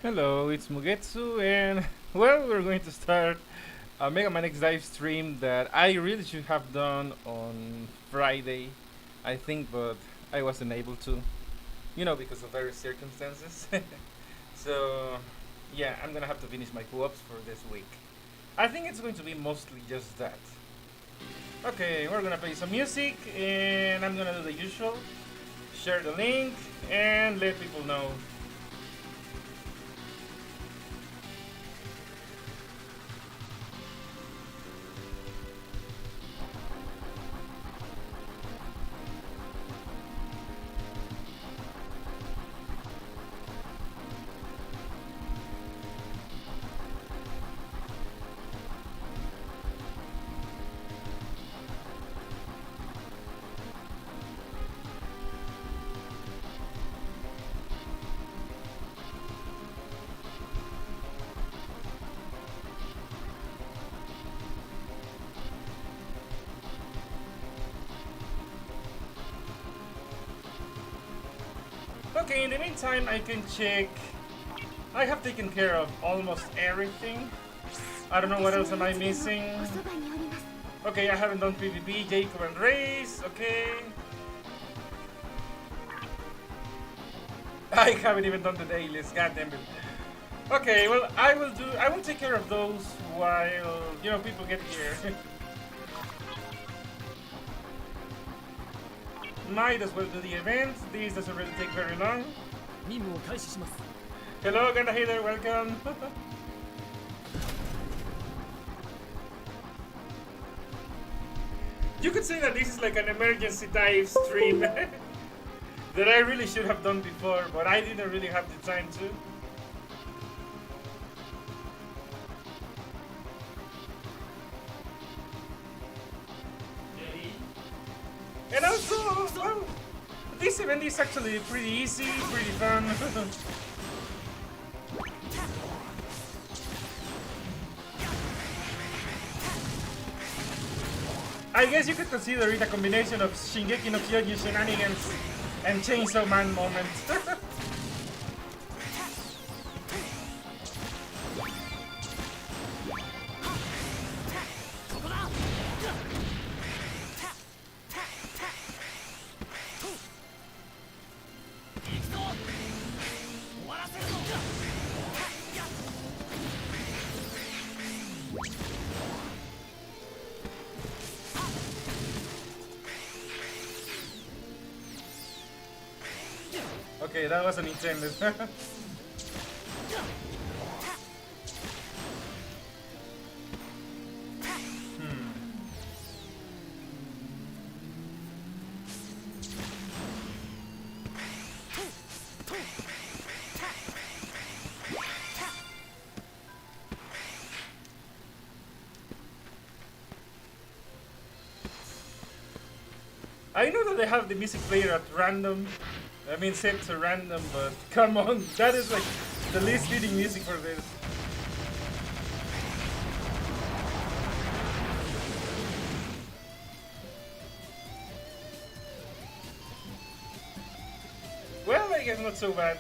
Hello, it's Mugetsu, and well, we're going to start a Mega Man X Dive stream that I really should have done on Friday, I think, but I wasn't able to, because of various circumstances. So, yeah, I'm gonna have to finish my co-ops for this week. I think it's going to be mostly just that. Okay, we're gonna play some music, and I'm gonna do the usual share the link and let people know. Okay, in the meantime, I can check. I have taken care of almost everything. I don't know what else am I missing. Okay, I haven't done PvP, Jacob and Race. Okay. I haven't even done the dailies. God damn it. Okay, well, I will take care of those while people get here. Might as well do the event. This doesn't really take very long. Hello, Ganda Hater, welcome. You could say that this is like an emergency dive stream that I really should have done before, but I didn't really have the time to. And also, well, this event is actually pretty easy, pretty fun. I guess you could consider it a combination of Shingeki no Kyojin shenanigans and Chainsaw Man moments. Okay, that wasn't intended. I know that they have the music player at random. I mean, set to random, but come on, that is like the least fitting music for this. Well, I guess not so bad.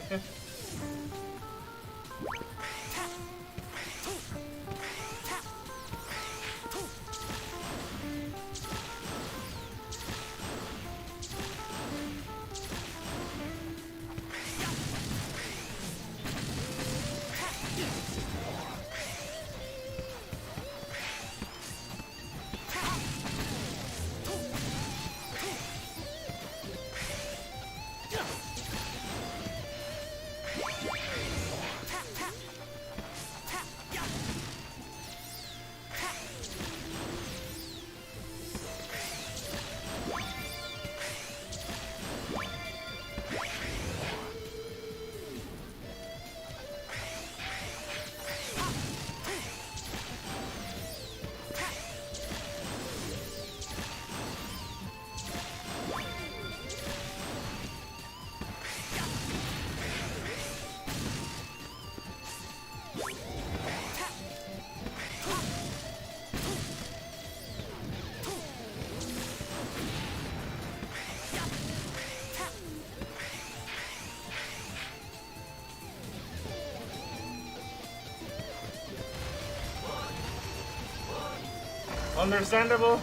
Understandable.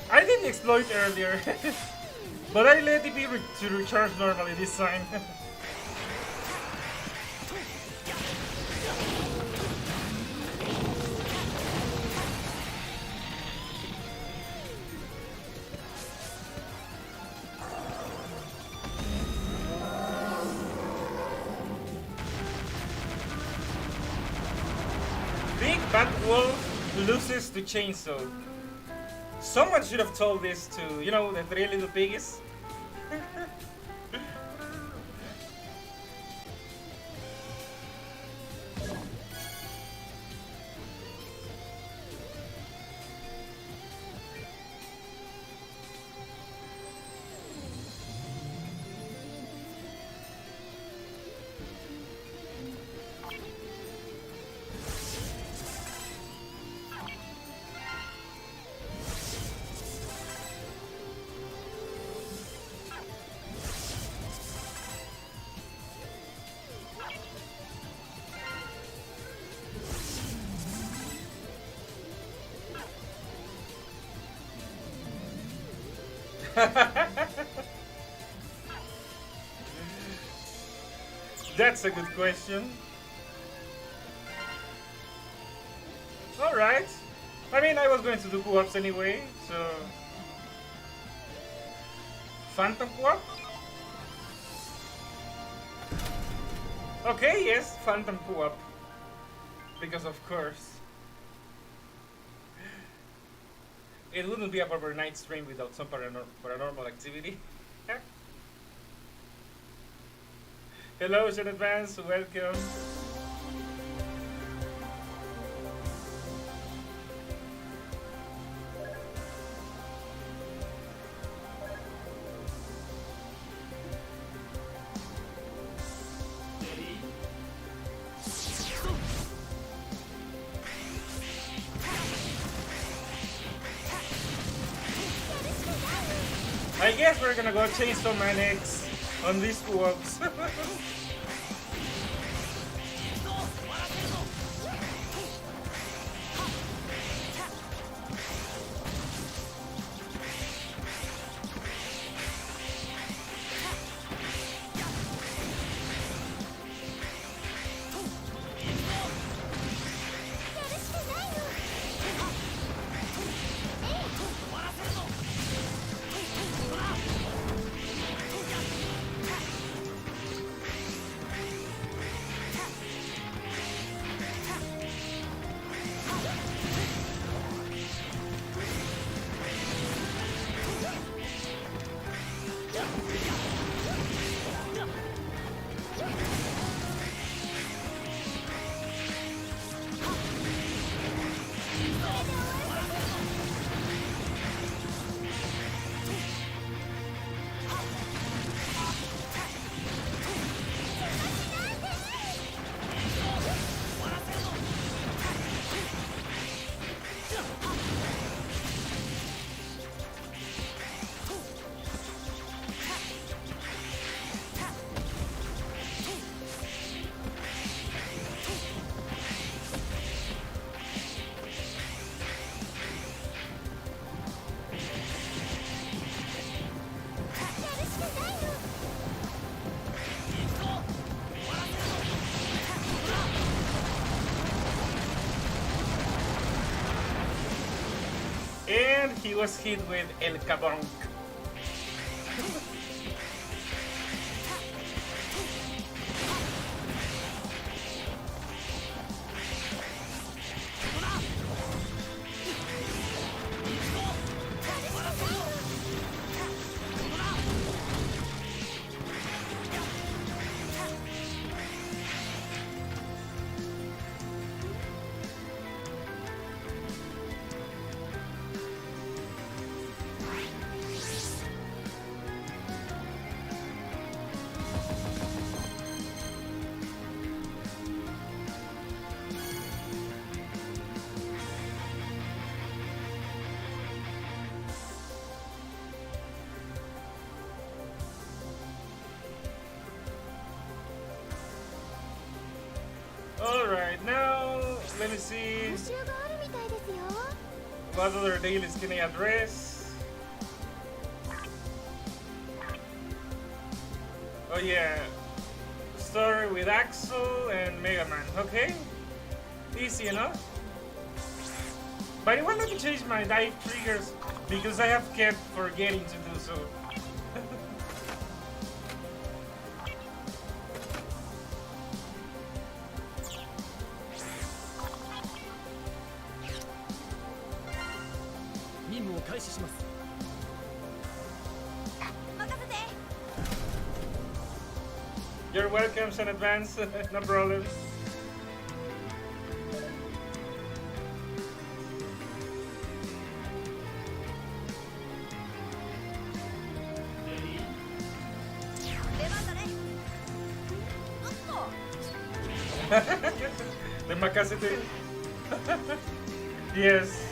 I didn't exploit earlier, but I let it be to recharge normally this time. Big Bad Wolf loses to Chainsaw. Someone should have told this to, you know, the three little piggies. That's a good question. Alright. I mean, I was going to do co-ops anyway, so... Phantom co-op? Okay, yes, Phantom co-op. Because of course. It wouldn't be a proper night stream without some paranormal activity. Hello, in advance, welcome. I guess we're gonna go change some MMX on these co-ops. And he was hit with El Cabonk. Alright, now let me see. 報酬があるみたいですよ。What other dailies can I address? Oh yeah, story with Axel and Mega Man. Okay, easy enough. But I wanted to change my dive triggers because I have kept forgetting to do so. You're welcome in advance, no problem. The Makasete. Yes.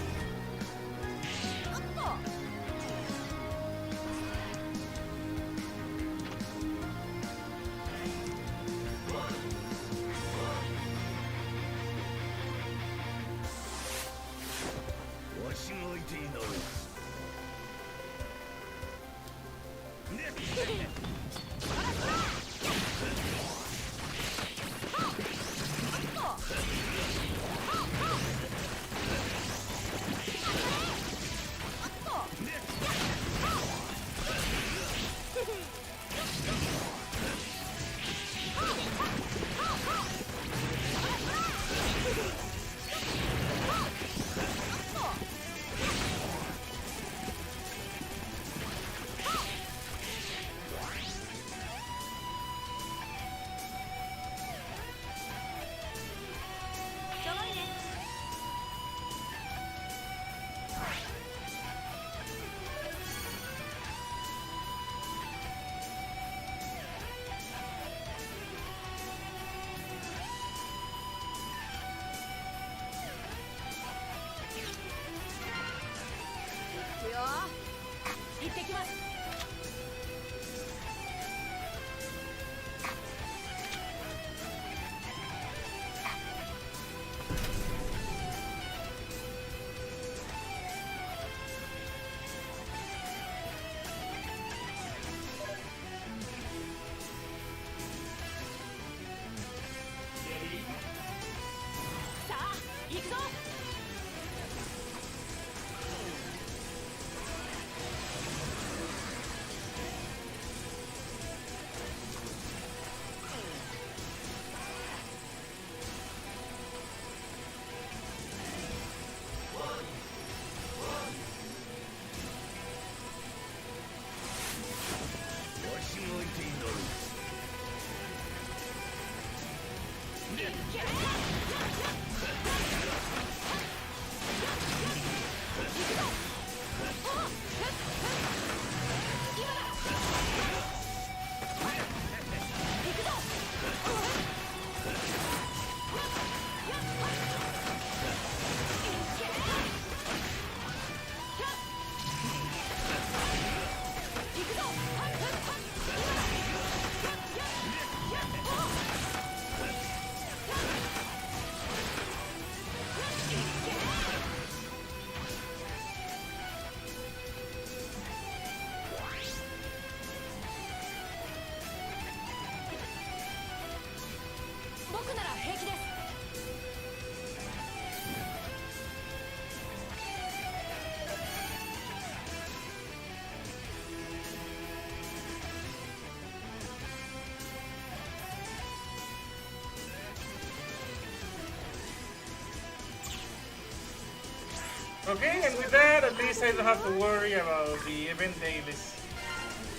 Okay, and with that, at least I don't have to worry about the event dailies.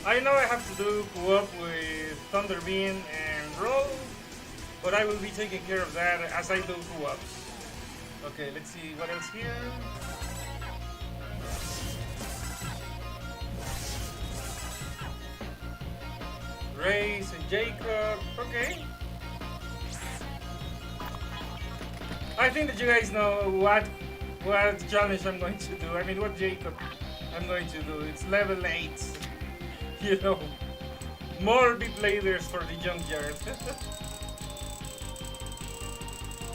I know I have to do Coop with Thunder Beam and Roll, but I will be taking care of that as I do Coops. Okay, let's see what else here. Race and Jacob, okay. I think that you guys know what challenge I'm going to do. I mean, what Jacob I'm going to do. It's level 8. You know, more bit players for the junkyard.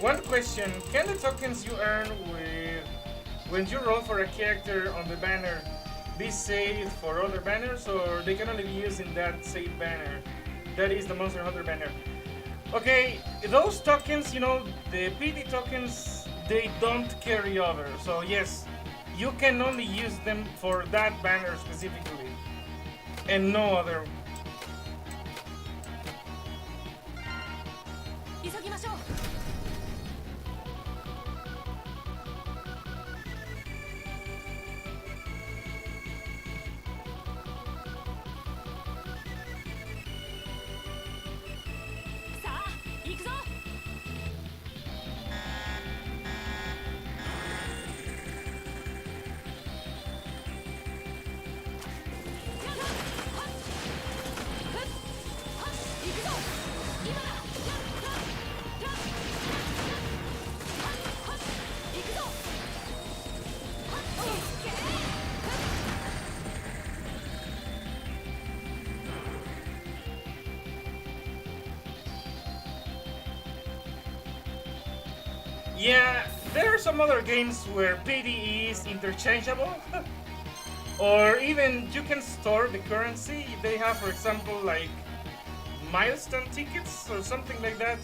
One question: can the tokens you earn with when you roll for a character on the banner, be saved for other banners, or they can only be used in that saved banner. That is the Monster Hunter banner. Okay, those tokens, you know, the PD tokens, they don't carry over. So yes, you can only use them for that banner specifically, and no other. Yeah, there are some other games where PD is interchangeable, or even you can store the currency. They have, for example, like milestone tickets or something like that.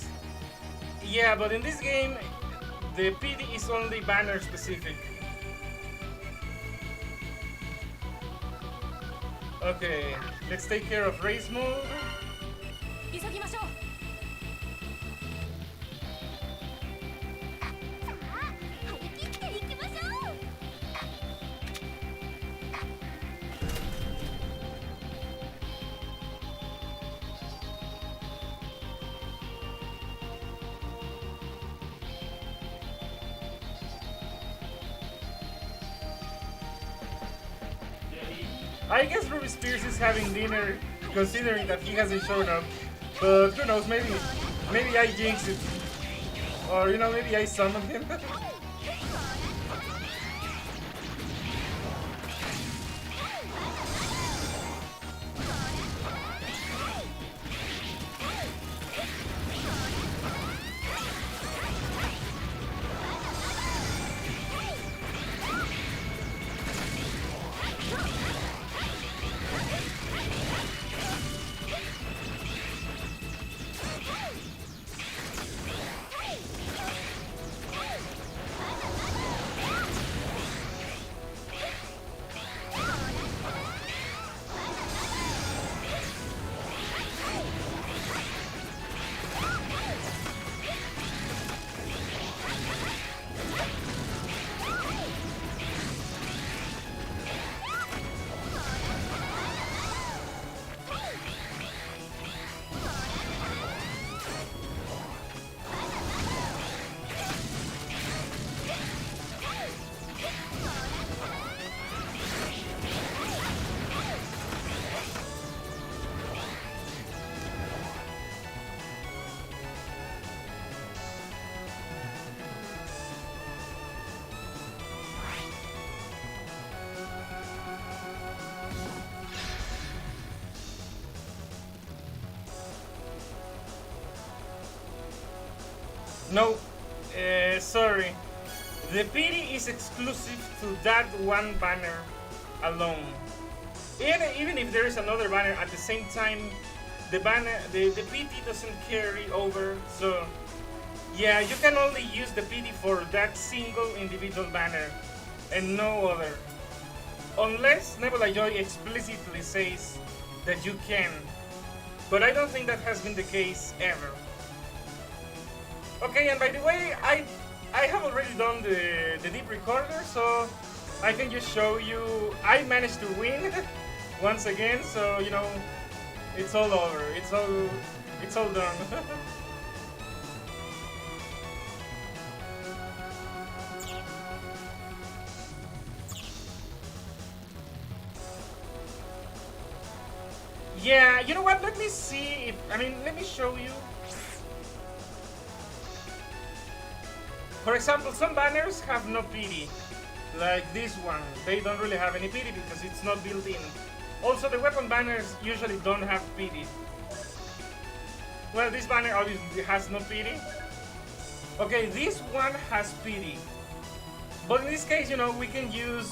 Yeah, but in this game, the PD is only banner specific. Okay, let's take care of race mode. I guess Ruby Spears is having dinner, considering that he hasn't shown up. But who knows? Maybe I jinxed it, or you know, maybe I summoned him. No, sorry. The PD is exclusive to that one banner alone. Even if there is another banner at the same time, the PD doesn't carry over. So yeah, you can only use the PD for that single individual banner and no other. Unless Nebula Joy explicitly says that you can. But I don't think that has been the case ever. Okay, and by the way, I have already done the deep recorder, so I can just show you. I managed to win once again, so you know, it's all over. It's all done. Yeah, you know what? Let me see if let me show you. For example, some banners have no PD, like this one. They don't really have any PD because it's not built in. Also, the weapon banners usually don't have PD. Well, this banner obviously has no PD. Okay, this one has PD. But in this case, you know, we can use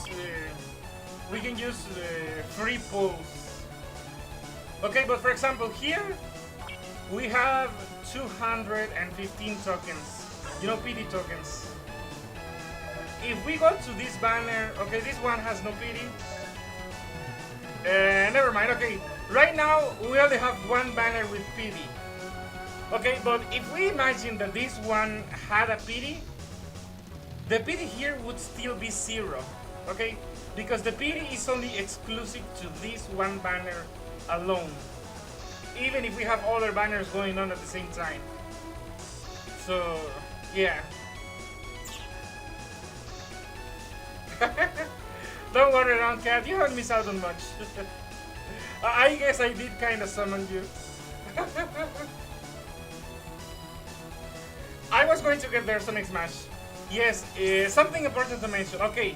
free pulls. Okay, but for example, here we have 215 tokens. You know, PD tokens. If we go to this banner, okay, this one has no PD. Never mind. Okay, right now we only have one banner with PD. Okay, but if we imagine that this one had a PD, the PD here would still be 0. Okay, because the PD is only exclusive to this one banner alone, even if we have other banners going on at the same time. So yeah. Don't worry around, cat, you haven't missed out on much. I guess I did kinda summon you. I was going to get there, Sonic Smash. Yes, something important to mention. Okay,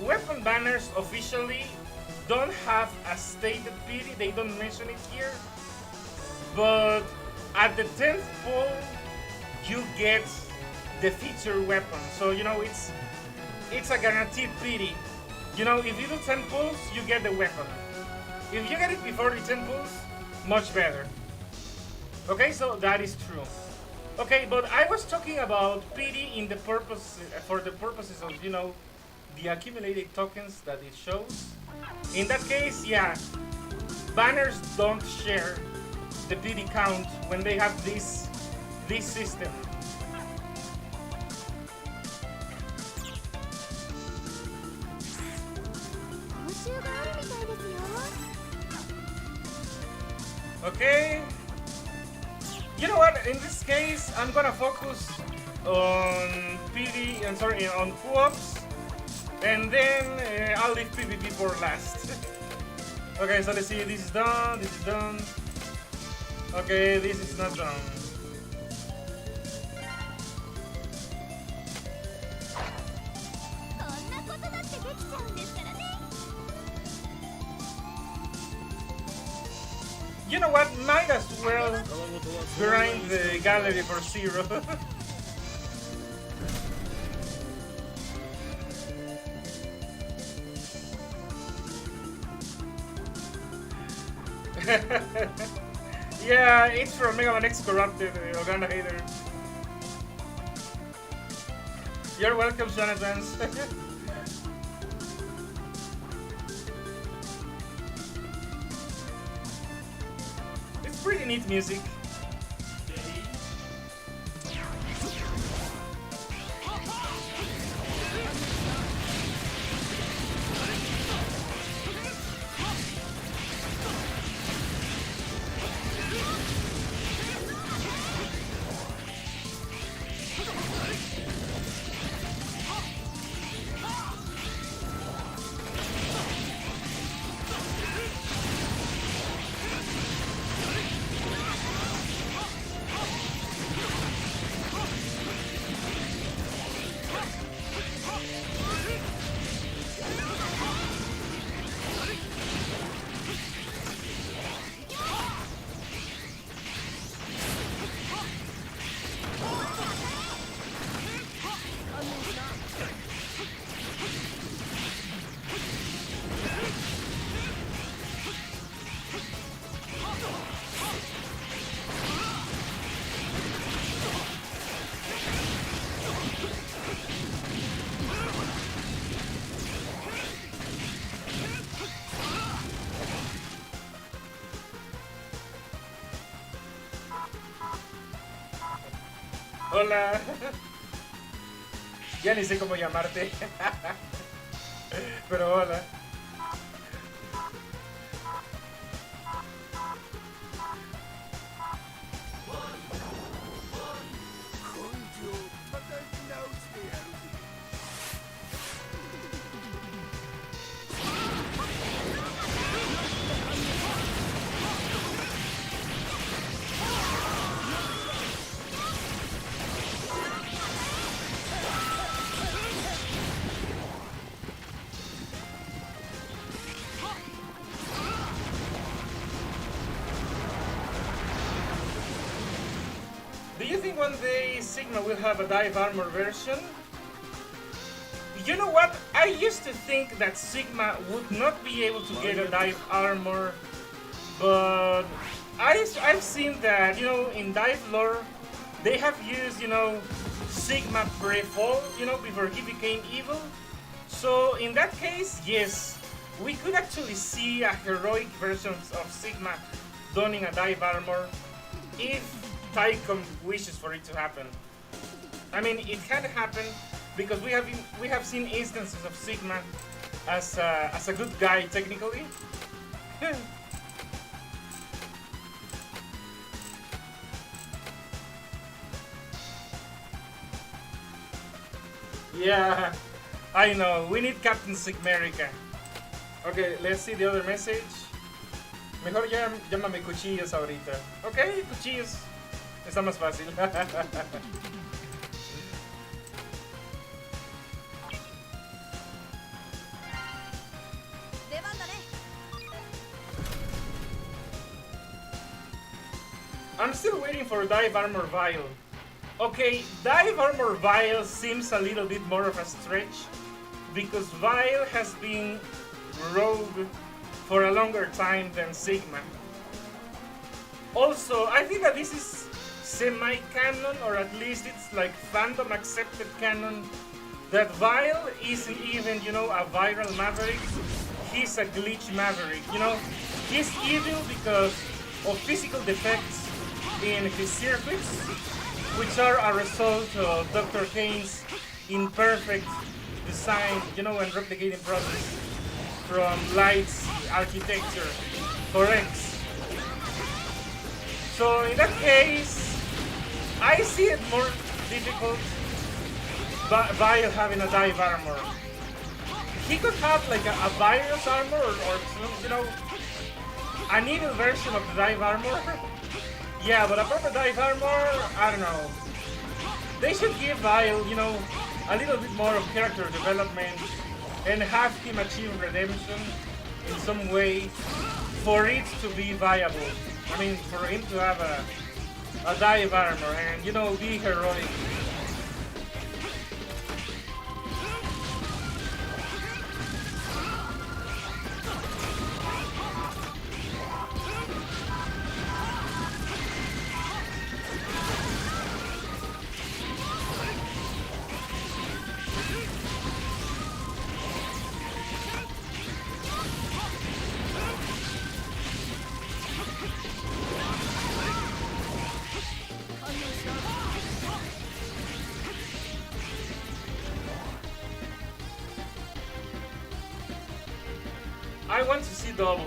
weapon banners officially don't have a stated PD, they don't mention it here. But at the 10th pull, you get the feature weapon. So, you know, it's a guaranteed PD. You know, if you do 10 pulls, you get the weapon. If you get it before the 10 pulls, much better. Okay, so that is true. Okay, but I was talking about PD in the purpose, for the purposes of, you know, the accumulated tokens that it shows. In that case, yeah, banners don't share the PD count when they have this system. Okay. You know what? In this case, I'm gonna focus on PD. I'm sorry, on co-ops, and then I'll leave PvP for last. Okay, so let's see. This is done. This is done. Okay, this is not done. You know what? Might as well grind the gallery for 0. Yeah, it's from MMX Corrupted, Uganda Hater. You're welcome, Jonathan. It's pretty neat music. Hola. Ya ni sé cómo llamarte. Pero hola. Do you think one day Sigma will have a DiVE armor version? You know what? I used to think that Sigma would not be able to get a dive armor, but I've seen that, in dive lore, they have used, Sigma pre-fall, before he became evil. So in that case, yes, we could actually see a heroic version of Sigma donning a dive armor if Tycom wishes for it to happen. I mean, it can happen because we have seen instances of Sigma as a good guy technically. Yeah, I know. We need Captain Sigmerica. Okay, let's see the other message. Mejor llámame Cuchillos ahorita. Ok, Cuchillos. Está más fácil. I'm still waiting for Dive Armor Vial. Okay, Dive Armor Vial seems a little bit more of a stretch because Vial has been rogue for a longer time than Sigma. Also, I think that this is semi-canon, or at least it's like fandom accepted canon, that Vial isn't even, a viral maverick. He's a glitch maverick, He's evil because of physical defects in his circuits, which are a result of Dr. Kane's imperfect design, and replicating process from Light's architecture for X. So in that case, I see it more difficult by having a dive armor. He could have like a virus armor or an evil version of the dive armor. Yeah, but a proper dive armor, I don't know. They should give Vile, a little bit more of character development and have him achieve redemption in some way for it to be viable. I mean, for him to have a dive armor and, be heroic. I want to see double.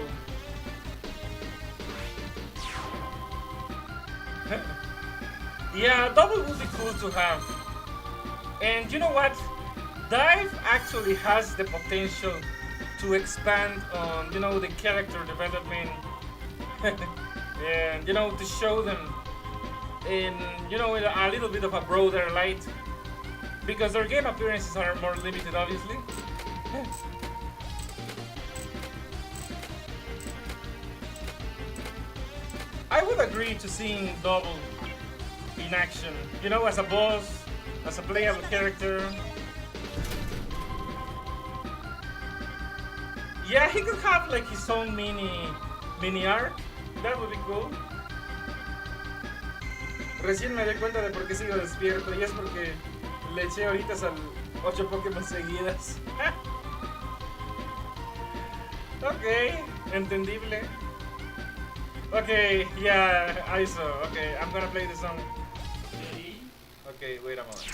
Yeah, double would be cool to have. And you know what? Dive actually has the potential to expand on, the character development and, to show them in, a little bit of a broader light. Because their game appearances are more limited, obviously. I would agree to seeing Double in action, as a boss, as a playable character. Yeah, he could have like his own mini arc. That would be cool. Recién me di cuenta de por qué sigo despierto y es porque le eché horitas al 8 Pokémon seguidas. Ok, entendible. Okay, yeah, I saw. Okay, I'm gonna play the song. Okay, wait a moment.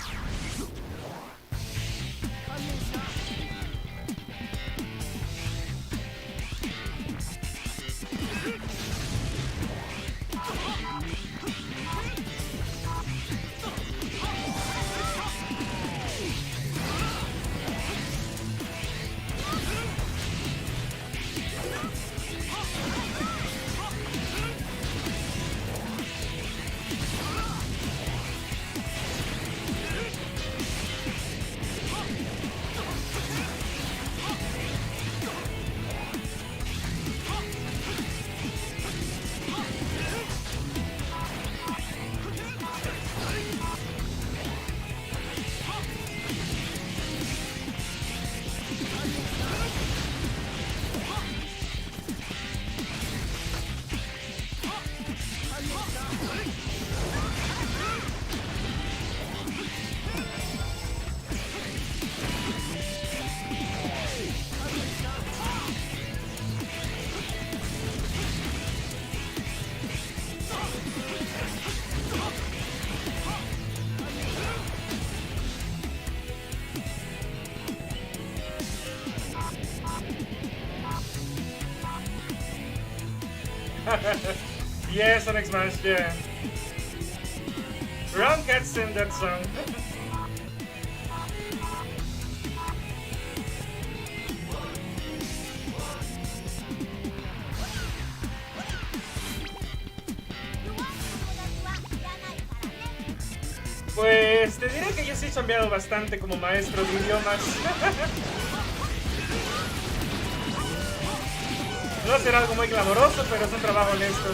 Yes, Sonic Smash, yeah. Round Cats in that song. Pues te diré que yo sí he chambeado bastante como maestro de idiomas. No será algo muy clamoroso, pero es un trabajo honesto.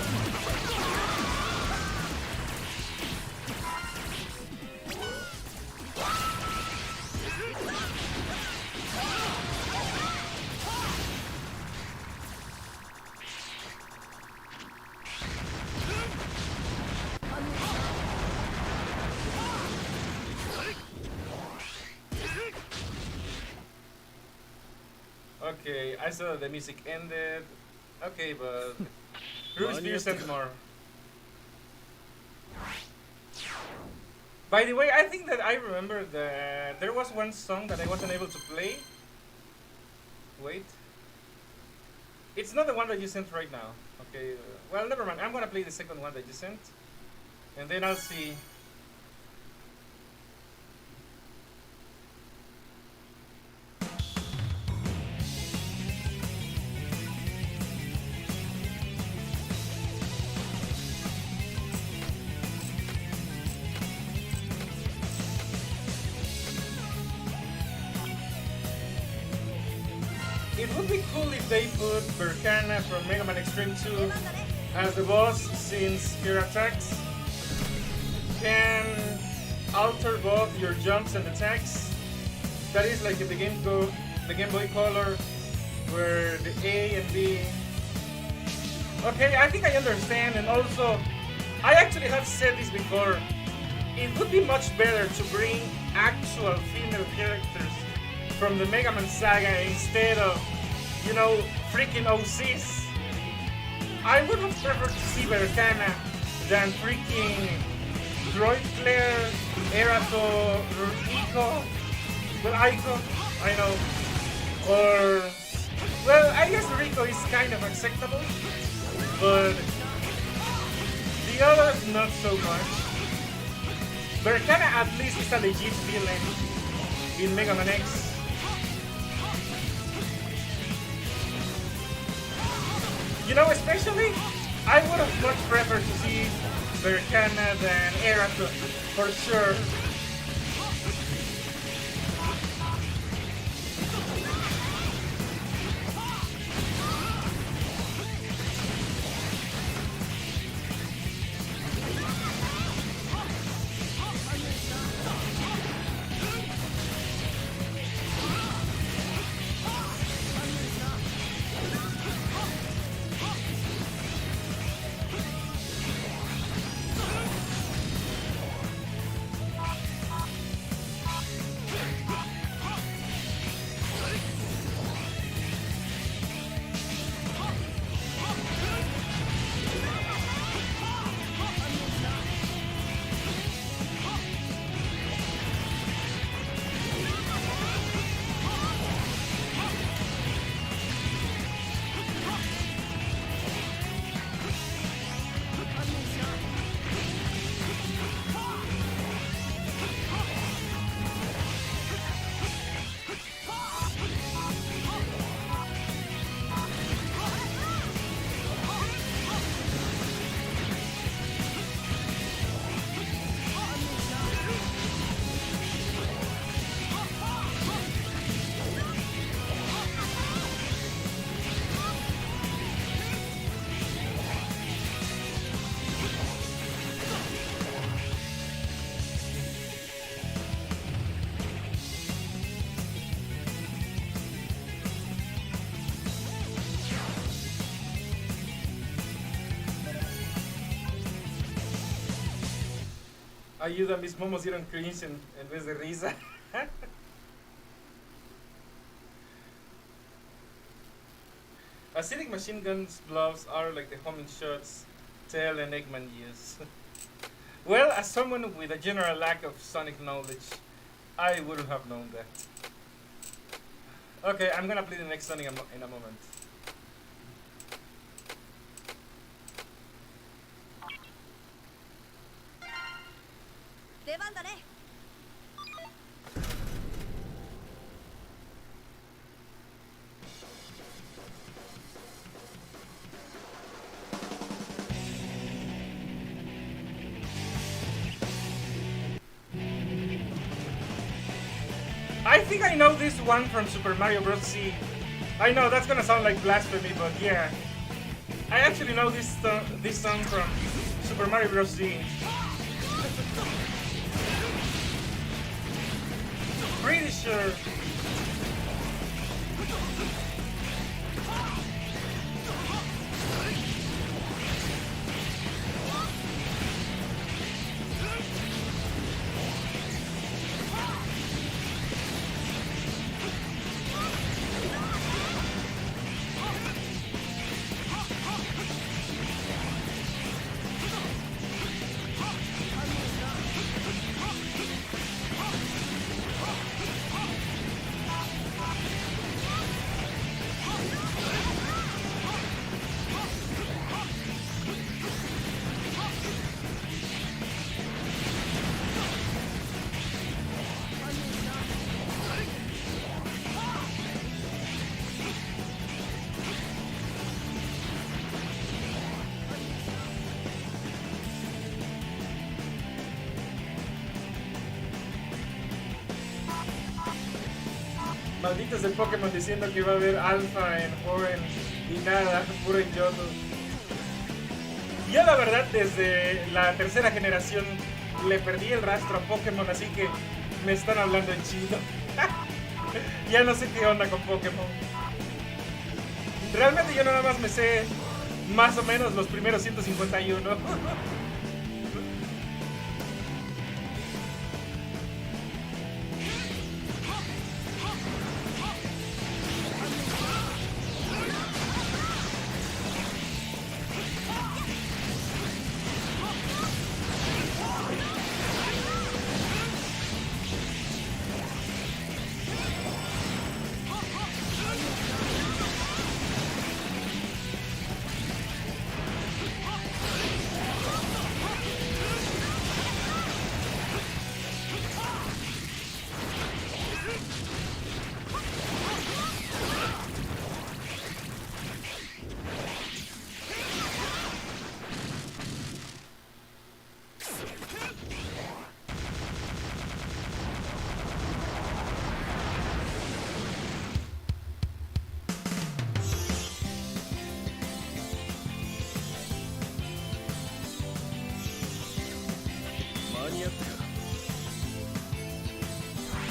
Okay, I saw that the music ended. Okay, but Ruby's Beer sent more. By the way, I think that I remember that there was one song that I wasn't able to play. Wait. It's not the one that you sent right now. Okay, well, never mind. I'm gonna play the second one that you sent. And then I'll see. It would be cool if they put Berkana from Mega Man Extreme 2 as the boss, since her attacks can alter both your jumps and attacks. That is like in the Game Boy Color, where the A and B. Okay, I think I understand, and also, I actually have said this before. It would be much better to bring actual female characters from the Mega Man saga instead of, you know, freaking OCs. I would have preferred to see Berkana than freaking Droid Claire, Erato, Ico. Well, Ico, I know. Or, well, I guess Rico is kind of acceptable, but the others not so much. Berkana at least is a legit villain in Mega Man X. You know, especially, I would have much preferred to see Berkana than Erato, for sure. Ayuda, mis momos dieron cringe en vez de risa. Acidic machine guns gloves are like the homing shots Tail and Eggman use. Well, as someone with a general lack of Sonic knowledge, I wouldn't have known that. Okay, I'm gonna play the next Sonic in a moment. I think I know this one from Super Mario Bros. Z. I know that's gonna sound like blasphemy, but yeah. I actually know this song from Super Mario Bros. Z. Pretty sure. Malditos el Pokémon diciendo que va a haber alfa en Orange y nada, puro idioto. Yo la verdad desde la tercera generación le perdí el rastro a Pokémon, así que me están hablando en chino. Ya no sé qué onda con Pokémon. Realmente yo nada más me sé más o menos los primeros 151.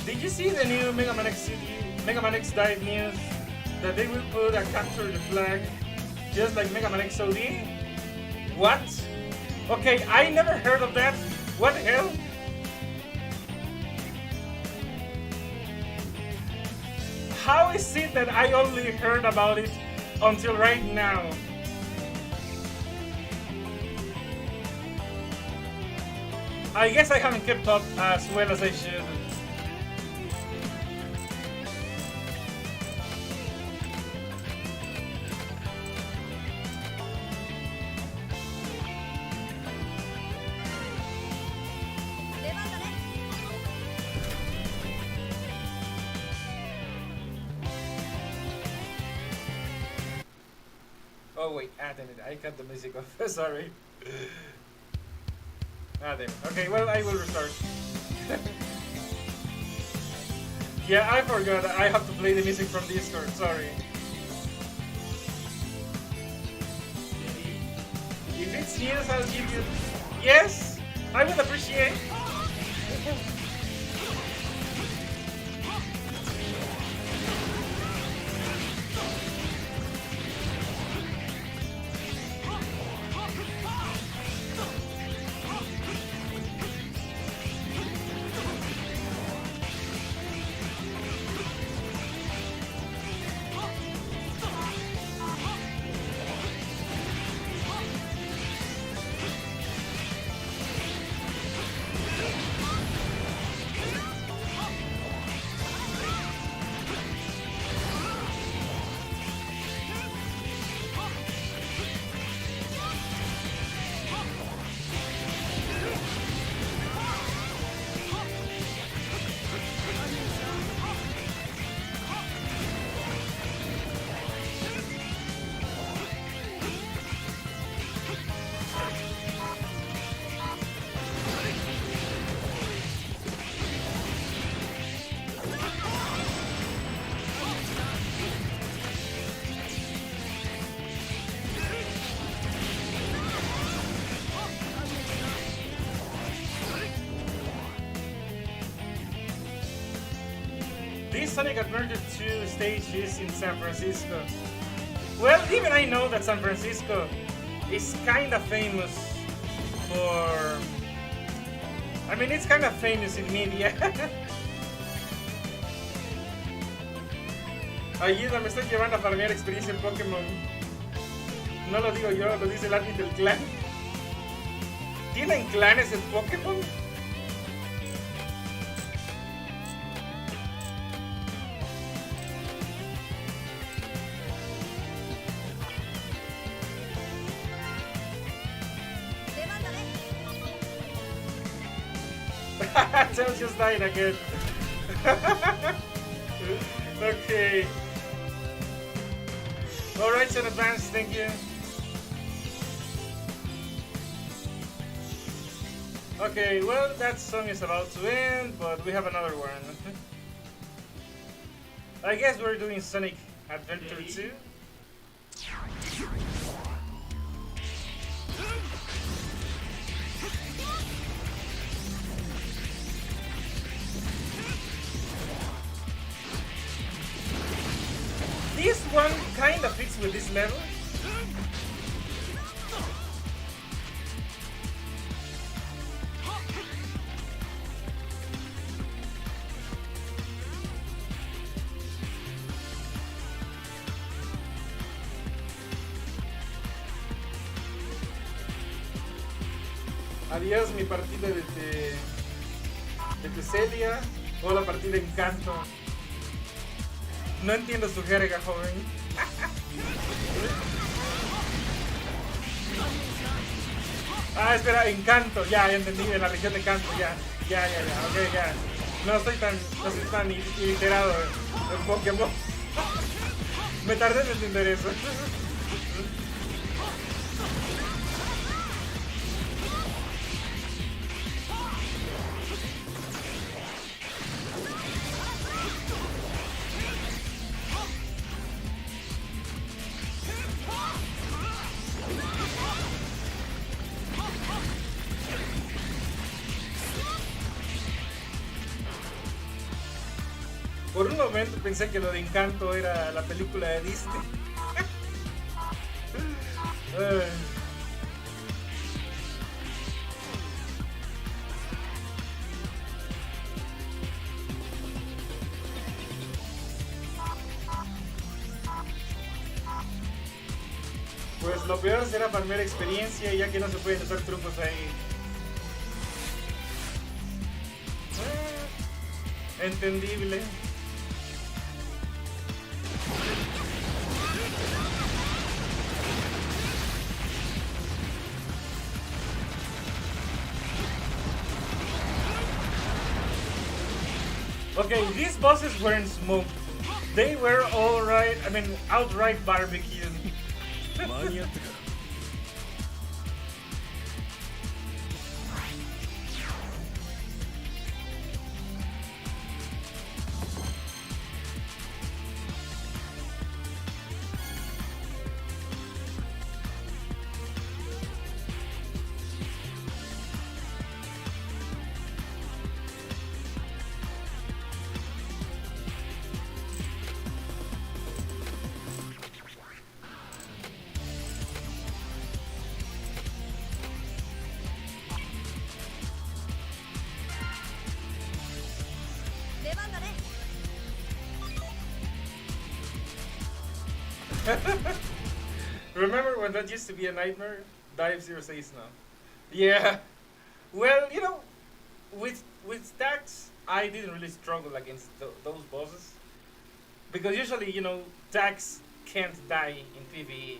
Did you see the new Mega Man X DiVE news? That they will put a capture the flag just like Mega Man X OD? What? Okay, I never heard of that. What the hell? How is it that I only heard about it until right now? I guess I haven't kept up as well as I should. Oh wait, damn it, I cut the music off, sorry. Damn it. Okay, well, I will restart. Yeah, I forgot, I have to play the music from Discord, sorry. If it's news, I'll give you... Yes, I would appreciate. Sonic Adventure 2 stage is in San Francisco. Well, even I know that San Francisco is kind of famous for... I mean, it's kind of famous in media. Ayuda, me estoy llevando a farmear experiencia en Pokémon. No lo digo yo, lo dice el admin del clan. ¿Tienen clanes en Pokémon? Tails just died again. Okay. Alright, in advance, thank you. Okay, well, that song is about to end, but we have another one. I guess we're doing Sonic Adventure 2. This one kind of fits with this level. Adiós mi partida de Celia. Hola partida Encanto. No entiendo su jerga, joven. Ah, espera, Encanto. Ya entendí, en la región de Canto, ya, ok, ya. No estoy tan iterado en Pokémon. Me tardé en entender eso. Por un momento pensé que lo de Encanto era la película de Disney. Pues lo peor será farmear experiencia, ya que no se pueden usar trucos ahí. Entendible. Okay, these bosses weren't smoked. They were alright, I mean, outright barbecued. Remember when that used to be a nightmare? DiVE 06 now. Yeah. Well, you know, with stacks, I didn't really struggle against those bosses. Because usually, you know, tags can't die in PvE.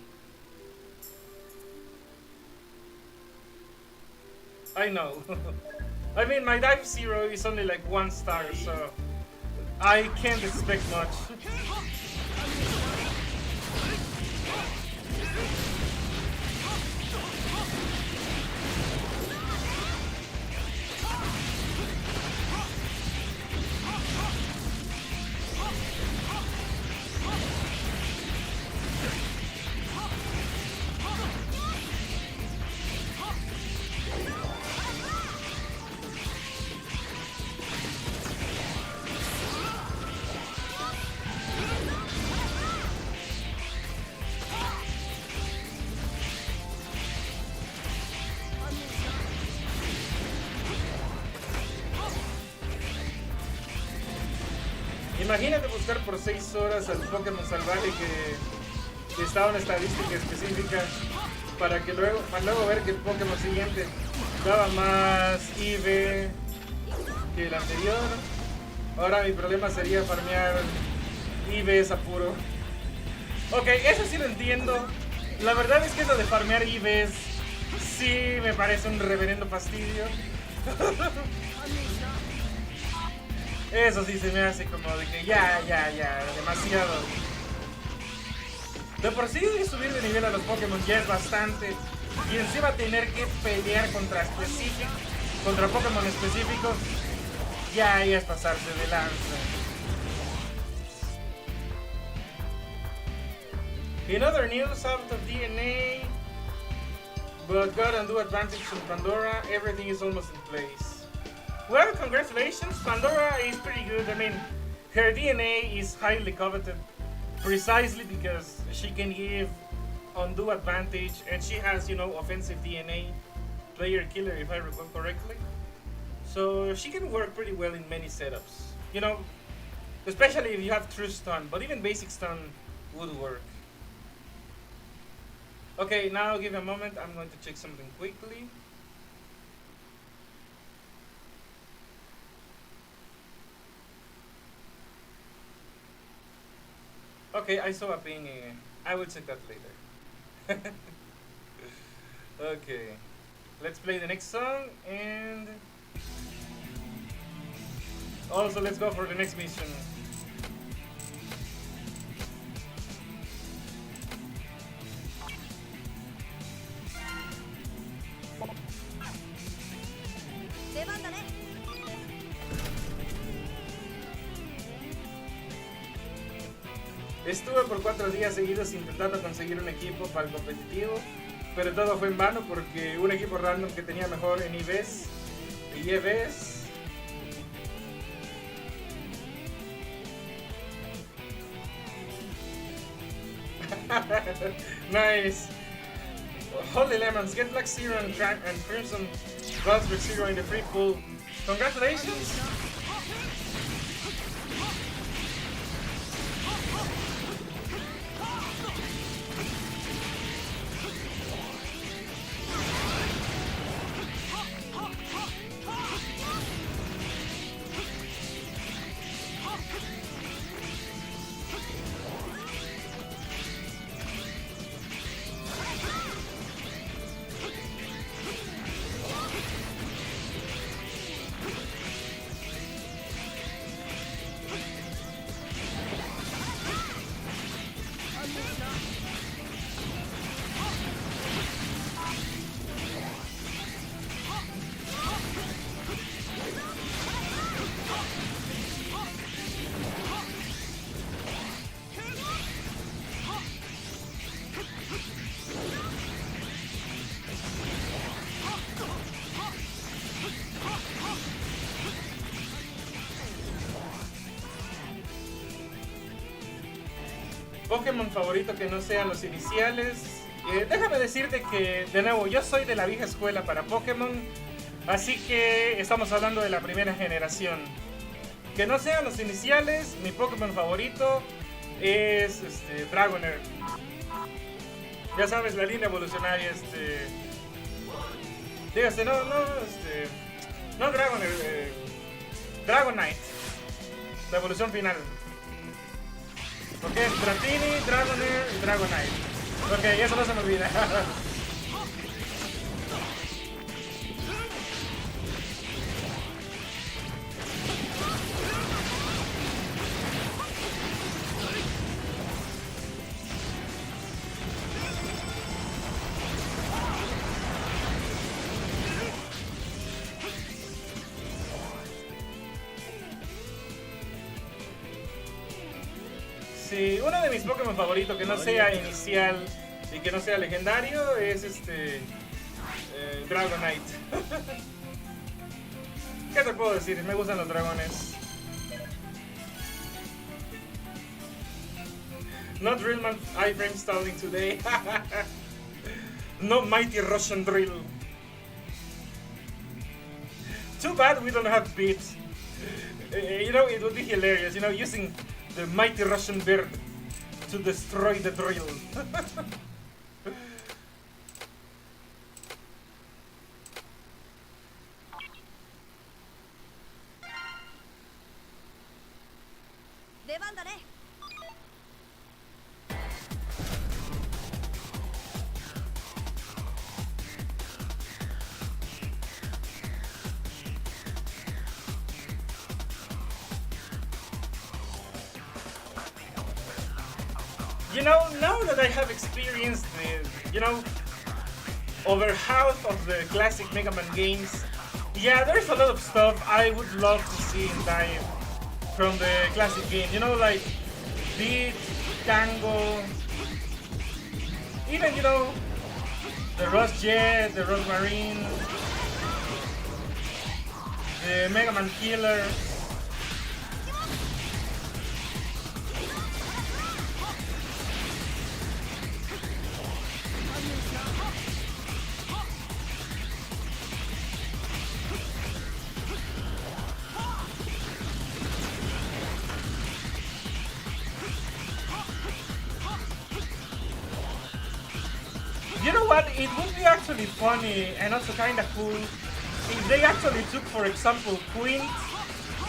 I know. I mean, my DiVE 0 is only like 1 star, so I can't expect much. Imagínate buscar por 6 horas al Pokémon salvaje que está una estadística específica para luego ver que el Pokémon siguiente daba más IV que el anterior. Ahora mi problema sería farmear IVs a puro. Ok, eso sí lo entiendo. La verdad es que eso de farmear IVs sí me parece un reverendo fastidio. Eso sí se me hace como de que ya, demasiado. De por sí subir de nivel a los Pokémon ya es bastante. Y encima tener que pelear contra Pokémon específicos, ya es pasarse de lanza. In other news, out of DNA, but got undue advantage on Pandora, everything is almost in place. Well, congratulations, Pandora is pretty good. I mean, her DNA is highly coveted, precisely because she can give undue advantage, and she has, offensive DNA, player killer if I recall correctly. So she can work pretty well in many setups. Especially if you have true stun, but even basic stun would work. Okay, now give me a moment, I'm going to check something quickly. Okay, I saw a ping. I will check that later. Okay, let's play the next song and also let's go for the next mission. Estuve por 4 días seguidos intentando conseguir un equipo para el competitivo, pero todo fue en vano porque un equipo random que tenía mejor en IVs y EVs nice. Holy lemons, get Black Zero and Crimson Raspberry Zero in the free pool. Congratulations! Pokémon favorito que no sean los iniciales. Déjame decirte que, de nuevo, yo soy de la vieja escuela para Pokémon, así que estamos hablando de la primera generación. Que no sean los iniciales, mi Pokémon favorito es Dragonair. Ya sabes, la línea evolucionaria, dígase, no Dragonair, Dragonite, la evolución final. Ok, Dratini, Dragonair y Dragonite. Ok, eso no se me olvida. Sí, uno de mis Pokémon favoritos que no sea inicial y que no sea legendario es Dragonite. ¿Qué te puedo decir? Me gustan los dragones. Not Drillman iframe stalling today. No mighty Russian drill. Too bad we don't have beats. You know, it would be hilarious, you know, using the mighty Russian bird to destroy the drill. You know, now that I have experienced the, you know, over half of the classic Mega Man games, yeah, there's a lot of stuff I would love to see in DiVE from the classic game. You know, like Beat, Tango, even, you know, the Rust Jet, the Rust Marine, the Mega Man Killer. You know what? It would be actually funny and also kind of cool if they actually took, for example, Quint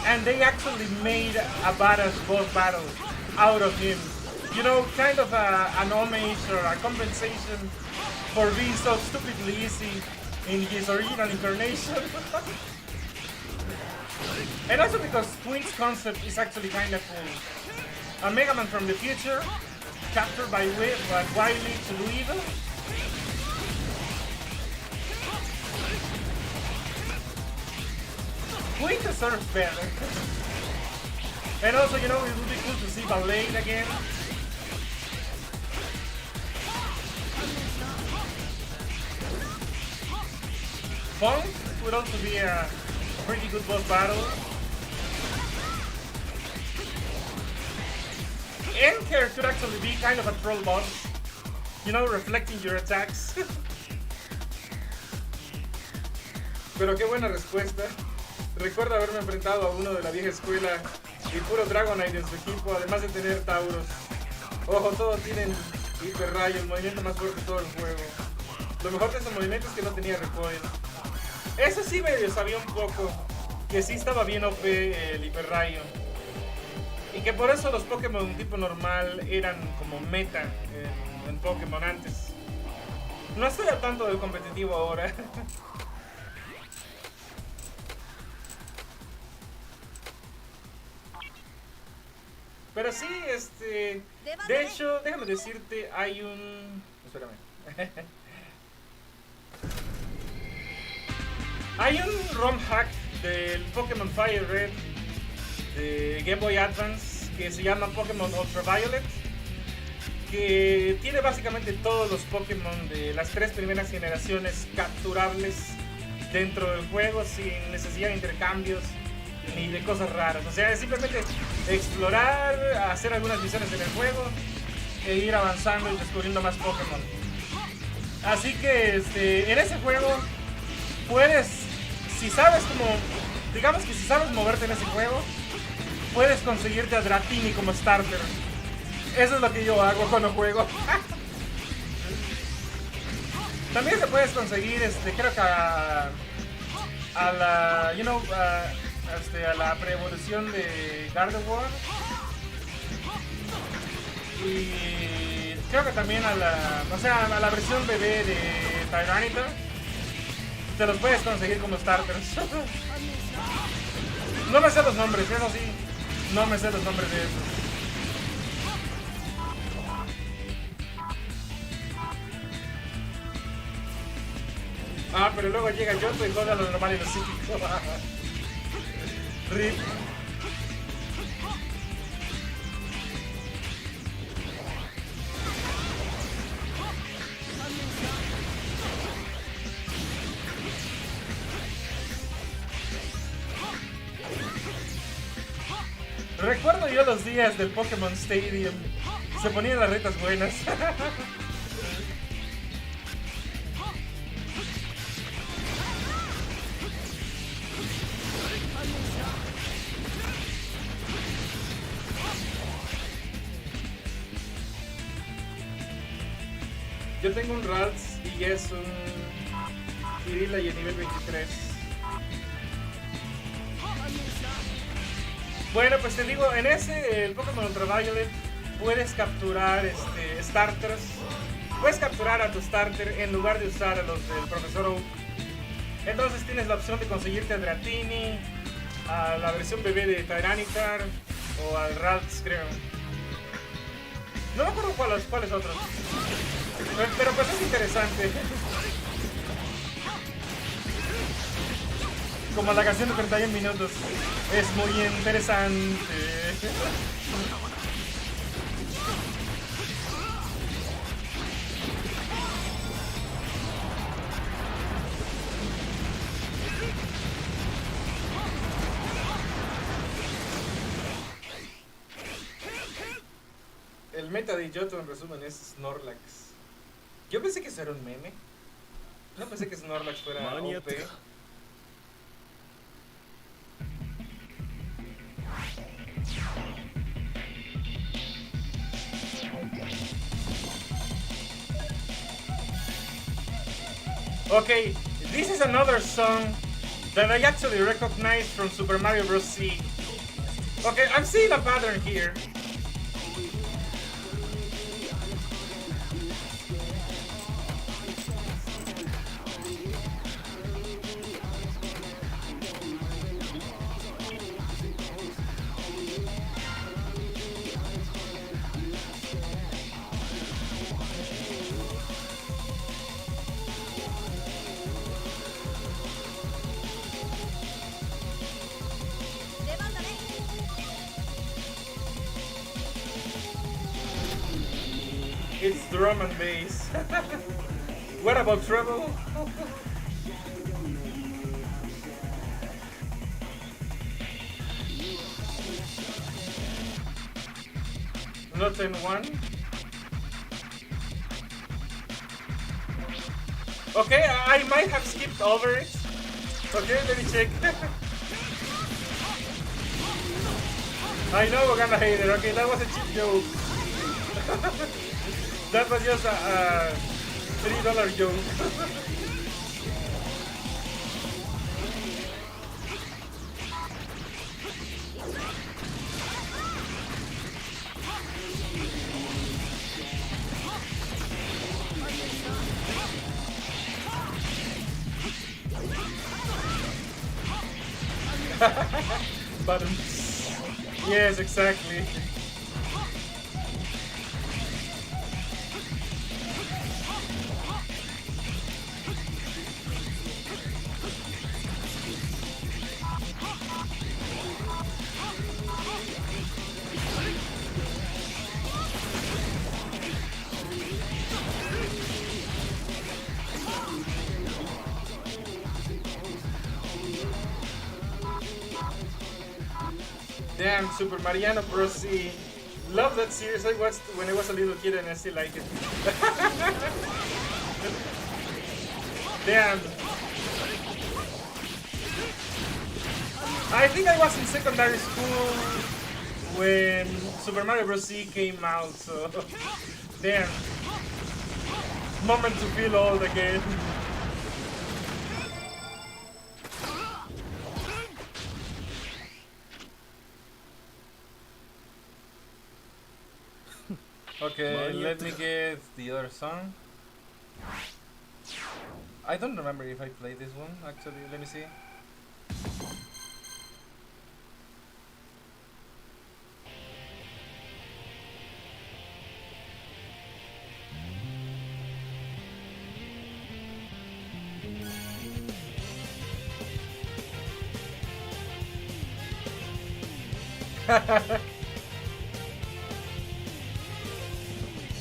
and they actually made a badass boss battle out of him. You know, kind of an homage or a compensation for being so stupidly easy in his original incarnation. And also because Quint's concept is actually kind of cool. A Mega Man from the future, captured by Wily to do evil. Quint deserves better. And also, you know, it would be cool to see Ballet again. Funk would also be a pretty good boss battle. Enker could actually be kind of a troll boss. You know, reflecting your attacks. Pero qué buena respuesta. Recuerdo haberme enfrentado a uno de la vieja escuela y puro Dragonite en su equipo, además de tener Tauros. Ojo, todos tienen hiperrayo, el movimiento más fuerte de todo el juego. Lo mejor de ese movimiento es que no tenía recoil. Eso sí medio sabía un poco, que sí estaba bien OP el hiperrayo. Y que por eso los Pokémon tipo normal eran como meta en Pokémon antes. No estoy al tanto del competitivo ahora. Pero sí, de hecho, déjame decirte, hay un... Espérame. Hay un ROM hack del Pokémon Fire Red de Game Boy Advance que se llama Pokémon Ultraviolet, que tiene básicamente todos los Pokémon de las 3 primeras generaciones capturables dentro del juego sin necesidad de intercambios ni de cosas raras. O sea, es simplemente explorar, hacer algunas misiones en el juego e ir avanzando y descubriendo más Pokémon. Así que en ese juego puedes, si sabes como, digamos que si sabes moverte en ese juego, puedes conseguirte a Dratini como starter. Eso es lo que yo hago cuando juego. También se puedes conseguir, creo que a la, you know, a la pre-evolución de Gardevoir. Y creo que también a la versión bebé de Tyranitar. Te los puedes conseguir como starters. No me sé los nombres, eso sí. No me sé los nombres de esos. Ah, pero luego llega Yoto y juega lo normal y lo psíquico. RIP. Recuerdo yo los días del Pokémon Stadium. Se ponían las retas buenas. Yo tengo un Ralts y es un Kirilla y el nivel 23. Bueno, pues te digo, en ese, el Pokémon Ultraviolet, puedes capturar starters. Puedes capturar a tu starter en lugar de usar a los del Profesor Oak. Entonces tienes la opción de conseguirte a Dratini, a la versión bebé de Tyranitar o al Ralts, creo. No me acuerdo cuáles otros. Pero pues es interesante. Como la canción de 31 minutos. Es muy interesante. El meta de Johto en resumen es Snorlax. Yo pensé que eso era un meme. No pensé que Snorlax fuera OP. Okay, this is another song that I actually recognize from Super Mario Bros. C. Okay, I'm seeing a pattern here. It's drum and bass. What about treble? Not in one. Okay, I might have skipped over it. Okay, let me check. I know we're gonna hate it. Okay, that was a cheap joke. That was just a $3 joke. Buttons. Yes, exactly. Damn, Super Mario Bros. C. Love that series. I watched when I was a little kid and I still like it. Damn. I think I was in secondary school when Super Mario Bros. C came out, so damn. Moment to feel old again. Okay, let me get the other song. I don't remember if I played this one, actually. Let me see.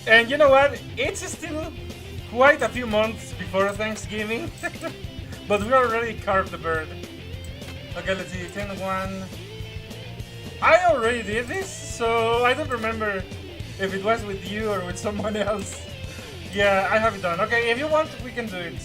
And you know what? It's still quite a few months before Thanksgiving, but we already carved the bird. Okay, let's see, 10-1. I already did this, so I don't remember if it was with you or with someone else. Yeah, I have it done. Okay, if you want, we can do it.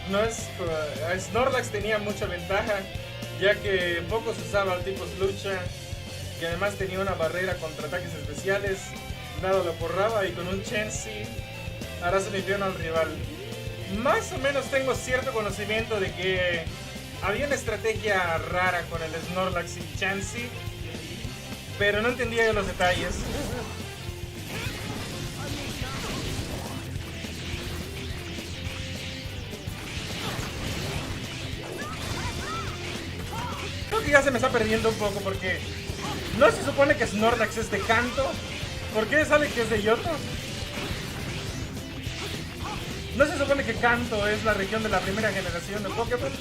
No es. Snorlax tenía mucha ventaja, ya que pocos usaban tipos lucha, que además tenía una barrera contra ataques especiales. Nada lo borraba y con un Chansey harás un infierno al rival. Más o menos tengo cierto conocimiento de que había una estrategia rara con el Snorlax y Chansey, pero no entendía yo los detalles. Creo que ya se me está perdiendo un poco porque no se supone que Snorlax es de Kanto. ¿Por qué sale que es de Yoto? ¿No se supone que Kanto es la región de la primera generación de Pokémon?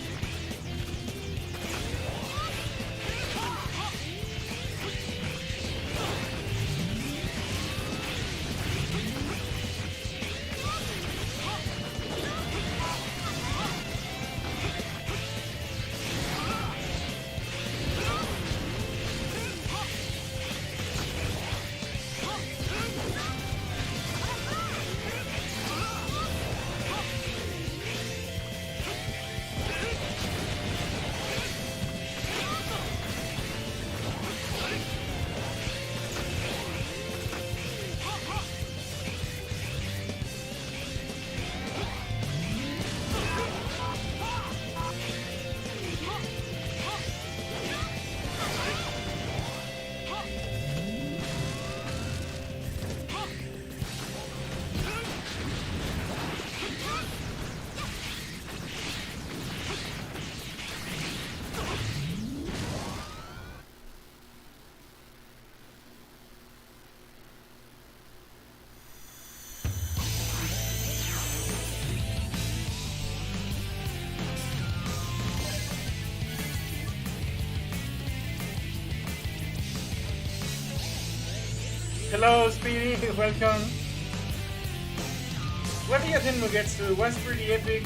Hello, Speedy, welcome. What do you think Mugetsu was pretty epic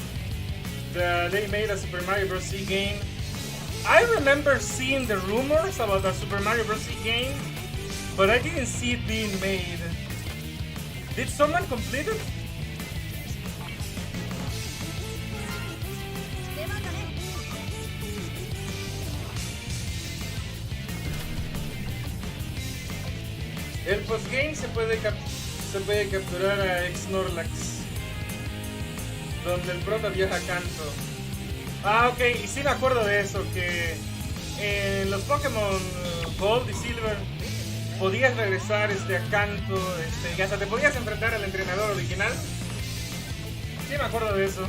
that they made a Super Mario Bros. Z game? I remember seeing the rumors about the Super Mario Bros. Z game, but I didn't see it being made. Did someone complete it? El postgame se puede capturar a Snorlax, donde el prota viaja a Kanto. Ah, ok, y sí me acuerdo de eso, que en los Pokémon Gold y Silver podías regresar a Kanto, y hasta te podías enfrentar al entrenador original. Sí me acuerdo de eso.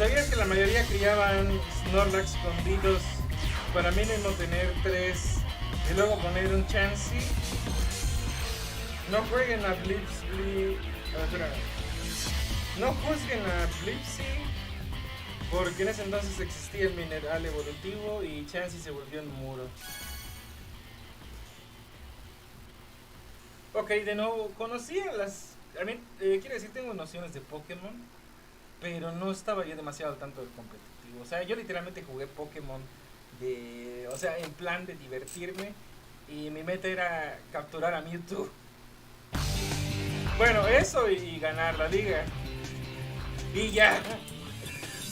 ¿Sabías que la mayoría criaban Snorlax escondidos para mínimo tener 3 y luego poner un Chansey? No jueguen a Blipsy. Espera. No juzguen a Blipsy porque en ese entonces existía el mineral evolutivo y Chansey se volvió un muro. Ok, de nuevo, conocía las... quiero decir, tengo nociones de Pokémon, pero no estaba yo demasiado al tanto del competitivo. O sea, yo literalmente jugué Pokémon o sea, en plan de divertirme y mi meta era capturar a Mewtwo. Bueno, eso y ganar la liga. Y ya.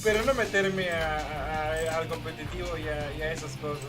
Pero no meterme al competitivo y a esas cosas.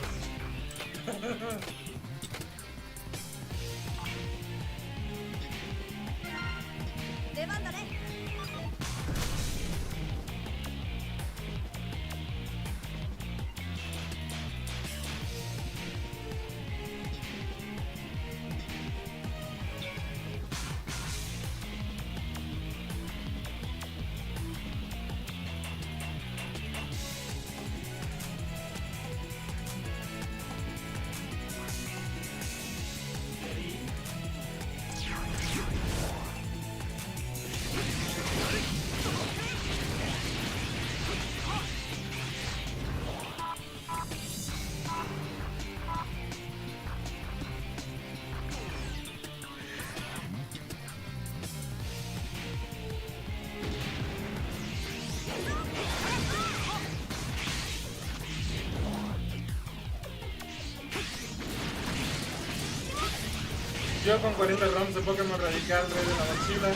Yo con 40 rounds de Pokémon Radical, rey de la mochila,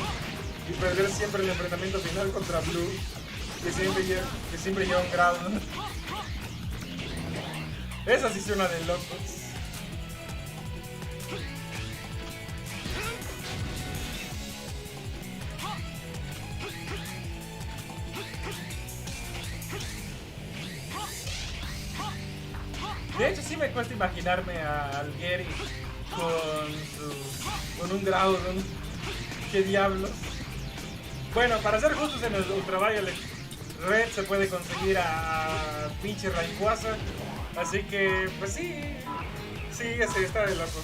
y perder siempre el enfrentamiento final contra Blue, que siempre lleva un Groudon. Esa sí suena de locos. De hecho sí me cuesta imaginarme al Gary con un Groudon. ¿Qué diablos? Bueno, para ser justos, en el Ultraviolet Red se puede conseguir a pinche Rayquaza. Así que, pues sí, ese está de loco.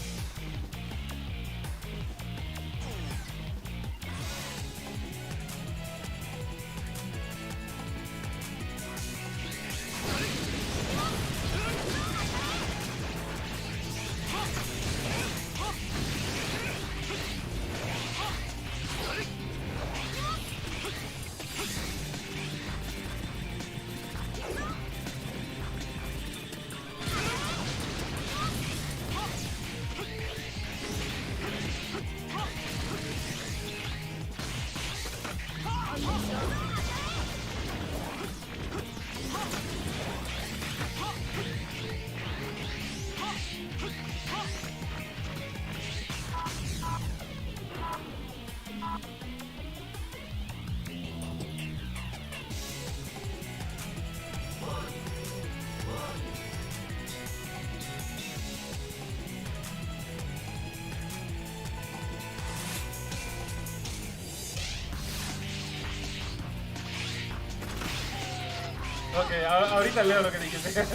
Ok, ahorita leo lo que dijiste. Eso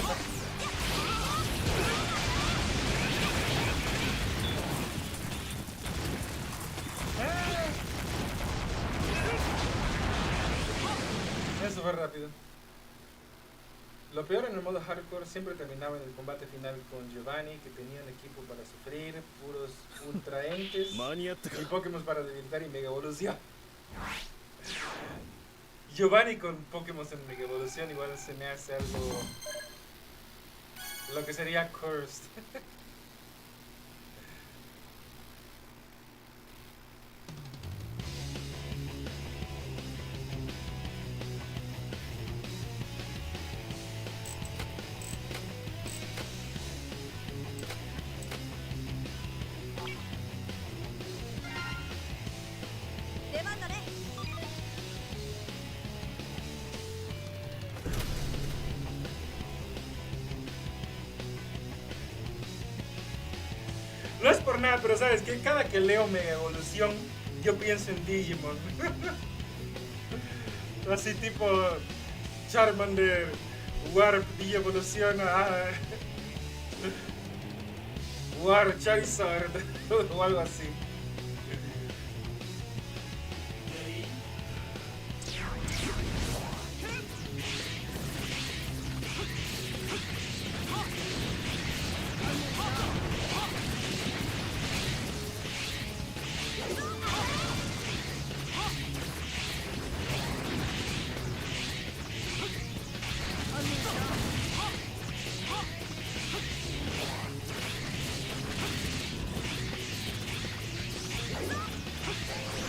fue rápido. Lo peor en el modo hardcore siempre terminaba en el combate final con Giovanni, que tenía un equipo para sufrir, puros ultra entes y Pokémon para debilitar y mega evolución. Giovanni con Pokémon en Mega Evolución igual se me hace algo... lo que sería cursed. No es por nada, pero sabes que cada que leo Mega Evolución, yo pienso en Digimon. Así tipo, Charmander Warp y evoluciona a War Charizard o algo así.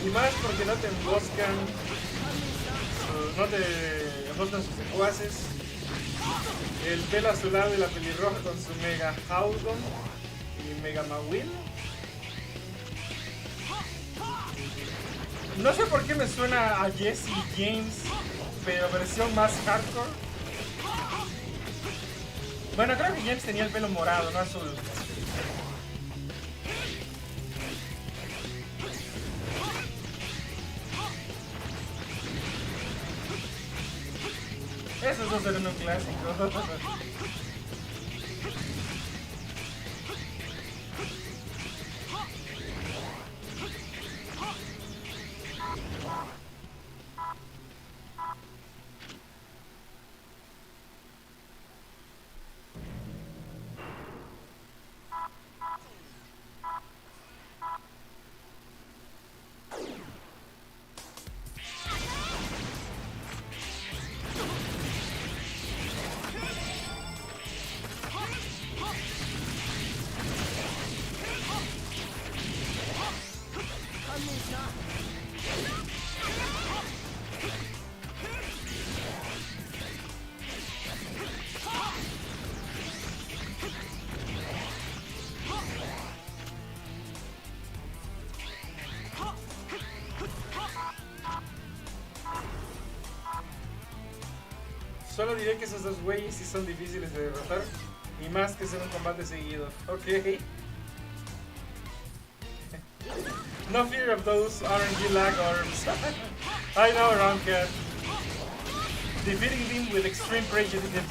Y más porque no te emboscan, no te emboscan sus secuaces. El pelo azulado y la pelirroja con su Mega Howdon y Mega Mawil. No sé por qué me suena a Jesse James, pero versión más hardcore. Bueno, creo que James tenía el pelo morado, no azul. Esos dos eran un clásico. Solo diré que esos dos güeyes sí son difíciles de derrotar. Y más que ser un combate seguido. Ok. No fear of those RNG lag arms. I know, Roncat. Defeating them with extreme prejudice.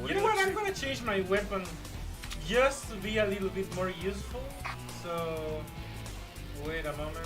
You know what? I'm gonna change my weapon just to be a little bit more useful. So, wait a moment.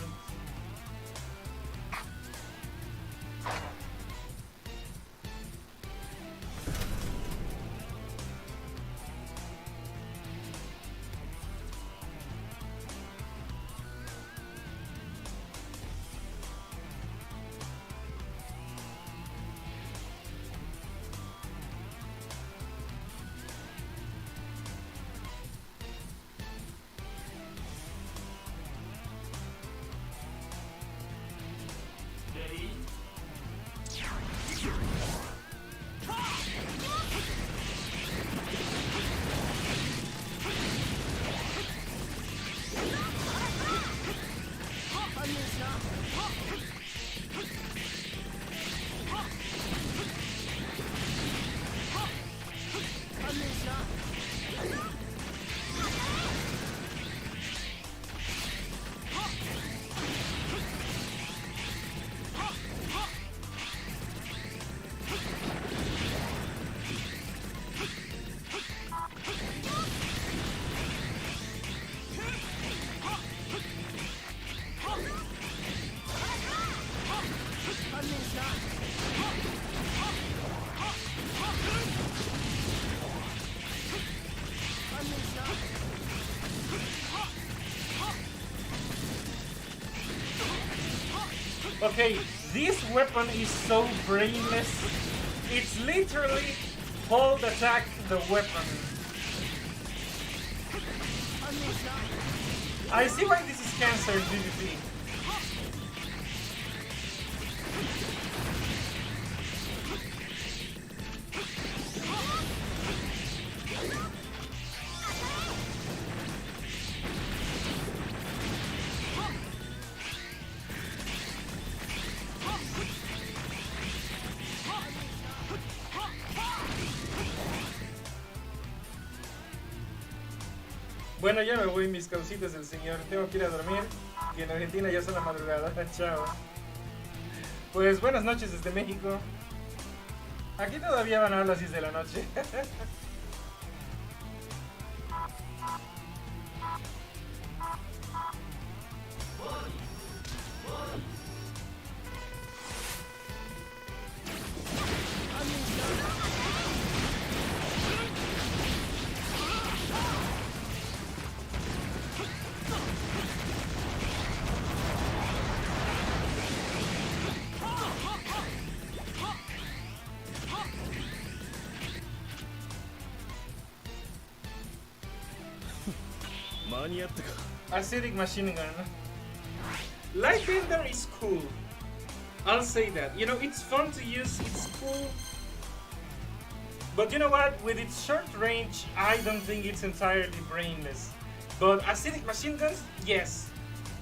Okay, this weapon is so brainless. It's literally hold attack the weapon. I see why this is cancer PvP. Bueno, ya me voy, mis causitas del señor. Tengo que ir a dormir, que en Argentina ya son la madrugada. Chao. Pues buenas noches desde México. Aquí todavía van a las 10 de la noche. Acidic machine gun. Light Bender is cool. I'll say that. You know, it's fun to use, it's cool. But you know what? With its short range, I don't think it's entirely brainless. But acidic machine guns, yes.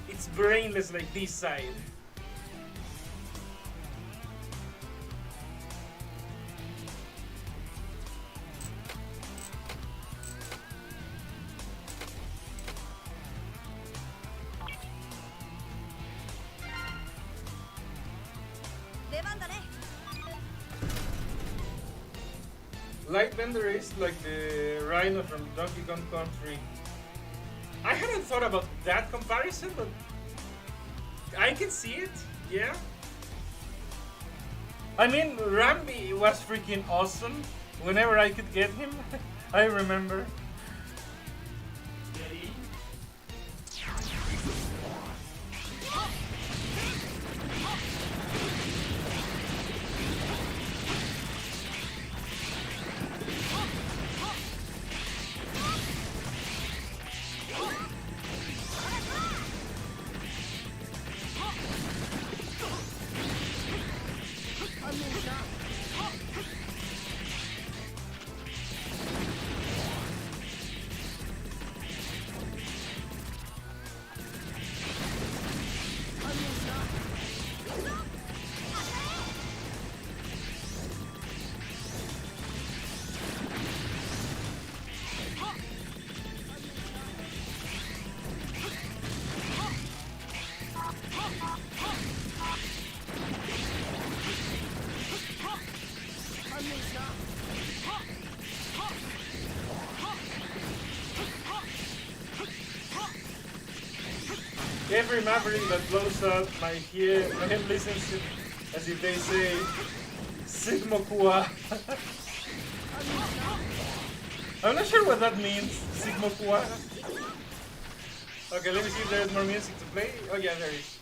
It's brainless like this side. Lightbender is like the Rhino from Donkey Kong Country. I hadn't thought about that comparison, but I can see it, yeah. I mean, Rambi was freaking awesome whenever I could get him. I remember. Every Maverick that blows up my head listens to, as if they say, Sigma Kua. I'm not sure what that means, Sigma Kua. Okay, let me see if there's more music to play. Oh yeah, there is.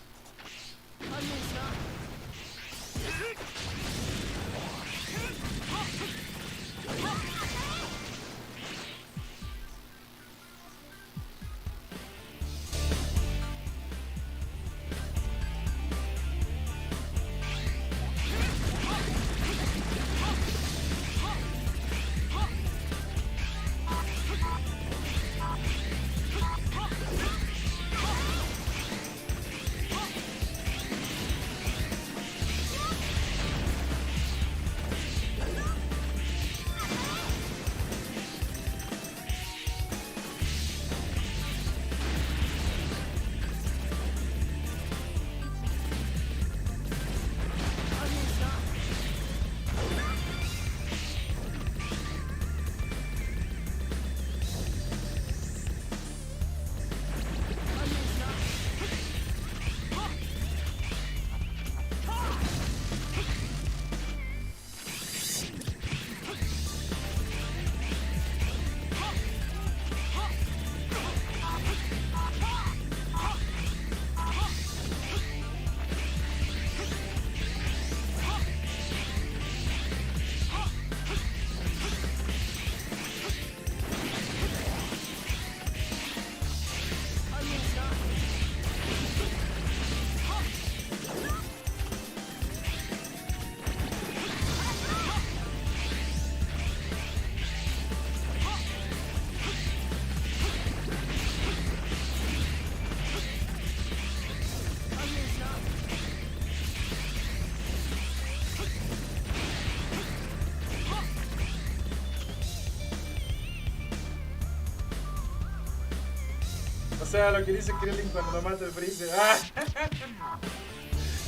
sea, lo que dice Krillin cuando lo mata el Freezer. Ah.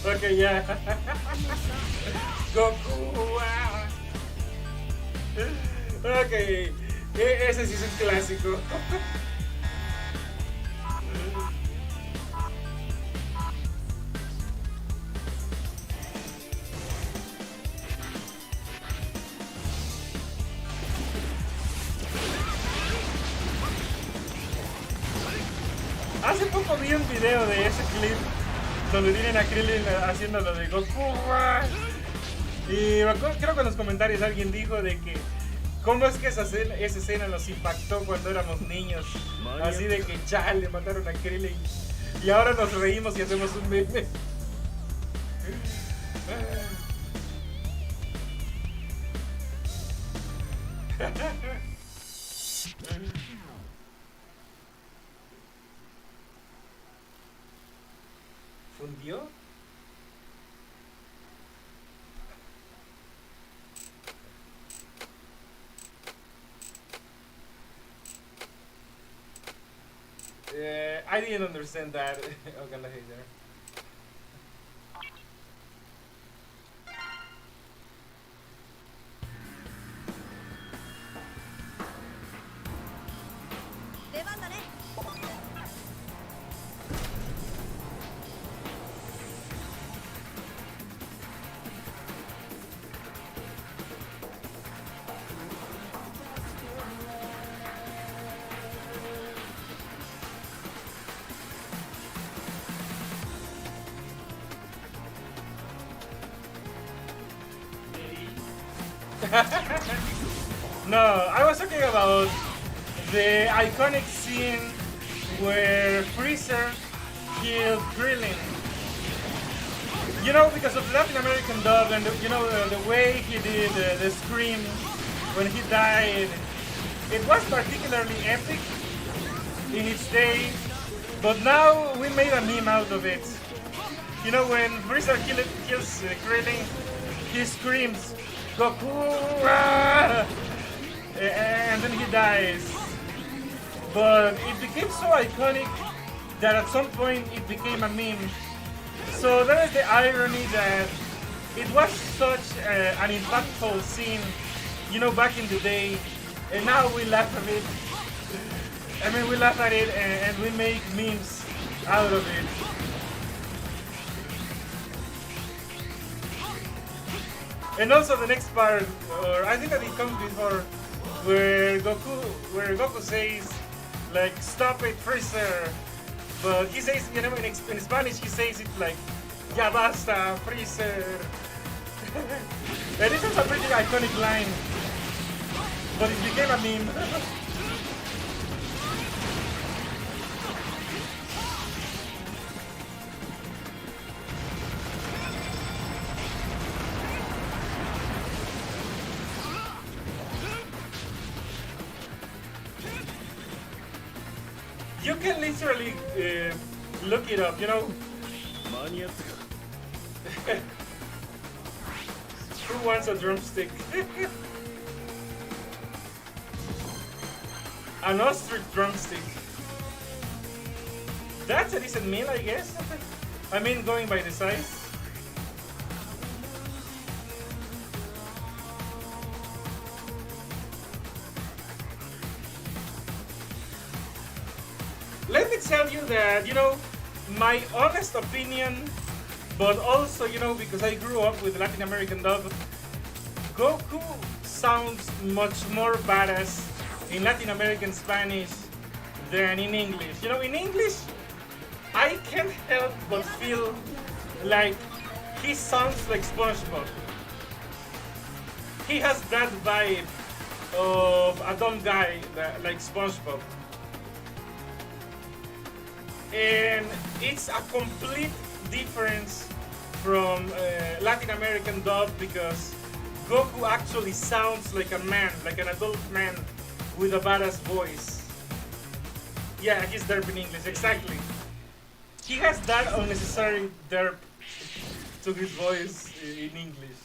Ok, ya. Goku. Ah. Ok. Ese sí es un clásico. Hace poco vi un video de ese clip donde tienen a Krillin haciendo lo de Goku. Y creo que en los comentarios alguien dijo de que cómo es que esa escena nos impactó cuando éramos niños. Así de que chale, mataron a Krillin. Y ahora nos reímos y hacemos un meme. ¿Fundió? I didn't understand that. Okay, there. No, I was talking about the iconic scene where Freezer killed Krillin. You know, because of the Latin American dub and the way he did the scream when he died, it was particularly epic in its day. But now we made a meme out of it. You know, when Freezer kills Krillin, he screams, Goku! Ah! And then he dies. But it became so iconic that at some point it became a meme. So that is the irony that it was such an impactful scene, you know, back in the day, and now we laugh at it. I mean, we laugh at it and we make memes out of it. And also the next part, or I think that it comes before, where Goku says, like, stop it, Freezer. But he says, you know, in Spanish he says it like, ya basta, Freezer. And this is a pretty iconic line, but it became a meme. You can literally look it up, you know. Who wants a drumstick? An ostrich drumstick. That's a decent meal, I guess. I mean, going by the size. Let me tell you that, you know, my honest opinion, but also, you know, because I grew up with Latin American dub, Goku sounds much more badass in Latin American Spanish than in English. You know, in English, I can't help but feel like he sounds like SpongeBob. He has that vibe of a dumb guy like SpongeBob. And it's a complete difference from Latin American dub because Goku actually sounds like a man, like an adult man with a badass voice. Yeah, he's derp in English, exactly. He has that unnecessary derp to his voice in English.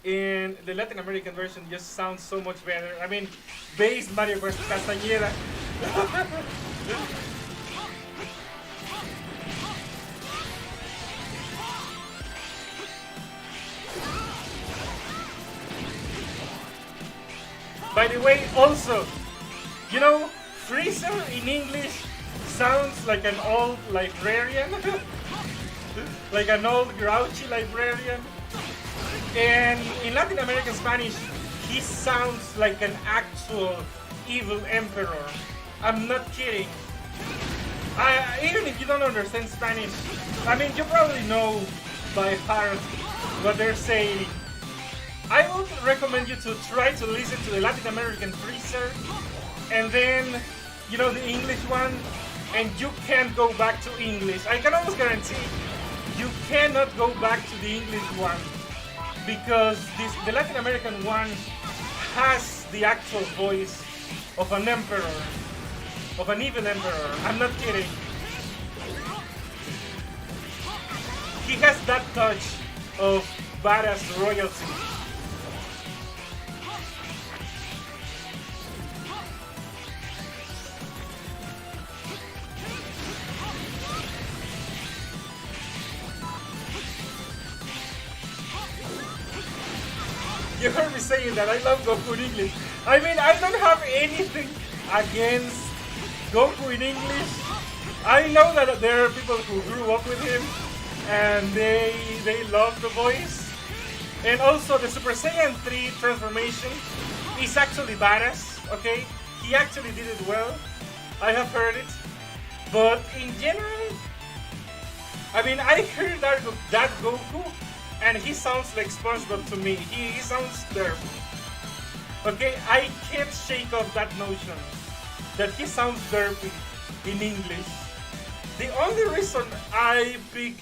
And the Latin American version just sounds so much better. I mean, bass Mario Castañeda By the way, also, you know, Freezer in English sounds like an old librarian, like an old grouchy librarian. And in Latin American Spanish, he sounds like an actual evil emperor. I'm not kidding. Even if you don't understand Spanish, I mean, you probably know by heart what they're saying. I would recommend you to try to listen to the Latin American Freezer and then, you know, the English one, and you can't go back to English. I can almost guarantee you cannot go back to the English one because the Latin American one has the actual voice of an emperor, of an evil emperor. I'm not kidding. He has that touch of badass royalty. You heard me saying that I love Goku in English. I mean, I don't have anything against Goku in English. I know that there are people who grew up with him and they love the voice. And also the Super Saiyan 3 transformation is actually badass, okay? He actually did it well. I have heard it. But in general, I mean, I heard that Goku and he sounds like SpongeBob to me. He sounds derpy. Okay, I can't shake off that notion that he sounds derpy in English. The only reason I pick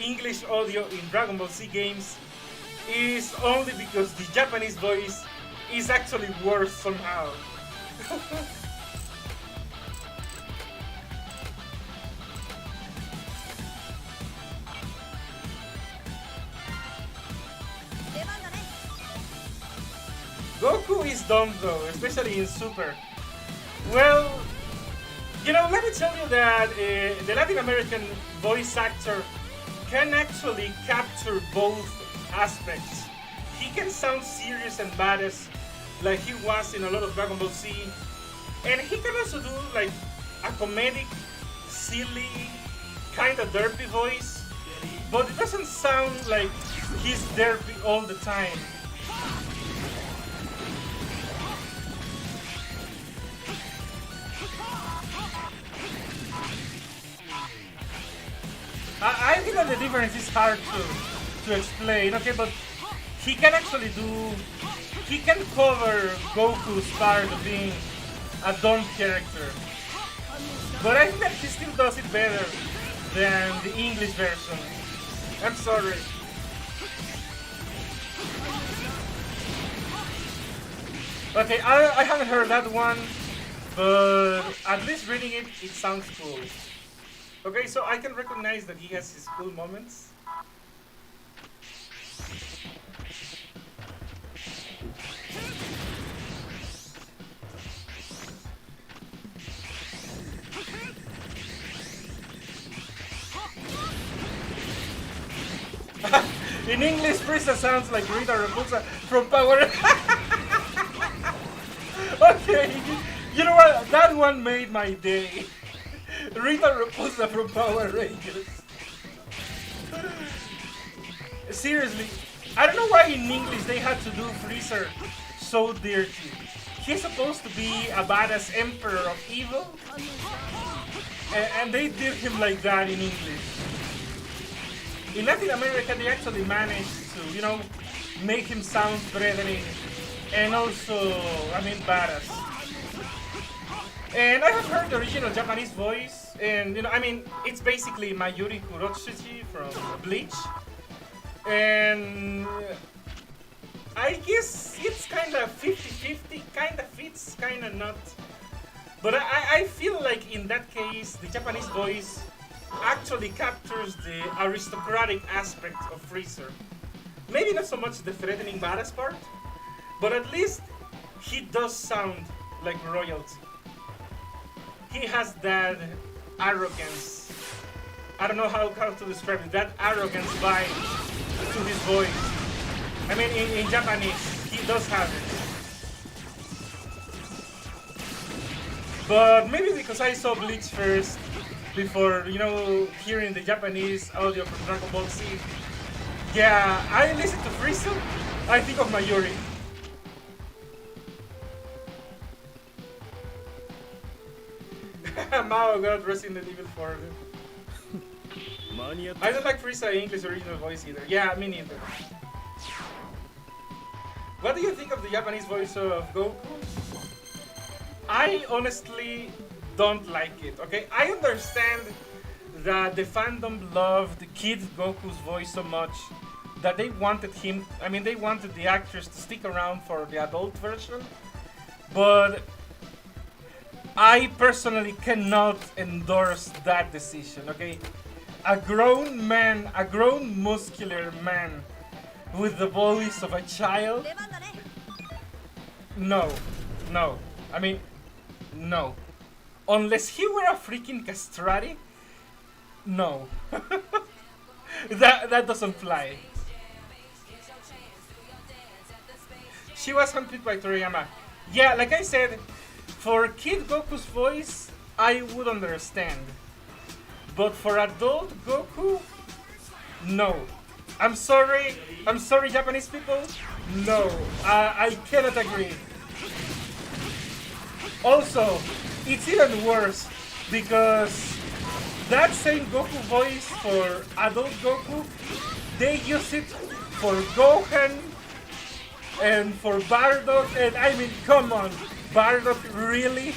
English audio in Dragon Ball Z games is only because the Japanese voice is actually worse somehow. Goku is dumb though, especially in Super. Well, you know, let me tell you that the Latin American voice actor can actually capture both aspects. He can sound serious and badass like he was in a lot of Dragon Ball Z. And he can also do like a comedic, silly, kind of derpy voice. But it doesn't sound like he's derpy all the time. I think that the difference is hard to explain, okay, but he can actually he can cover Goku's part of being a dumb character. But I think that he still does it better than the English version. I'm sorry. Okay, I haven't heard that one, but at least reading it, it sounds cool. Okay, so I can recognize that he has his cool moments. In English, Frieza sounds like Rita Repulsa from Power. Okay, you know what? That one made my day. Rita Repulsa from Power Rangers. Seriously, I don't know why in English they had to do Freezer so dirty. He's supposed to be a badass emperor of evil, and they did him like that in English. In Latin America, they actually managed to, you know, make him sound threatening and also, I mean, badass. And I have heard the original Japanese voice, and you know, I mean, it's basically Mayuri Kurotsuchi from Bleach, and I guess it's kind of 50-50, kind of fits, kind of not. But I feel like in that case, the Japanese voice actually captures the aristocratic aspect of Freezer. Maybe not so much the threatening badass part, but at least he does sound like royalty. he has that arrogance. I don't know how to describe it. That arrogance vibe to his voice. I mean, in Japanese, he does have it. But maybe because I saw Bleach first, before, you know, hearing the Japanese audio from Dragon Ball Z. Yeah, I listen to Frieza, I think of Mayuri. Mao got Resident Evil 4. I don't like Frieza English original voice either. Yeah, me neither. What do you think of the Japanese voice of Goku? I honestly don't like it, okay? I understand that the fandom loved Kid Goku's voice so much that they wanted him, I mean, they wanted the actors to stick around for the adult version, but I personally cannot endorse that decision, okay? A grown man, a grown muscular man with the voice of a child? No, no. I mean, no. Unless he were a freaking castrati? No. that doesn't fly. She was handpicked by Toriyama. Yeah, like I said, for Kid Goku's voice, I would understand. But for adult Goku, no. I'm sorry, Japanese people. No, I cannot agree. Also, it's even worse because that same Goku voice for adult Goku, they use it for Gohan and for Bardock, and I mean, come on, Bardock really?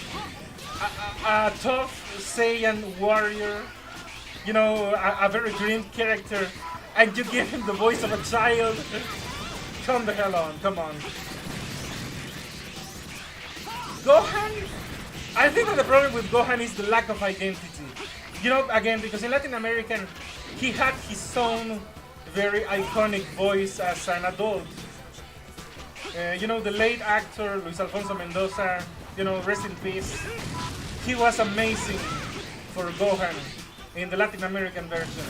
A tough Saiyan warrior, you know, a very grim character, and you give him the voice of a child? Come the hell on, come on. Gohan? I think that the problem with Gohan is the lack of identity. You know, again, because in Latin American, he had his own very iconic voice as an adult. You know, the late actor Luis Alfonso Mendoza, you know, rest in peace. He was amazing for Gohan in the Latin American version.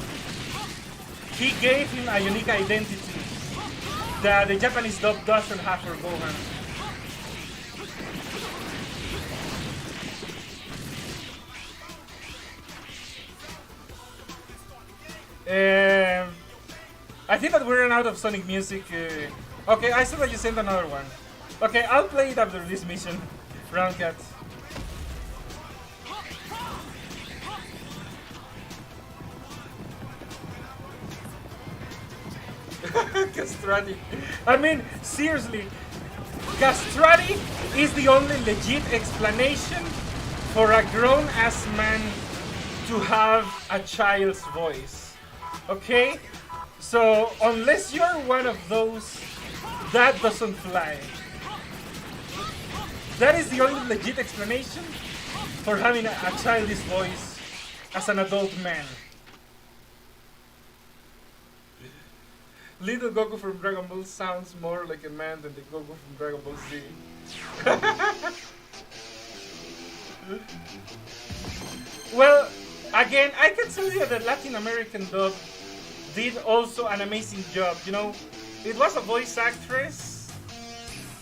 He gave him a unique identity that the Japanese dub doesn't have for Gohan. I think that we're out of Sonic music. Okay, I saw that you sent another one. Okay, I'll play it after this mission. Round cat. Castrati. I mean, seriously, Castrati is the only legit explanation for a grown-ass man to have a child's voice. Okay? So, unless you're one of those, that doesn't fly. That is the only legit explanation for having a childish voice as an adult man. Little Goku from Dragon Ball sounds more like a man than the Goku from Dragon Ball Z. Well, again, I can tell you that Latin American dub did also an amazing job. You know, it was a voice actress,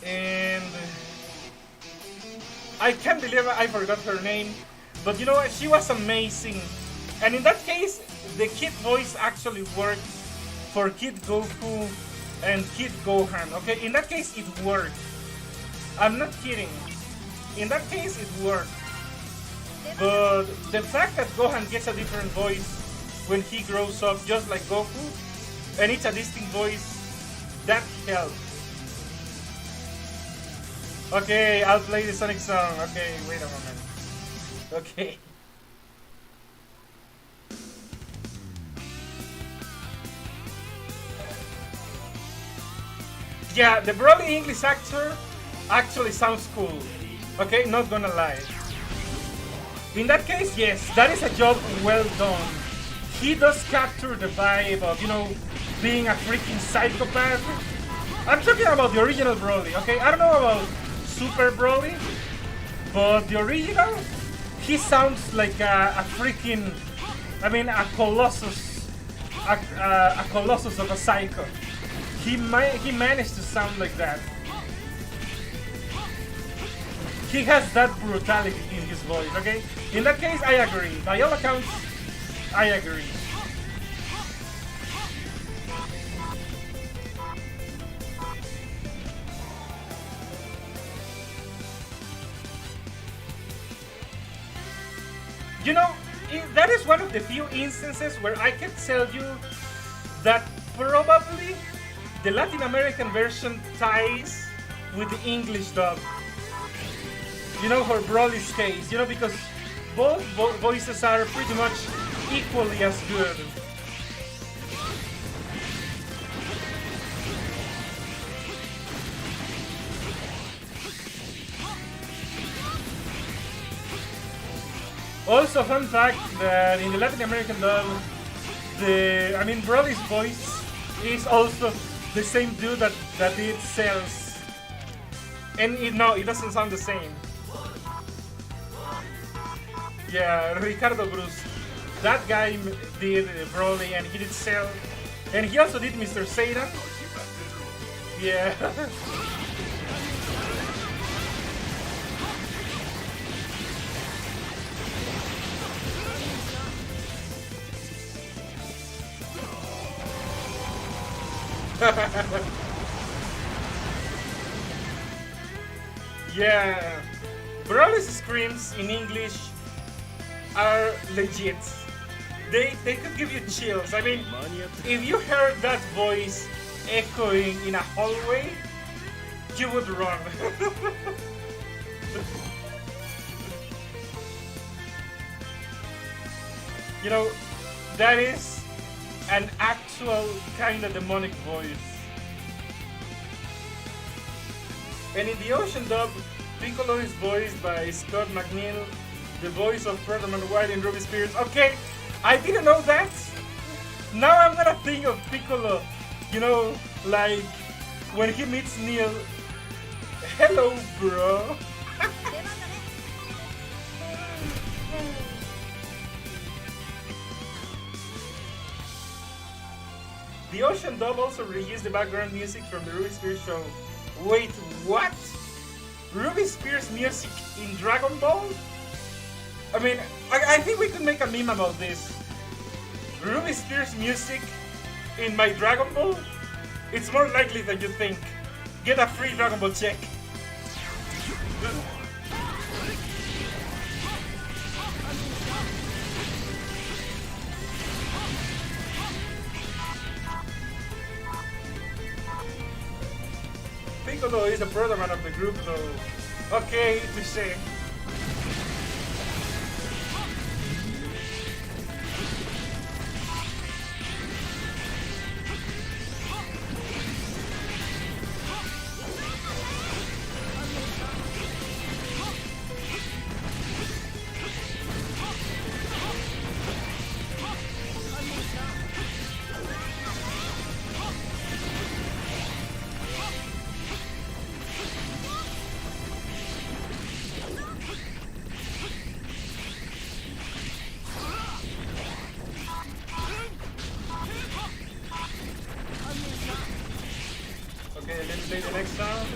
and I can't believe I forgot her name, but you know what, she was amazing. And in that case, the kid voice actually worked for Kid Goku and Kid Gohan. Okay, in that case, it worked. I'm not kidding. In that case, it worked. But the fact that Gohan gets a different voice when he grows up, just like Goku, and it's a distinct voice, that helps. Okay, I'll play the Sonic song. Okay, wait a moment. Okay. Yeah, the Broly English actor actually sounds cool. Okay, not gonna lie. In that case, yes, that is a job well done. He does capture the vibe of, you know, being a freaking psychopath. I'm talking about the original Broly, okay? I don't know about Super Broly, but the original, he sounds like a freaking, I mean, a colossus, a colossus of a psycho. He managed to sound like that. He has that brutality in his voice, okay? In that case, I agree. By all accounts, I agree. You know, that is one of the few instances where I can tell you that probably the Latin American version ties with the English dub. You know, for Broly's case, you know, because both voices are pretty much equally as good. Also, fun fact that in the Latin American dub, Broly's voice is also the same dude that did Cells, and it doesn't sound the same. Yeah, Ricardo Bruce. That guy did Broly, and he did Cell, and he also did Mr. Satan. Yeah. Yeah, Broly's screams in English are legit. They could give you chills. I mean, if you heard that voice echoing in a hallway, you would run. You know, that is an actual kind of demonic voice. And in the Ocean dub, Piccolo is voiced by Scott McNeil, the voice of Protoman White in Ruby Spears. Okay, I didn't know that. Now I'm gonna think of Piccolo, you know, like when he meets Neil. Hello, bro. The Ocean dub also reused the background music from the Ruby Spears show. Wait, what? Ruby Spears music in Dragon Ball? I mean, I think we could make a meme about this. Ruby Spears music in my Dragon Ball? It's more likely than you think. Get a free Dragon Ball check. Piccolo is the brother man of the group though. Okay, touché. Okay, let's play the next sound.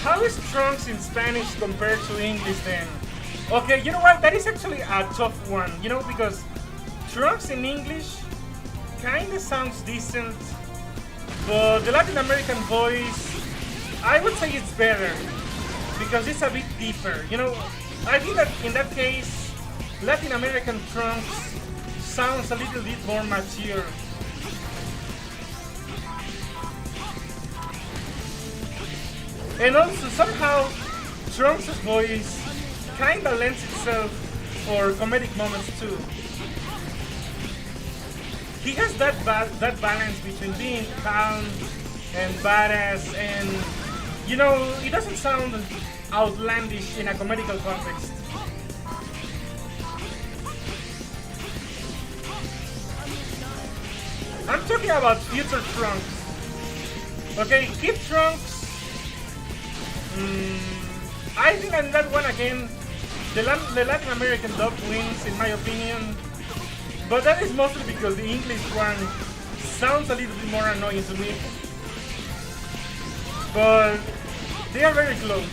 How is Trunks in Spanish compared to English then? Okay, you know what? That is actually a tough one, you know, because Trunks in English kinda sounds decent, but the Latin American voice, I would say it's better, because it's a bit deeper, you know. I think that in that case, Latin American Trunks sounds a little bit more mature. And also, somehow, Trunks' voice kinda lends itself for comedic moments too. He has that balance between being calm and badass, and you know, it doesn't sound outlandish in a comedical context. I'm talking about future Trunks. Okay, Kid Trunks. I think on that one again, the Latin American dub wins in my opinion. But that is mostly because the English one sounds a little bit more annoying to me. But they are very close.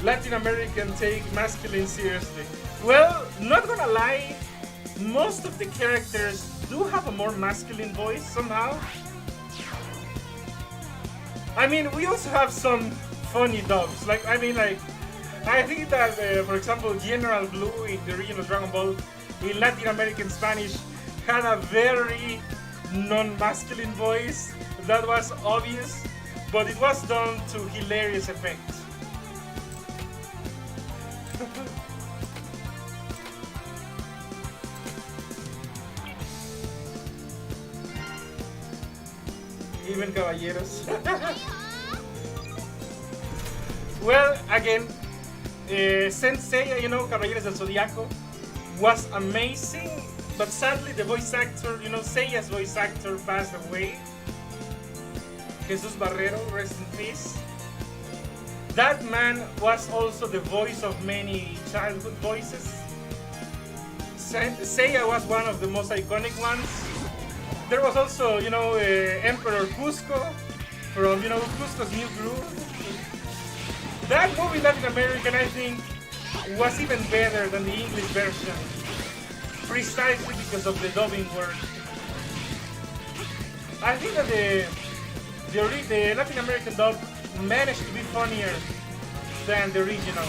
Latin American take masculine seriously. Well, not gonna lie, most of the characters do have a more masculine voice somehow. I mean, we also have some funny dubs. Like, I think that, for example, General Blue in the original Dragon Ball in Latin American Spanish had a very non-masculine voice. That was obvious, but it was done to hilarious effect. Even caballeros. Well, again, Sensei, you know, Caballeros del Zodiaco, was amazing, but sadly the voice actor, you know, Seiya's voice actor passed away. Jesus Barrero, rest in peace. That man was also the voice of many childhood voices. Seiya was one of the most iconic ones. There was also, you know, Emperor Cusco from, you know, Cusco's New Groove. That movie, Latin American, I think, was even better than the English version, precisely because of the dubbing work. I think that the Latin American dub managed to be funnier than the original.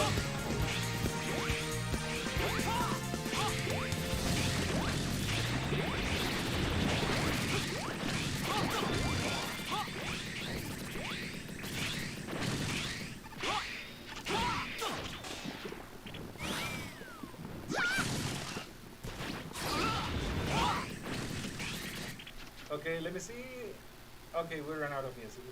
Okay, let me see. Okay, we ran out of music.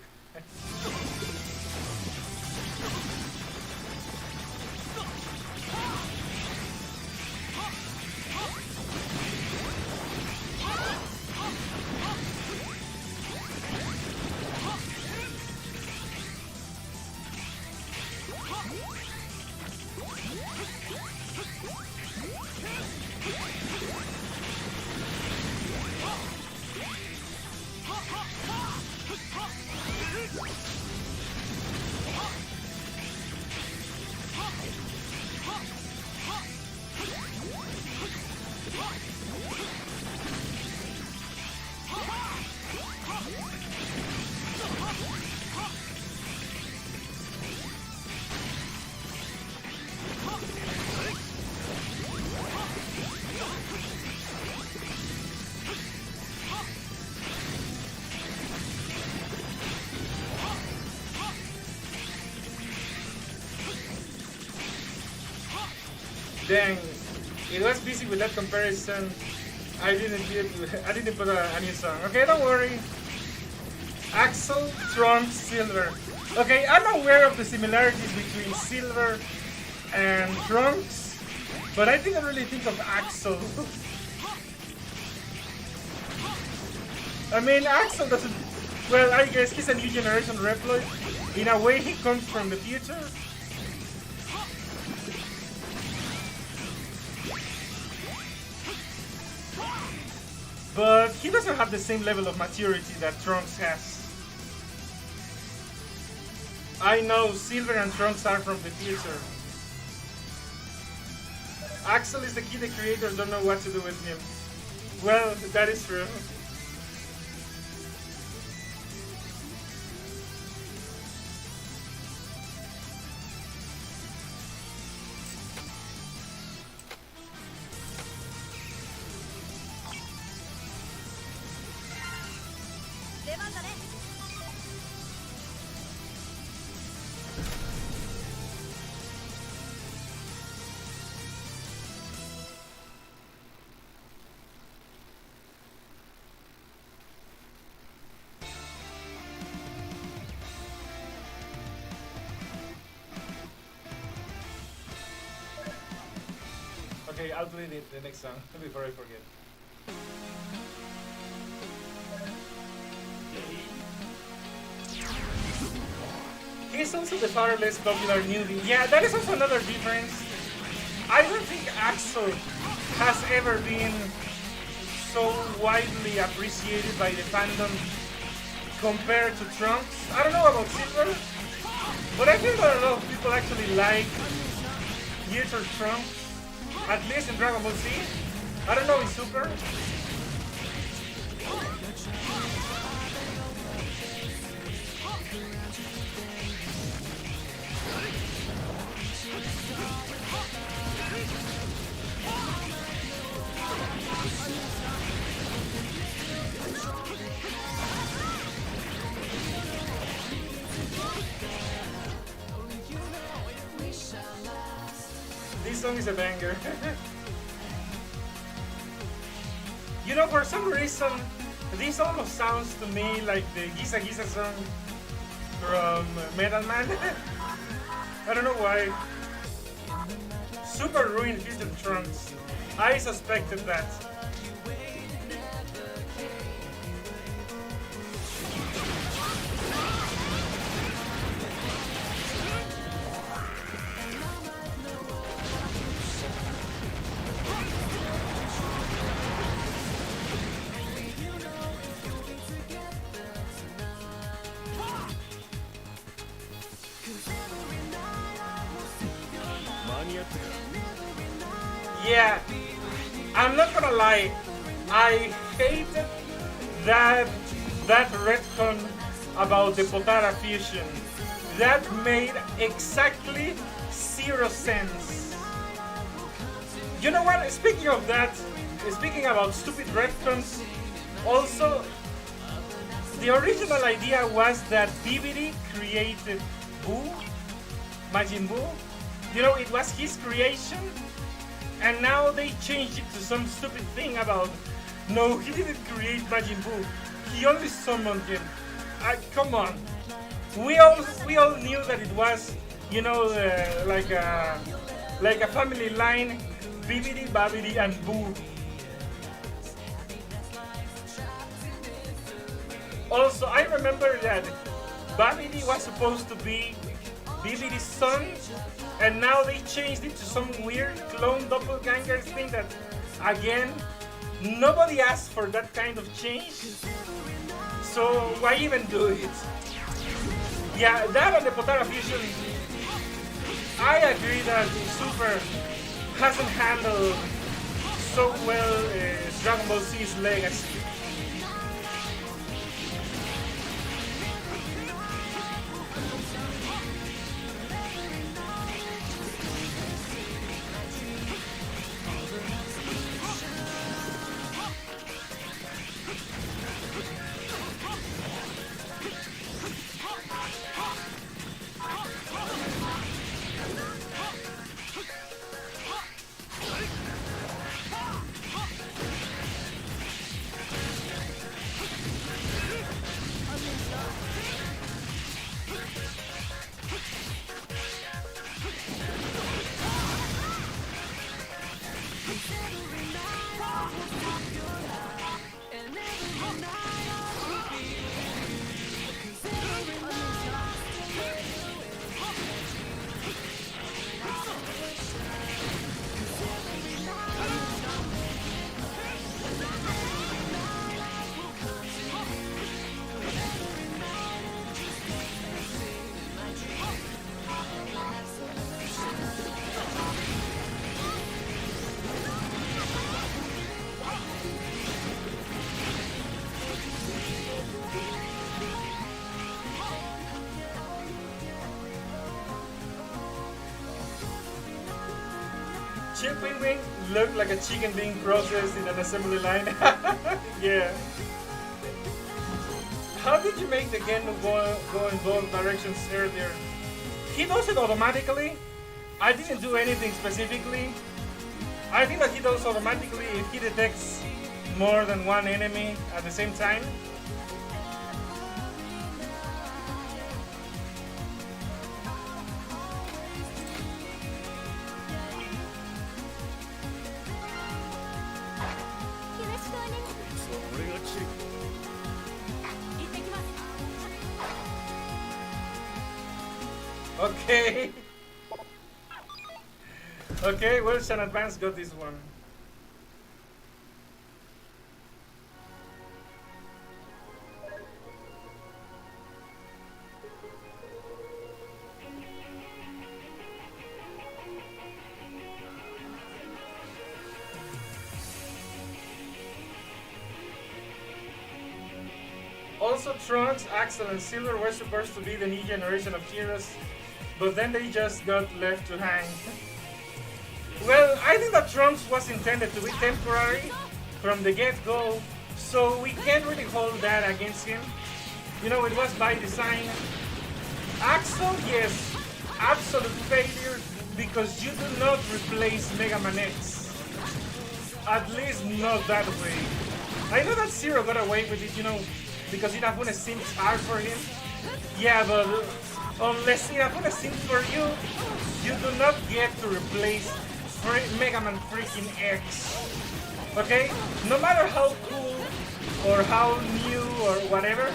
Dang, it was busy with that comparison. I didn't put a new song. Okay, don't worry. Axel, Trunks, Silver. Okay, I'm aware of the similarities between Silver and Trunks, but I didn't really think of Axel. I mean, Axel doesn't. Well, I guess he's a new generation Reploid. In a way, he comes from the future. But he doesn't have the same level of maturity that Trunks has. I know Silver and Trunks are from the future. Axel is the kid the creators don't know what to do with him. Well, that is true. I'll play the next song before I forget. He's also the far less popular newbie. Yeah, that is also another difference. I don't think Axel has ever been so widely appreciated by the fandom compared to Trunks. I don't know about Silver, but I feel that a lot of people actually like Gears or Trunks, at least in Dragon Ball Z. I don't know in Super. This song is a banger. You know, for some reason, this almost sounds to me like the Giza Giza song from Metal Man. I don't know why. Super ruined Future Trunks. I suspected that. Yeah, I'm not gonna lie, I hated that retcon about the Potara fusion. That made exactly zero sense. You know what? Speaking of that, speaking about stupid retcons, also the original idea was that BBD created Buu, Majin Buu. You know, it was his creation. And now they changed it to some stupid thing about, no, he didn't create Majin Buu. He only summoned him. Come on. We all knew that it was, you know, like a family line, Bibidi, Babidi, and Boo. Also, I remember that Babidi was supposed to be Bibidi's son, and now they changed it to some weird clone doppelganger thing that, again, nobody asked for that kind of change. So why even do it? Yeah, that and the Potara fusion, I agree that Super hasn't handled so well Dragon Ball Z's legacy. Chip Wing Wing looked like a chicken being processed in an assembly line. Yeah. How did you make the Genu go in both directions earlier? He does it automatically. I didn't do anything specifically. I think that he does automatically if he detects more than one enemy at the same time. Okay. Okay, well, Shan Advance got this one. Also, Trunks, Axel, and Silver were supposed to be the new generation of heroes, but then they just got left to hang. Well, I think that Trunks was intended to be temporary from the get-go, so we can't really hold that against him. You know, it was by design. Axel, yes, absolute failure because you do not replace Mega Man X. At least not that way. I know that Zero got away with it, you know, because Inafune seems hard for him. Yeah, but unless Inafune seems for you, you do not get to replace Mega Man freaking X. Okay? No matter how cool or how new or whatever,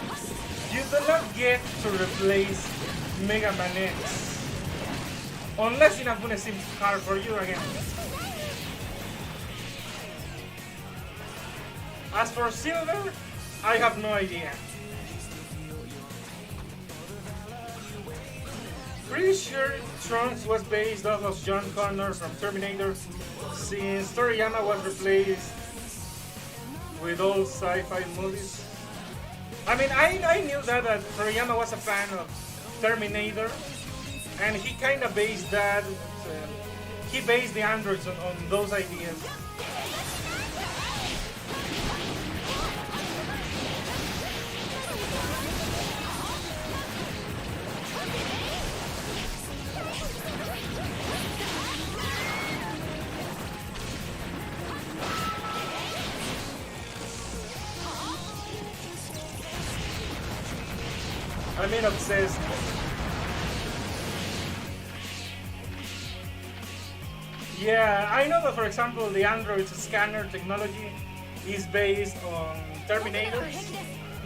you do not get to replace Mega Man X. Unless Inafune seems hard for you again. As for Silver, I have no idea. Pretty sure Trunks was based off of John Connor from Terminator, since Toriyama was replaced with all sci-fi movies. I mean, I knew that Toriyama was a fan of Terminator, and he kind of based that, he based the androids on those ideas. I mean, obsessed. Yeah, I know that, for example, the android's scanner technology is based on Terminators.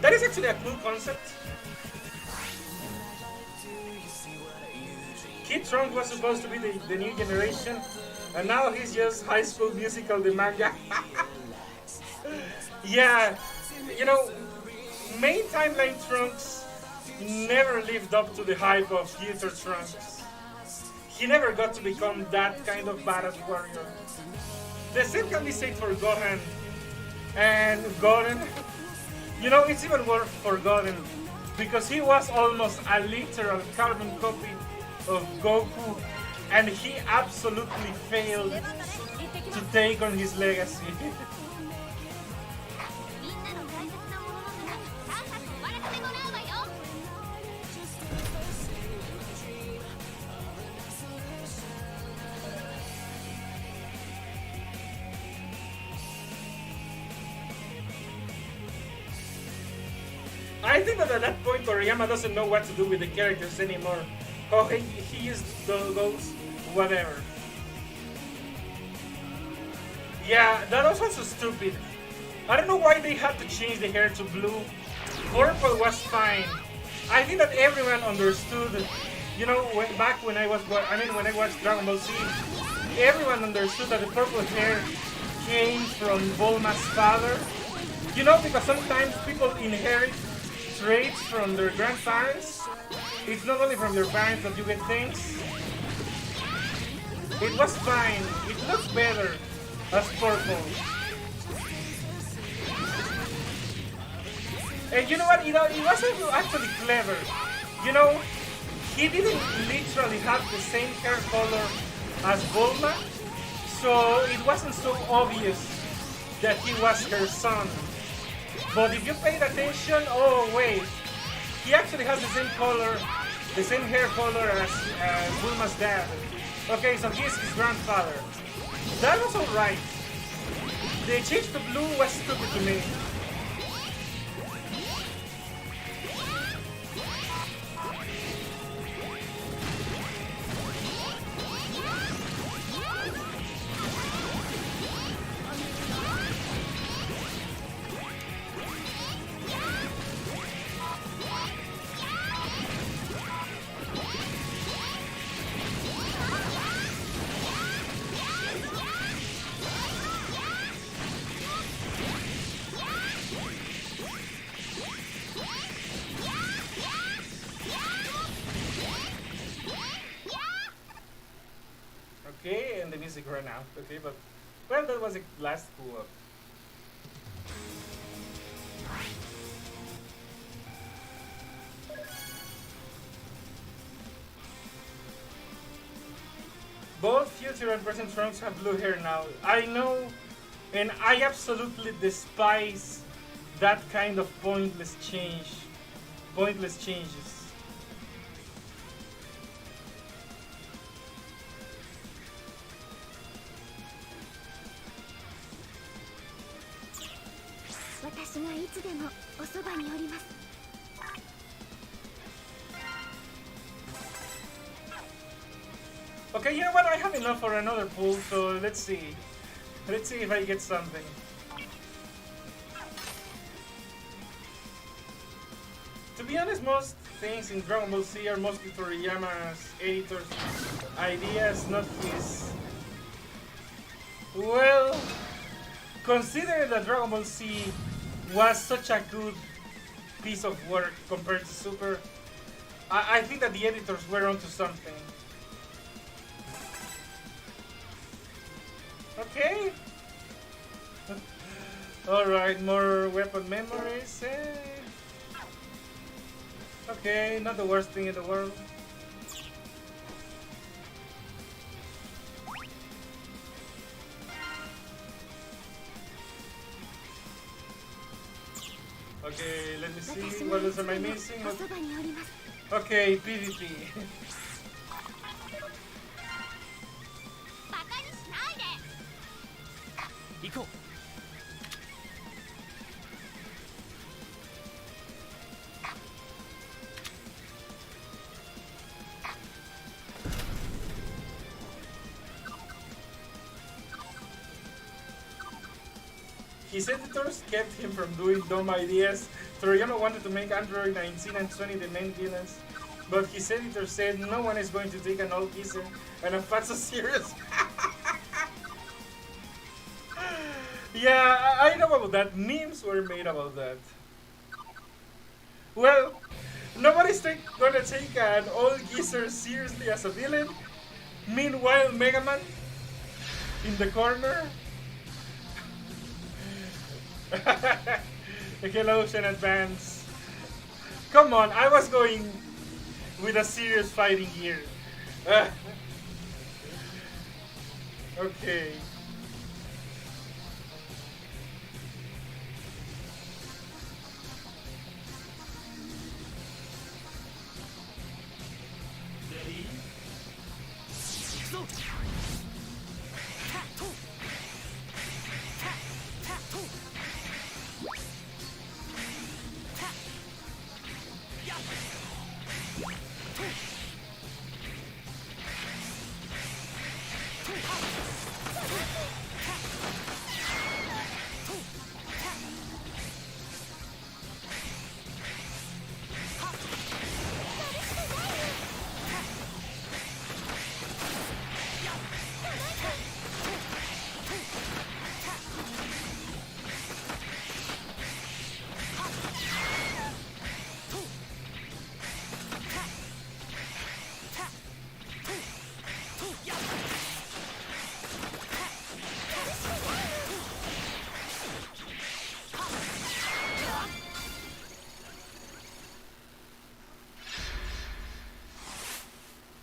That is actually a cool concept. Kid Trunks was supposed to be the new generation, and now he's just High School Musical, the manga. Yeah, you know, main timeline Trunks never lived up to the hype of Future Trunks. He never got to become that kind of badass warrior. The same can be said for Gohan. And Goten, you know, it's even worse for Goten because he was almost a literal carbon copy of Goku, and he absolutely failed to take on his legacy. I think that at that point Toriyama doesn't know what to do with the characters anymore. Oh, he used those, whatever. Yeah, that was also stupid. I don't know why they had to change the hair to blue. Purple was fine. I think that everyone understood, you know, when I watched Dragon Ball Z, everyone understood that the purple hair came from Bulma's father. You know, because sometimes people inherit traits from their grandparents. It's not only from your parents that you get things. It was fine. It looks better as purple. And you know what? It was actually clever. You know, he didn't literally have the same hair color as Bulma, so it wasn't so obvious that he was her son. But if you paid attention, oh wait, he actually has the same color, the same hair color as Bulma's dad. Okay, so he's his grandfather. That was alright. The change to blue was stupid to me. music right now. Okay, but well, that was the last co-op. Both future and present Trunks have blue hair now. I know, and I absolutely despise that kind of pointless change. Pointless changes. Okay, you know what? I have enough for another pull, so let's see. Let's see if I get something. To be honest, most things in Dragon Ball Z are mostly Toriyama's editor's ideas, not his. Well, considering that Dragon Ball Z was such a good piece of work compared to Super, I think that the editors were onto something. Okay. Alright, more weapon memories. Okay, not the worst thing in the world. Okay, let me see. What else am I missing? Okay, PvP. His editors kept him from doing dumb ideas. Toriyama wanted to make Android 19 and 20 the main villains, but his editor said no one is going to take an old geezer and a fatso serious. Yeah, I know about that. Memes were made about that. Well, nobody's gonna take an old geezer seriously as a villain. Meanwhile, Mega Man in the corner. Hello, Shen Advance. Come on, I was going with a serious fighting gear. Okay.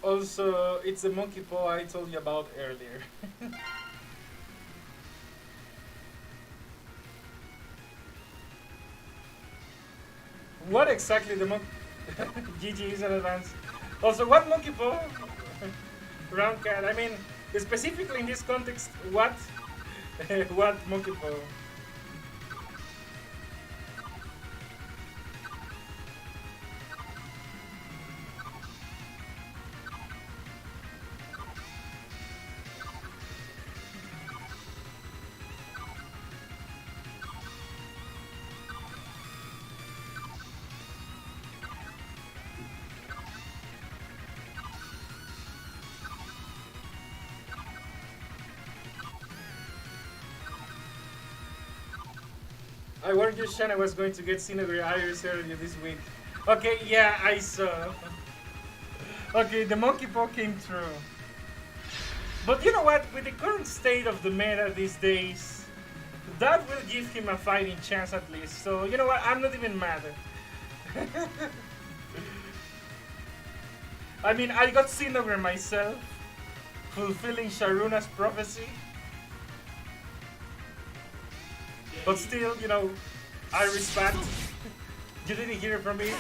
Also, it's the monkey paw I told you about earlier. What exactly the monkey... GG is in advance. Also, what monkey paw? Round cat. I mean, specifically in this context, what? What monkey paw? I warned you, Shan, I was going to get Xenogear Iris earlier this week. Okay, yeah, I saw. Okay, the monkey paw came through. But you know what? With the current state of the meta these days, that will give him a fighting chance at least. So you know what? I'm not even mad. I mean, I got Xenover myself, fulfilling Sharuna's prophecy. But still, you know, I respect. You didn't hear from me.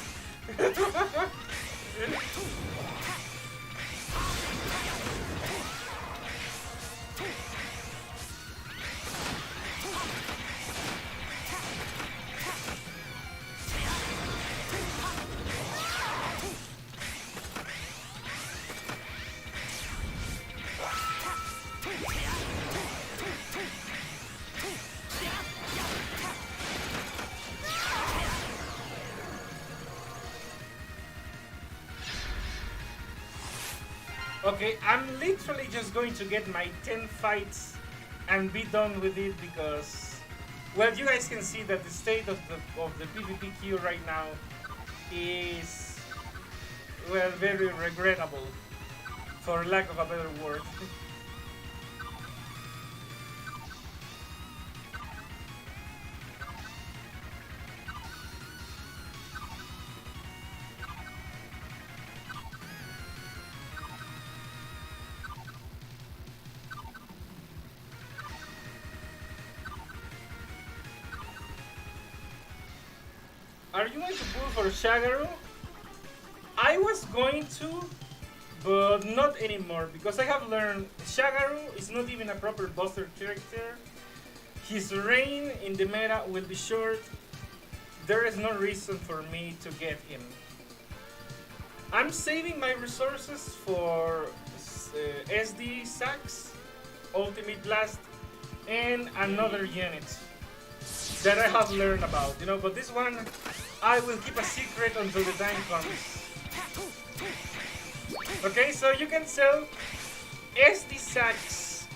Okay, I'm literally just going to get my 10 fights and be done with it because, well, you guys can see that the state of the PvP queue right now is, well, very regrettable, for lack of a better word. Are you going to pull for Shagaru? I was going to, but not anymore because I have learned Shagaru is not even a proper Buster character. His reign in the meta will be short. There is no reason for me to get him. I'm saving my resources for SD Sax, Ultimate Blast, and another unit that I have learned about, you know, but this one I will keep a secret until the time comes. Okay, so you can sell SD Sax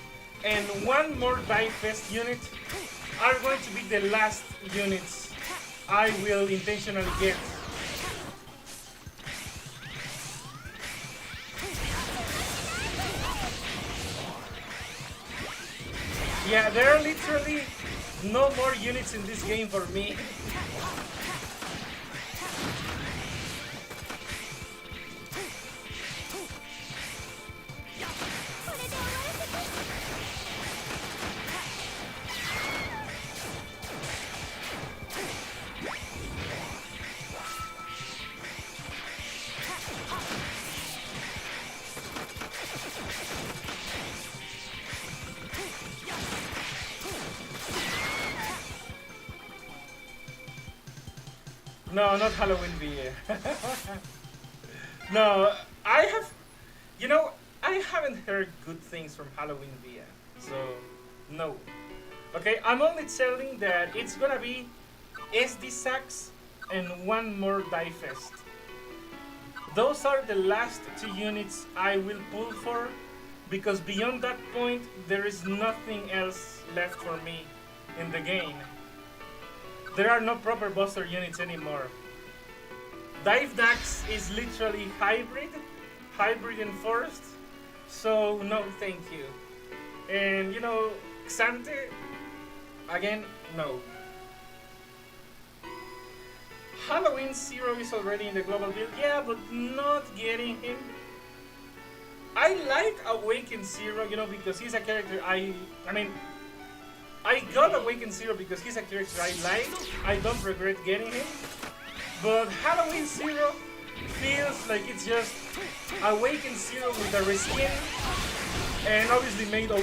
and one more DiVE unit are going to be the last units I will intentionally get. Yeah, there are literally no more units in this game for me. No, not Halloween VA. No, I have, you know, I haven't heard good things from Halloween VA. So, no. Okay, I'm only telling that it's gonna be SD Sax and one more DiVE. Those are the last two units I will pull for because beyond that point there is nothing else left for me in the game. There are no proper Buster units anymore. DiVE Dax is literally hybrid enforced, so no thank you. And you know, Xante, again, no. Halloween Zero is already in the global build, yeah, but not getting him. I like Awaken Zero, you know, because he's a character I mean, I got Awaken Zero because he's a character I like. I don't regret getting him. But Halloween Zero feels like it's just Awaken Zero with a reskin and obviously made OP.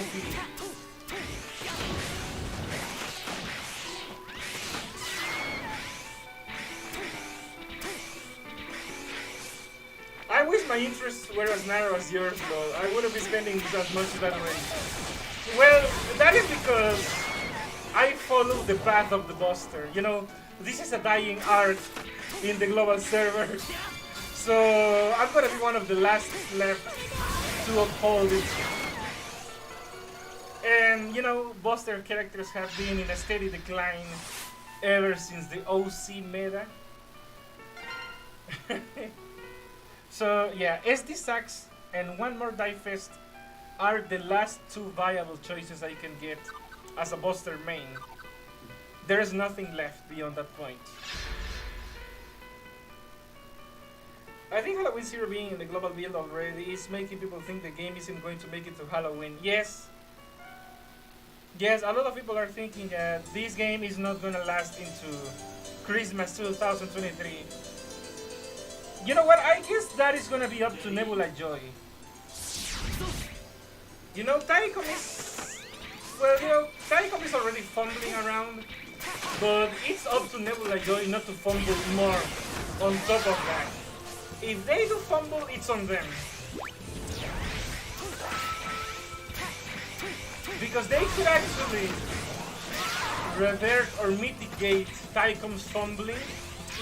I wish my interests were as narrow as yours, though. I wouldn't be spending as much that way. Well, that is because I follow the path of the Buster. You know, this is a dying art in the global server. So I'm gonna be one of the last left to uphold it. And you know, Buster characters have been in a steady decline ever since the OC meta. So yeah, SD Sax and one more DiVE are the last two viable choices I can get as a Buster main. There is nothing left beyond that point. I think Halloween Zero being in the global build already is making people think the game isn't going to make it to Halloween. Yes. Yes, a lot of people are thinking that this game is not gonna last into Christmas 2023. You know what? I guess that is gonna be up to Nebula Joy. You know, Tycoon is... Well, you know, Tycoon is already fumbling around, but it's up to Nebula Joy not to fumble more on top of that. If they do fumble, it's on them. Because they could actually revert or mitigate Tycoon's fumbling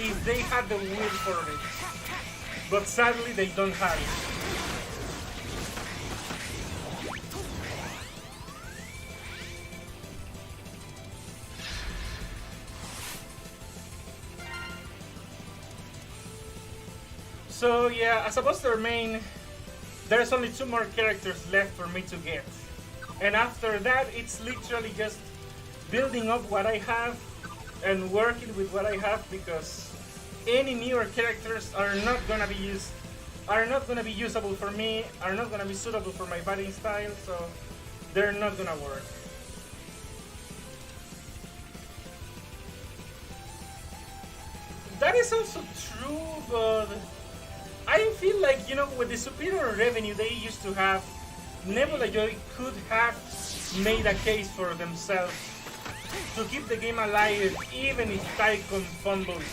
if they had the will for it. But sadly, they don't have it. So yeah, as a Buster main, there's only 2 more characters left for me to get. And after that, it's literally just building up what I have and working with what I have, because any newer characters are not gonna be usable for me, are not gonna be suitable for my fighting style, so they're not gonna work. That is also true, but I feel like, you know, with the superior revenue they used to have, Nebula Joy could have made a case for themselves to keep the game alive even if Tycoon fumbles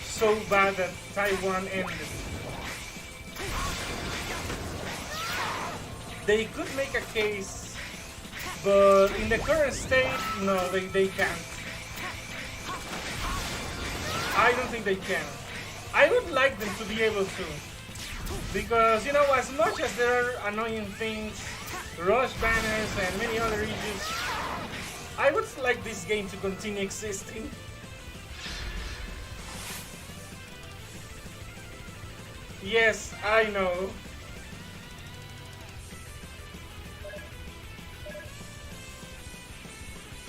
so bad that Taiwan ended. They could make a case, but in the current state, no, they can't. I don't think they can. I would like them to be able to. Because, you know, as much as there are annoying things, rush banners and many other issues, I would like this game to continue existing. Yes, I know.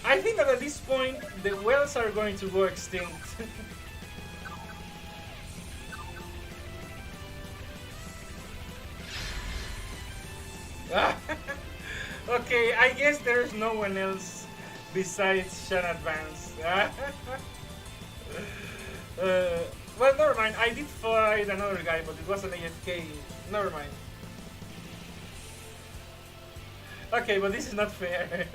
I think that at this point, the whales are going to go extinct. Okay, I guess there's no one else besides Shan Advance. Well, never mind. I did fight another guy, but it was an AFK. Never mind. Okay, but this is not fair.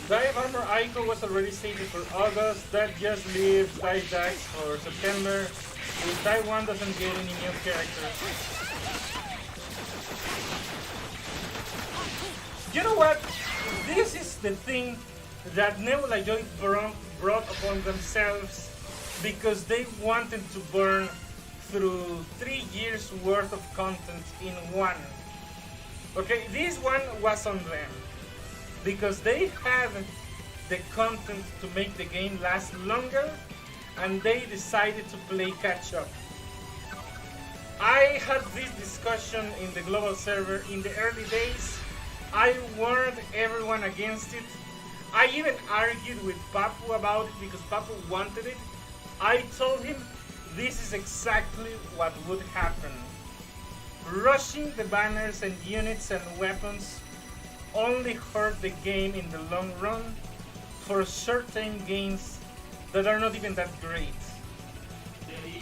DiVE Armor Icon was already stated for August. That just leaves DiVE Dax for September if Taiwan doesn't get any new characters. You know what? This is the thing that Nebula Joy brought upon themselves because they wanted to burn through 3 years worth of content in one. Okay, this one was on them. Because they had the content to make the game last longer, and they decided to play catch up. I had this discussion in the global server in the early days. I warned everyone against it. I even argued with Papu about it because Papu wanted it. I told him this is exactly what would happen. Rushing the banners and units and weapons only hurt the game in the long run for certain games that are not even that great.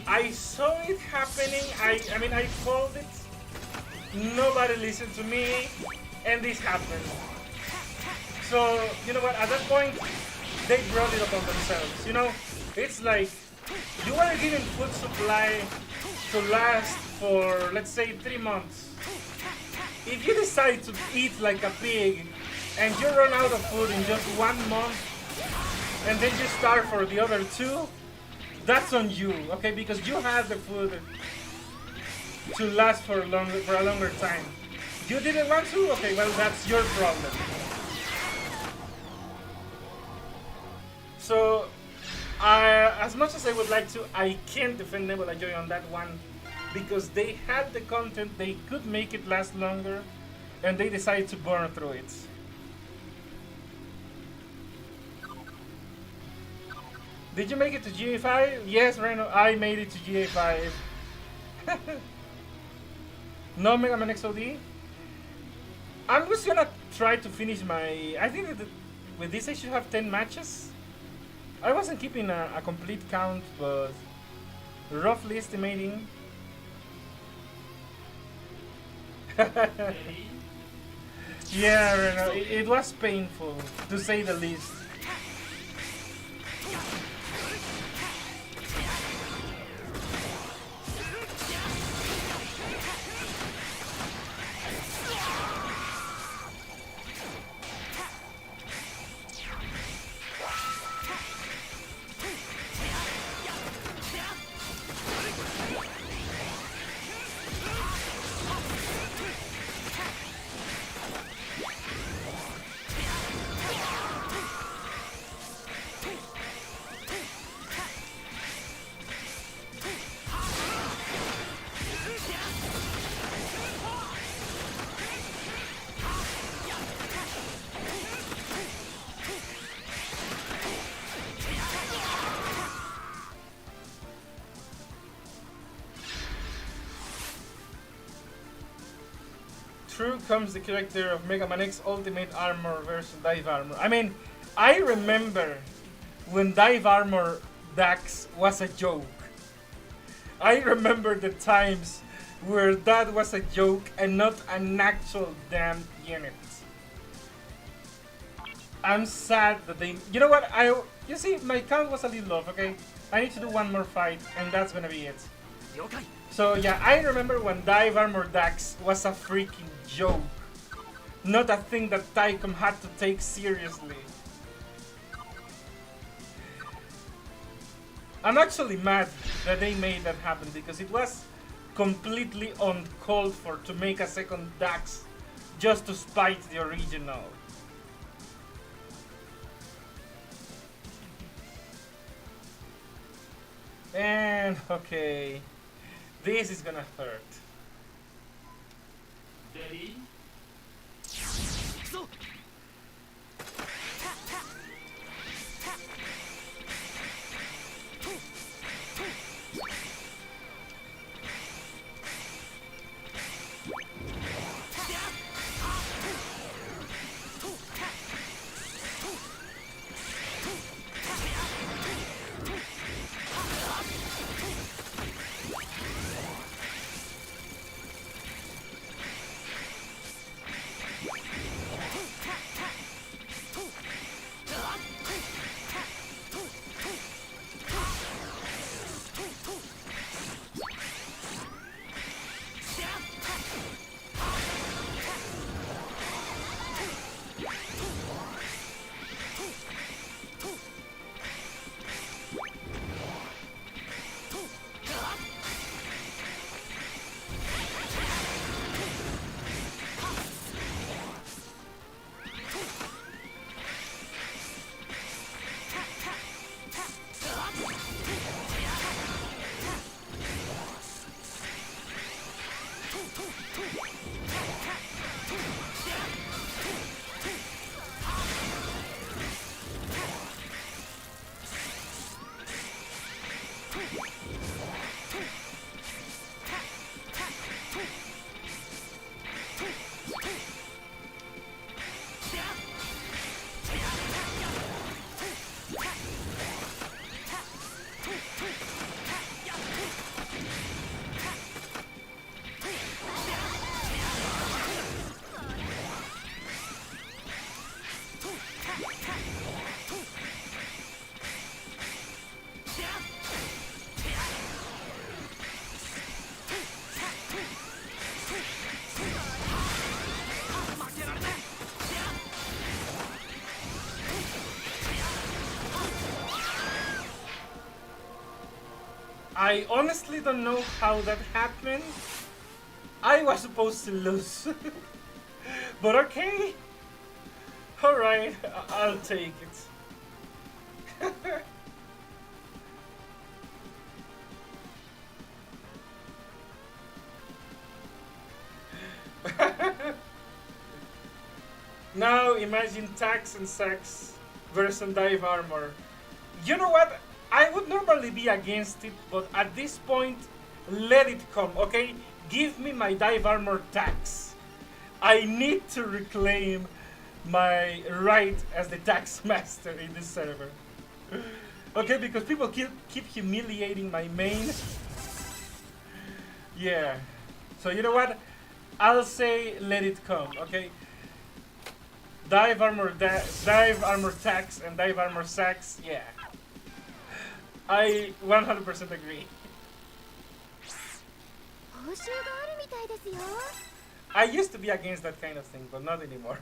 I saw it happening, I mean I called it, nobody listened to me, and this happened. So, you know what, at that point, they brought it upon themselves. You know, it's like you are given food supply to last for, let's say, 3 months. If you decide to eat like a pig and you run out of food in just 1 month and then you starve for the other 2, that's on you, okay? Because you had the food to last for a longer time. You didn't want to? Okay, well, that's your problem. So, as much as I would like to, I can't defend Nebula Joy on that one because they had the content, they could make it last longer, and they decided to burn through it. Did you make it to GA5? Yes, Reno, I made it to GA5. No Mega Man XOD? I'm just gonna try to finish my... I think that with this I should have 10 matches. I wasn't keeping a complete count, but roughly estimating. Yeah, Reno, it was painful, to say the least. True comes the character of Mega Man X Ultimate Armor versus DiVE Armor. I mean, I remember when DiVE Armor Dax was a joke. I remember the times where that was a joke and not an actual damn unit. I'm sad that they... You know what? You see, my count was a little off, okay? I need to do one more fight, and that's gonna be it. So yeah, I remember when DiVE Armor Dax was a freaking joke. Not a thing that Taicom had to take seriously. I'm actually mad that they made that happen because it was completely uncalled for to make a second Dax just to spite the original. And okay, this is gonna hurt. Ready? I honestly don't know how that happened. I was supposed to lose. But okay. Alright, I'll take it. Now imagine Tax and Sax versus Dive Armor. You know what? I would normally be against it, but at this point, let it come, okay? Give me my Dive Armor Tax. I need to reclaim my right as the tax master in this server. Okay, because people keep humiliating my main. Yeah. So you know what? I'll say let it come, okay? Dive armor tax and dive armor sax, yeah. I 100% agree. I used to be against that kind of thing, but not anymore.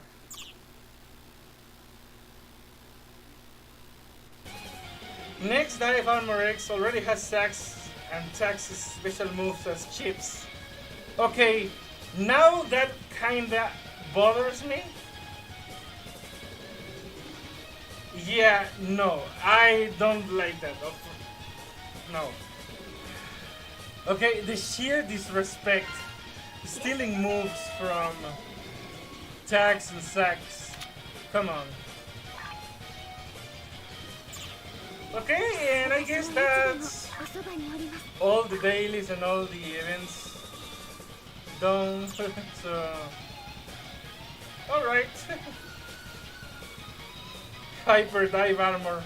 Next, Dive Armor X already has Sax and Tax's special moves as chips. Okay, now that kinda bothers me. Yeah, no, I don't like that. No. Okay, the sheer disrespect. Stealing moves from Tax and Sax. Come on. Okay, and I guess that's all the dailies and all the events done. So, alright. Hyper Dive Armor.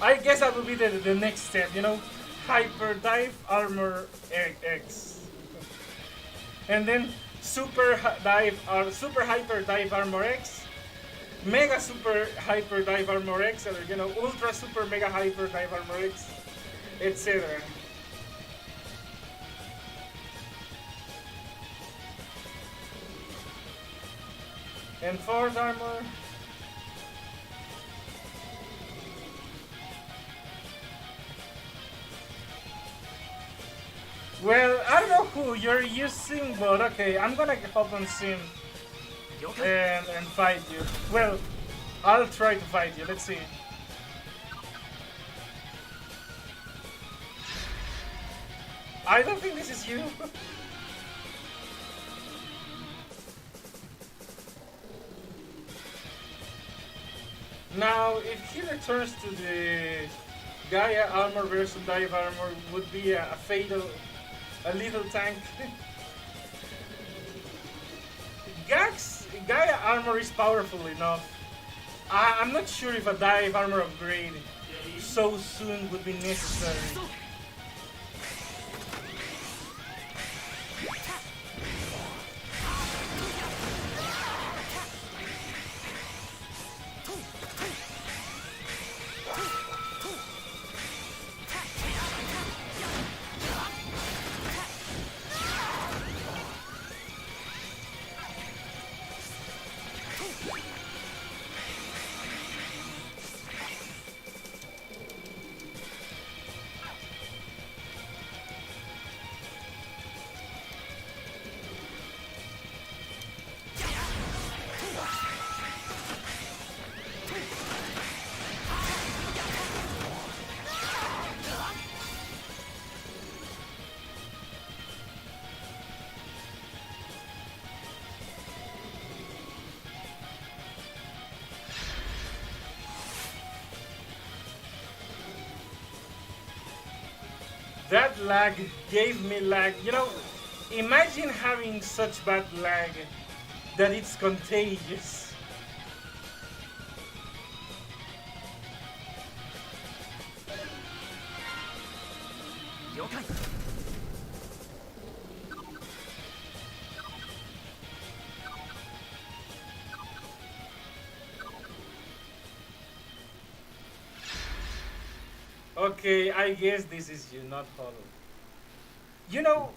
I guess that would be the next step, you know? Hyper Dive Armor X. And then Super Hyper Dive Armor X. Mega Super Hyper Dive Armor X, or you know, Ultra Super Mega Hyper Dive Armor X, etc. And Force Armor. Well, I don't know who you're using, but okay, I'm gonna hop on Sim and fight you. Well, I'll try to fight you. Let's see. I don't think this is you. Now, if he returns to the Gaia Armor versus Dive Armor, would be a fatal, a little tank. Gaia Armor is powerful enough. I'm not sure if a Dive Armor upgrade so soon would be necessary. That lag gave me lag. You know, imagine having such bad lag that it's contagious. Okay, I guess this is you, not Hollow. You know,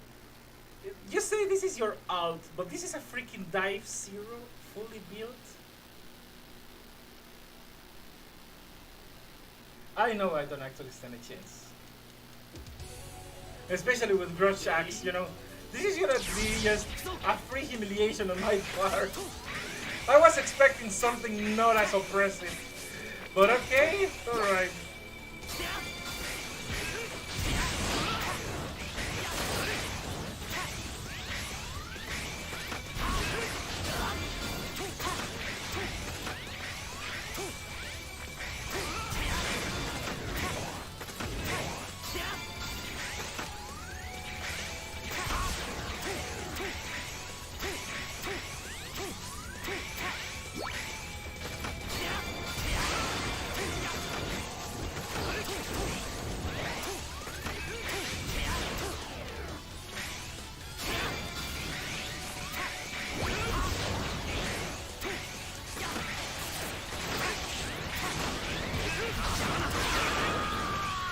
you say this is your alt, but this is a freaking Dive Zero, fully built. I know I don't actually stand a chance. especially with Grudge Axe, you know. This is gonna be just a free humiliation on my part. I was expecting something not as oppressive. But okay, alright.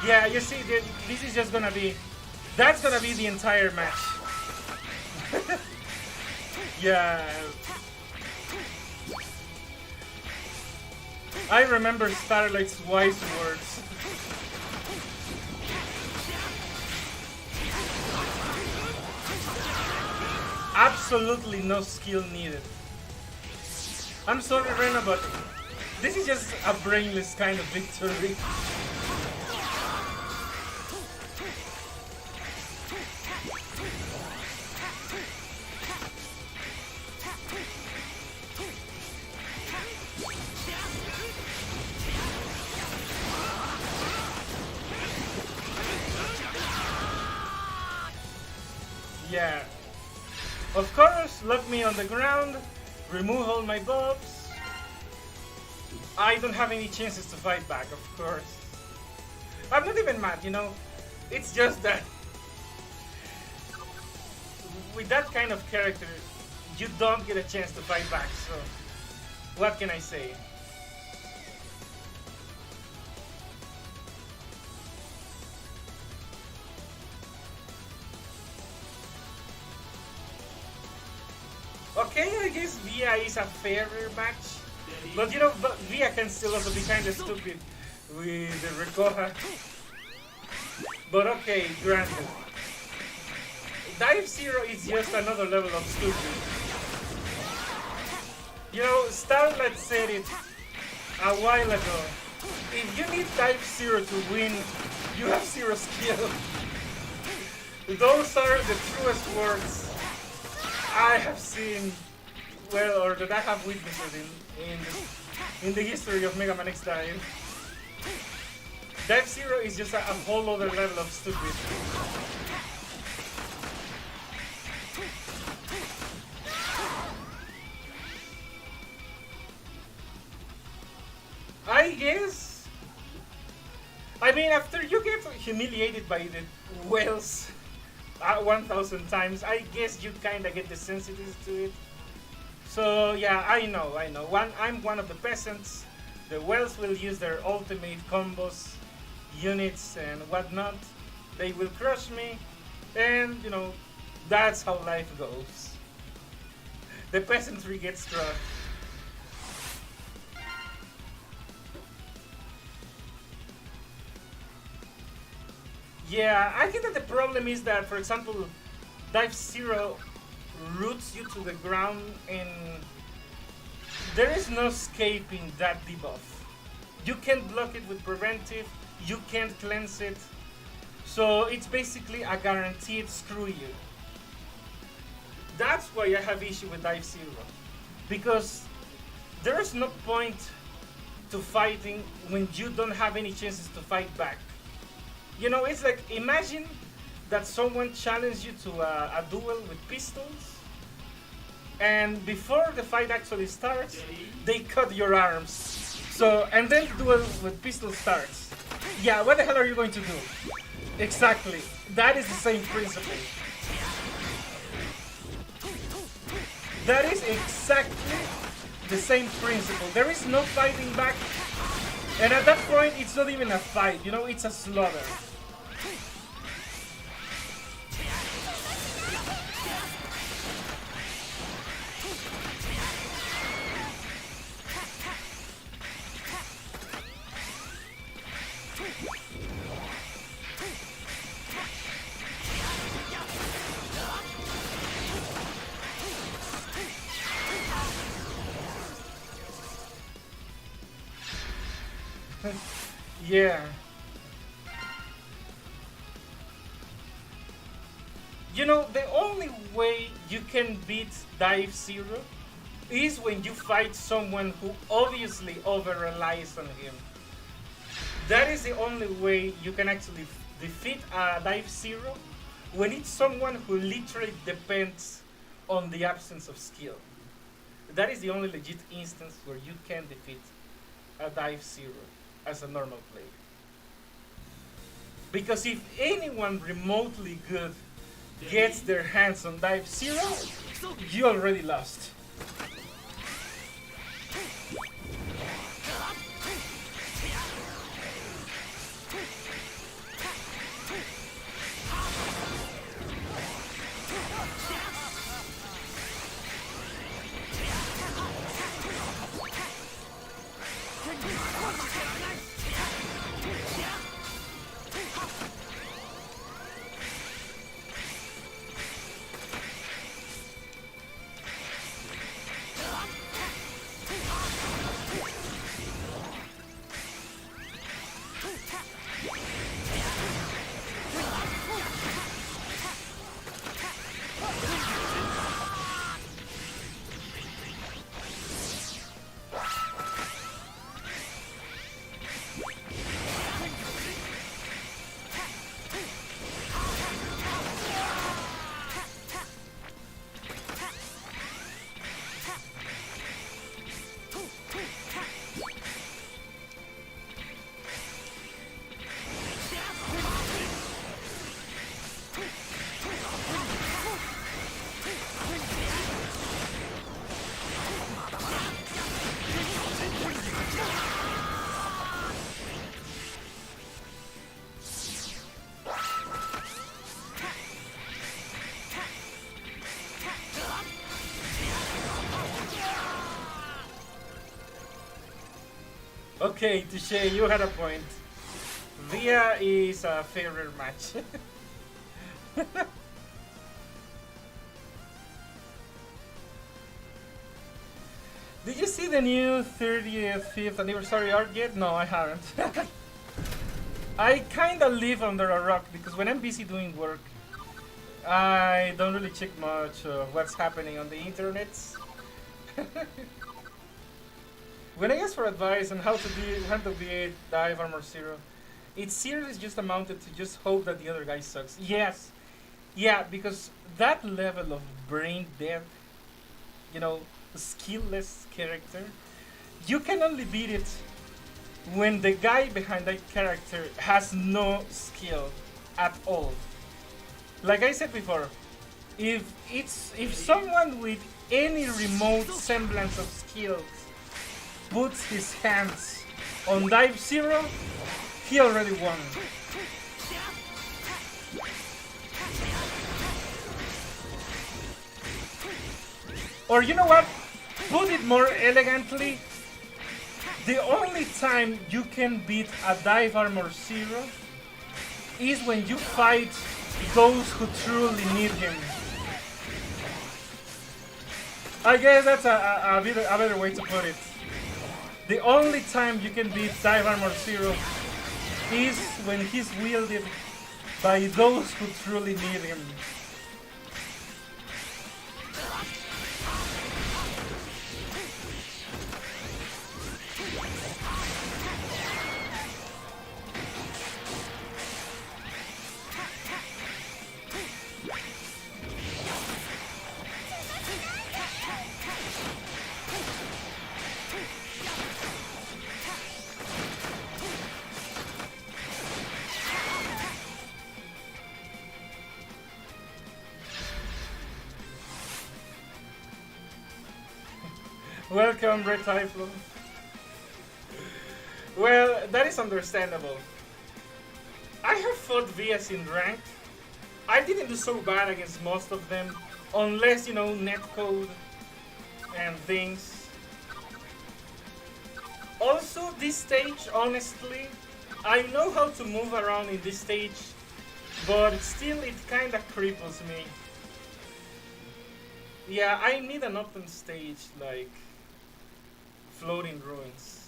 Yeah, you see, this is just gonna be... That's gonna be the entire match. Yeah. I remember Starlight's wise words. Absolutely no skill needed. I'm sorry, Rena, but this is just a brainless kind of victory. Yeah. Of course, lock me on the ground, remove all my buffs. I don't have any chances to fight back, of course. I'm not even mad, you know. It's just that with that kind of character, you don't get a chance to fight back, so what can I say? Okay, I guess Via is a fairer match. But you know, Via can still also be kinda stupid with the Recoja. But okay, granted. Dive Zero is just another level of stupid. You know, Starlight said it a while ago. If you need Dive Zero to win, you have zero skill. Those are the truest words I have seen, well, or that I have witnessed in the history of Mega Man X Dive. Dive Zero is just a whole other level of stupid. I guess. I mean, after you get humiliated by the whales 1,000 times, I guess you kinda get the sensitivity to it. So yeah, I know. I'm one of the peasants. The whales will use their ultimate combos, units, and whatnot. They will crush me, and you know, that's how life goes. The peasantry gets crushed. Yeah, I think that the problem is that, for example, Dive Zero roots you to the ground and there is no escaping that debuff. You can't block it with preventive, you can't cleanse it, so it's basically a guaranteed screw you. That's why I have issue with Dive Zero, because there is no point to fighting when you don't have any chances to fight back. You know, it's like, imagine that someone challenged you to a duel with pistols, and before the fight actually starts, they cut your arms. So, and then the duel with pistol starts. Yeah, what the hell are you going to do? Exactly. That is the same principle. That is exactly the same principle. There is no fighting back. And at that point, it's not even a fight, you know, it's a slaughter. Yeah. You know, the only way you can beat Dive Zero is when you fight someone who obviously over relies on him. That is the only way you can actually defeat a Dive Zero, when it's someone who literally depends on the absence of skill. That is the only legit instance where you can defeat a Dive Zero as a normal player. Because if anyone remotely good gets their hands on Dive Zero, you already lost. Okay, Touche, you had a point. Via is a fairer match. Did you see the new 35th anniversary art yet? No, I haven't. I kinda live under a rock because when I'm busy doing work, I don't really check much what's happening on the internet. When I asked for advice on how to beat Dive Armor Zero, it seriously just amounted to just hope that the other guy sucks. Yes, yeah, because that level of brain dead, you know, skillless character, you can only beat it when the guy behind that character has no skill at all. Like I said before, if someone with any remote semblance of skills puts his hands on Dive Zero, he already won. Or you know what? Put it more elegantly. The only time you can beat a Dive Armor Zero is when you fight those who truly need him. I guess that's a better way to put it. The only time you can beat Dive Armor Zero is when he's wielded by those who truly need him. Welcome, Red Typhoon. Well, that is understandable. I have fought Vias in ranked. I didn't do so bad against most of them, unless, you know, netcode and things. Also, this stage, honestly, I know how to move around in this stage, but still it kinda cripples me. Yeah, I need an open stage like Floating Ruins.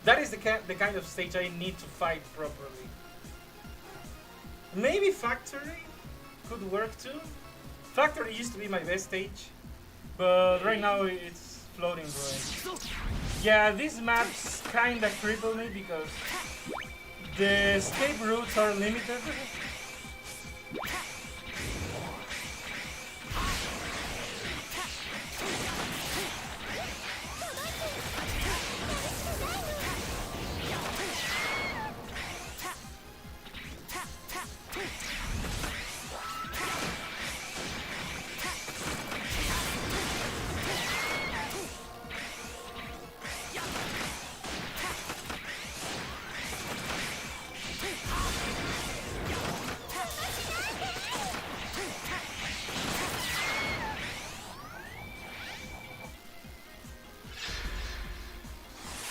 That is the kind of stage I need to fight properly. Maybe Factory could work too. Factory used to be my best stage, but right now it's Floating Ruin. Yeah, these maps kinda cripple me because the escape routes are limited.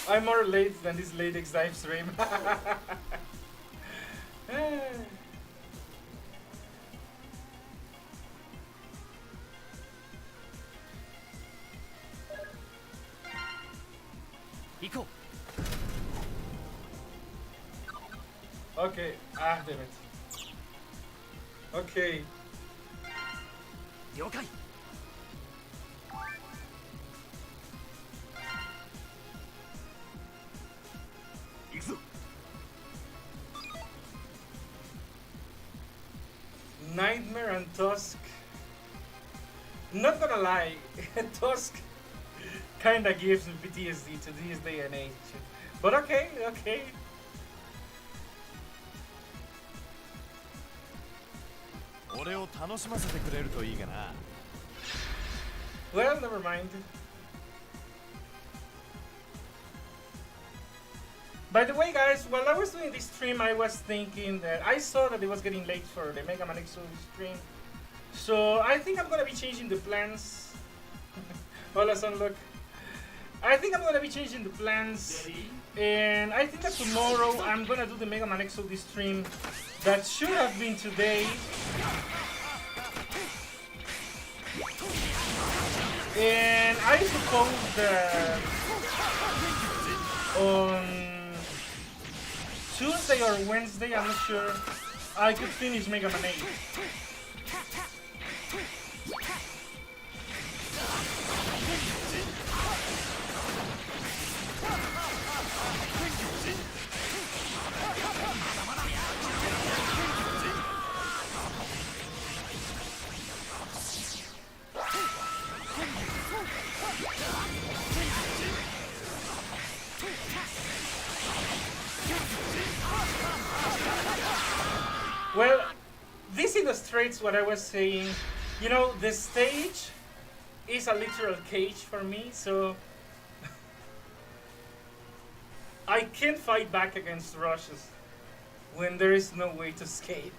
I'm more late than this late DiVE stream. Okay, damn it. Okay. 了解 行くぞ Nightmare and Tusk. Not gonna lie, Tusk kinda gives me PTSD to this day and age. But okay, okay. 俺を楽しませてくれるといいがな Well, never mind. By the way, guys, while I was doing this stream, I was thinking that I saw that it was getting late for the Mega Man X stream. So I think I'm gonna be changing the plans. Hola, Sunlook. I think I'm gonna be changing the plans. And I think that tomorrow I'm gonna do the Mega Man X stream that should have been today. And I suppose that on Tuesday or Wednesday, I'm not sure, I could finish Mega Man 8. Well, this illustrates what I was saying. You know, the stage is a literal cage for me, so I can't fight back against rushes when there is no way to escape.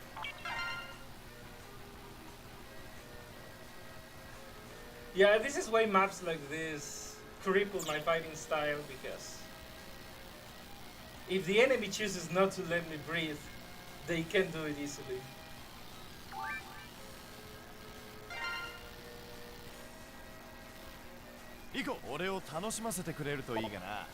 Yeah, this is why maps like this cripple my fighting style, because if the enemy chooses not to let me breathe, they can do it easily. Iko, 俺を楽しませてくれるといいがな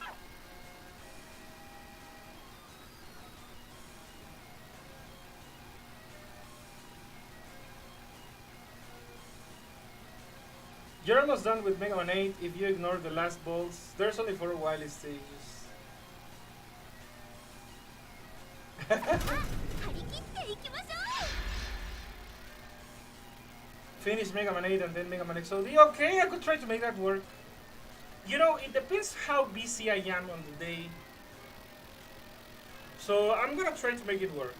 You're almost done with Mega Man 8 if you ignore the last balls. There's only 4 wily stages. Finish Mega Man 8 and then Mega Man XOD. Okay, I could try to make that work. You know, it depends how busy I am on the day. So I'm gonna try to make it work.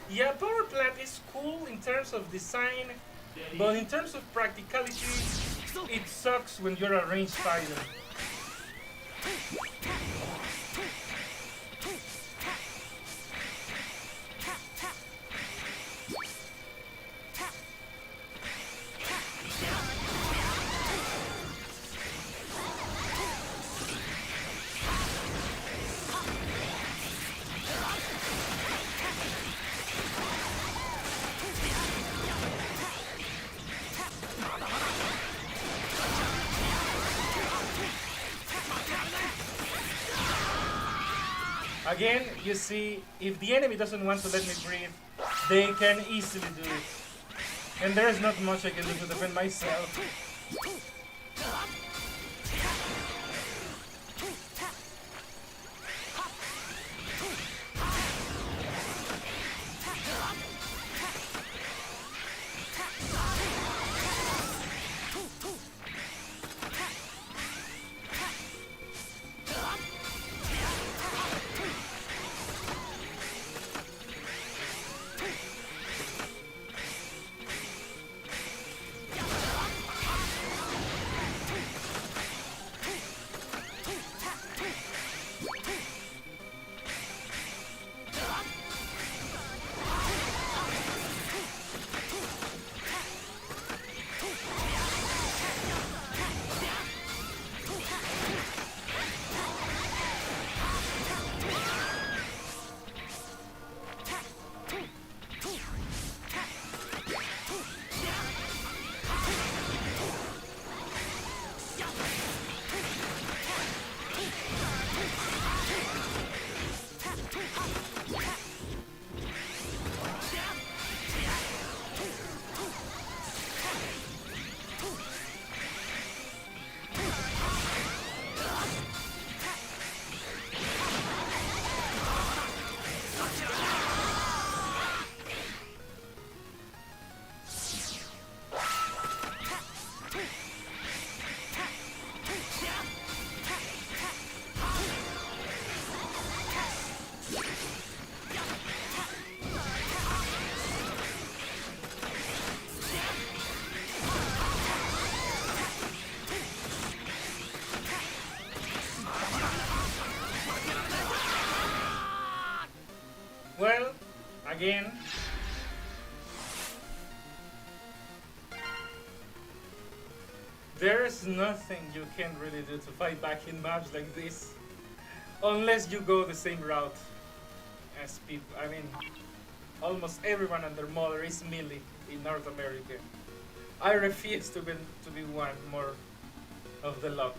Yeah, Power Plant is cool in terms of design, but in terms of practicality, it sucks when you're a ranged fighter. Again, you see, if the enemy doesn't want to let me breathe, they can easily do it. And there's not much I can do to defend myself. Well, again, there's nothing you can really do to fight back in maps like this, unless you go the same route as people. I mean, almost everyone and their mother is melee in North America. I refuse to be one more of the lot.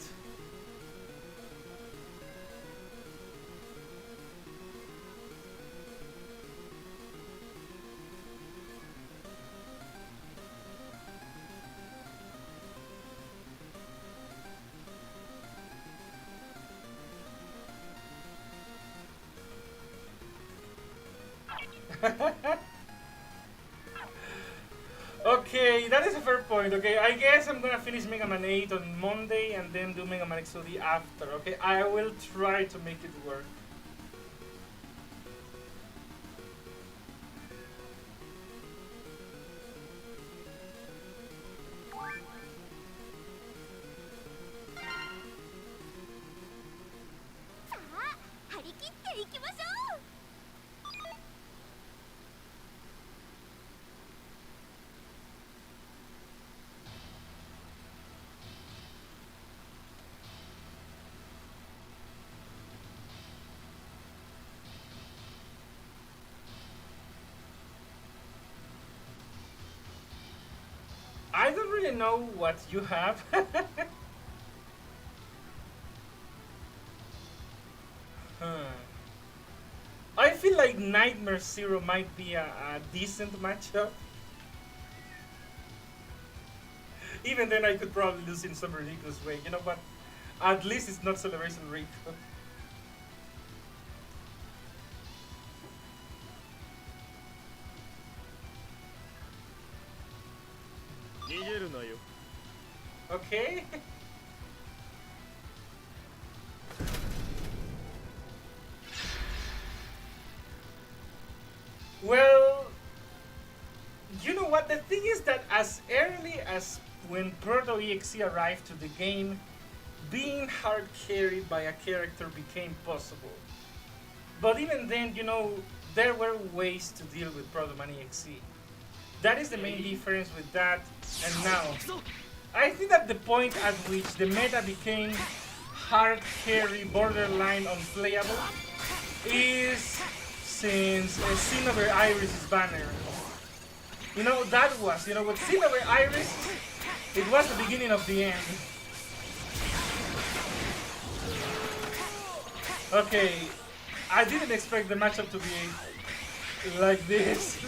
Okay, that is a fair point. Okay, I guess I'm gonna finish Mega Man 8 on Monday and then do Mega Man XOD after. Okay, I will try to make it work. I don't really know what you have. I feel like Nightmare Zero might be a decent matchup. Even then I could probably lose in some ridiculous way, you know, but at least it's not Celebration Rico. Okay. Well, you know what? The thing is that as early as when Proto EXE arrived to the game, being hard carried by a character became possible. But even then, you know, there were ways to deal with Proto Man EXE. That is the main difference with that and now. I think that the point at which the meta became hard carry, borderline unplayable, is since Xenover Iris' banner. You know, that was, you know, with Xenover Iris, it was the beginning of the end. Okay, I didn't expect the matchup to be like this.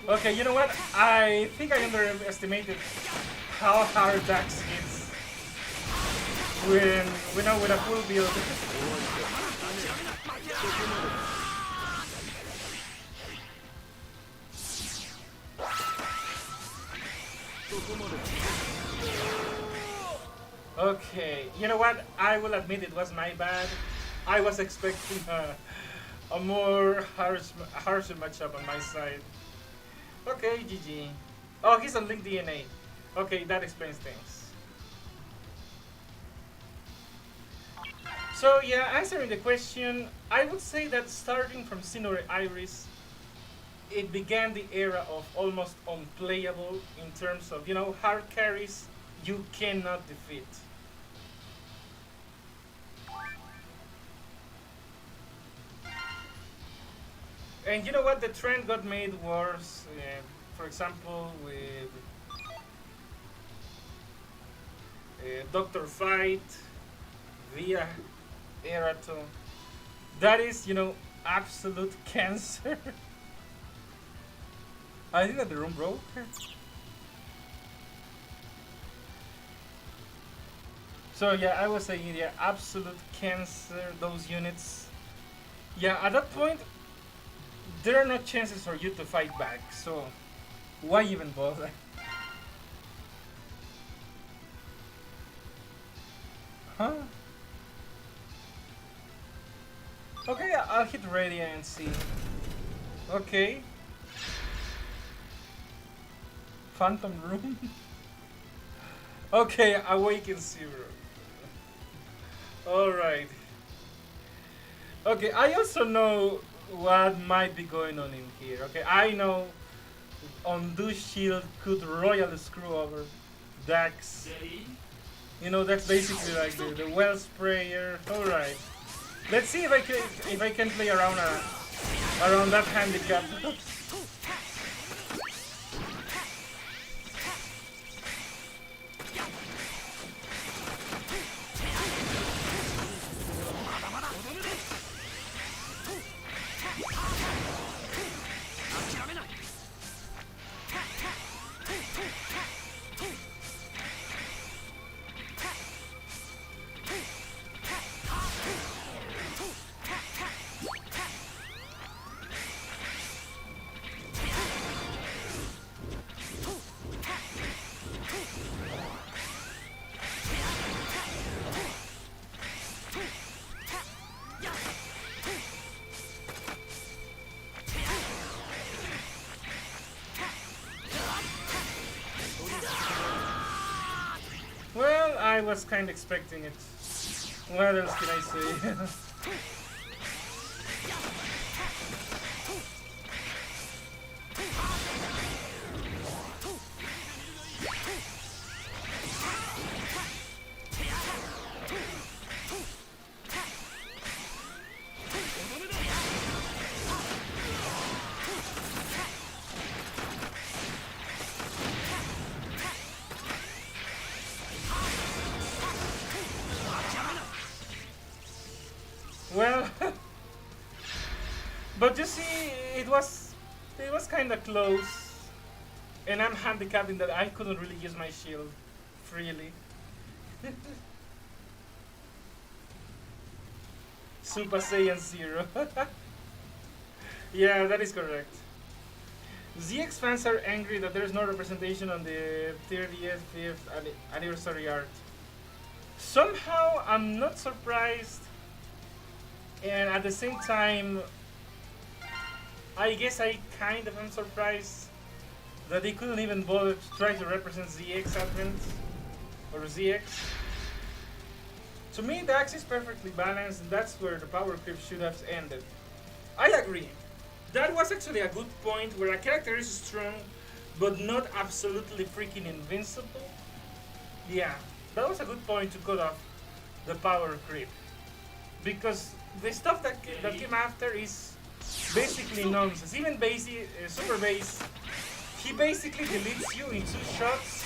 Okay, you know what? I think I underestimated how hard Dax hits when with a full build. Okay, you know what? I will admit it was my bad. I was expecting a more harsher matchup on my side. Okay, GG. Oh, he's on Link DNA. Okay, that explains things. So yeah, answering the question, I would say that starting from Sinnoh Iris, it began the era of almost unplayable in terms of, you know, hard carries you cannot defeat. And you know what? The trend got made worse, for example, with Dr. Fight, via Erato. That is, you know, absolute cancer. I think that the room broke. So yeah, I was saying, yeah, absolute cancer, those units. Yeah, at that point, there are no chances for you to fight back, so why even bother? Huh? Okay, I'll hit Radia and see. Okay. Phantom Room? Okay, Awaken Zero. Alright. Okay, I also know what might be going on in here. Okay, I know Undo Shield could royally screw over Dax. You know, that's basically like the well sprayer. Alright. Let's see if I can play around around that handicap. Well, I was kind of expecting it. What else can I say? Well, but you see, it was kind of close, and I'm handicapped in that I couldn't really use my shield freely. Super Saiyan Zero. Yeah, that is correct. ZX fans are angry that there is no representation on the 35th anniversary art. Somehow, I'm not surprised. And at the same time, I guess I kind of am surprised that they couldn't even bother to try to represent ZX Advent or ZX. To me, the axe is perfectly balanced, and that's where the power creep should have ended. I agree. That was actually a good point where a character is strong, but not absolutely freaking invincible. Yeah, that was a good point to cut off the power creep. Because the stuff that came after is basically nonsense. Even Super Base, he basically deletes you in 2 shots.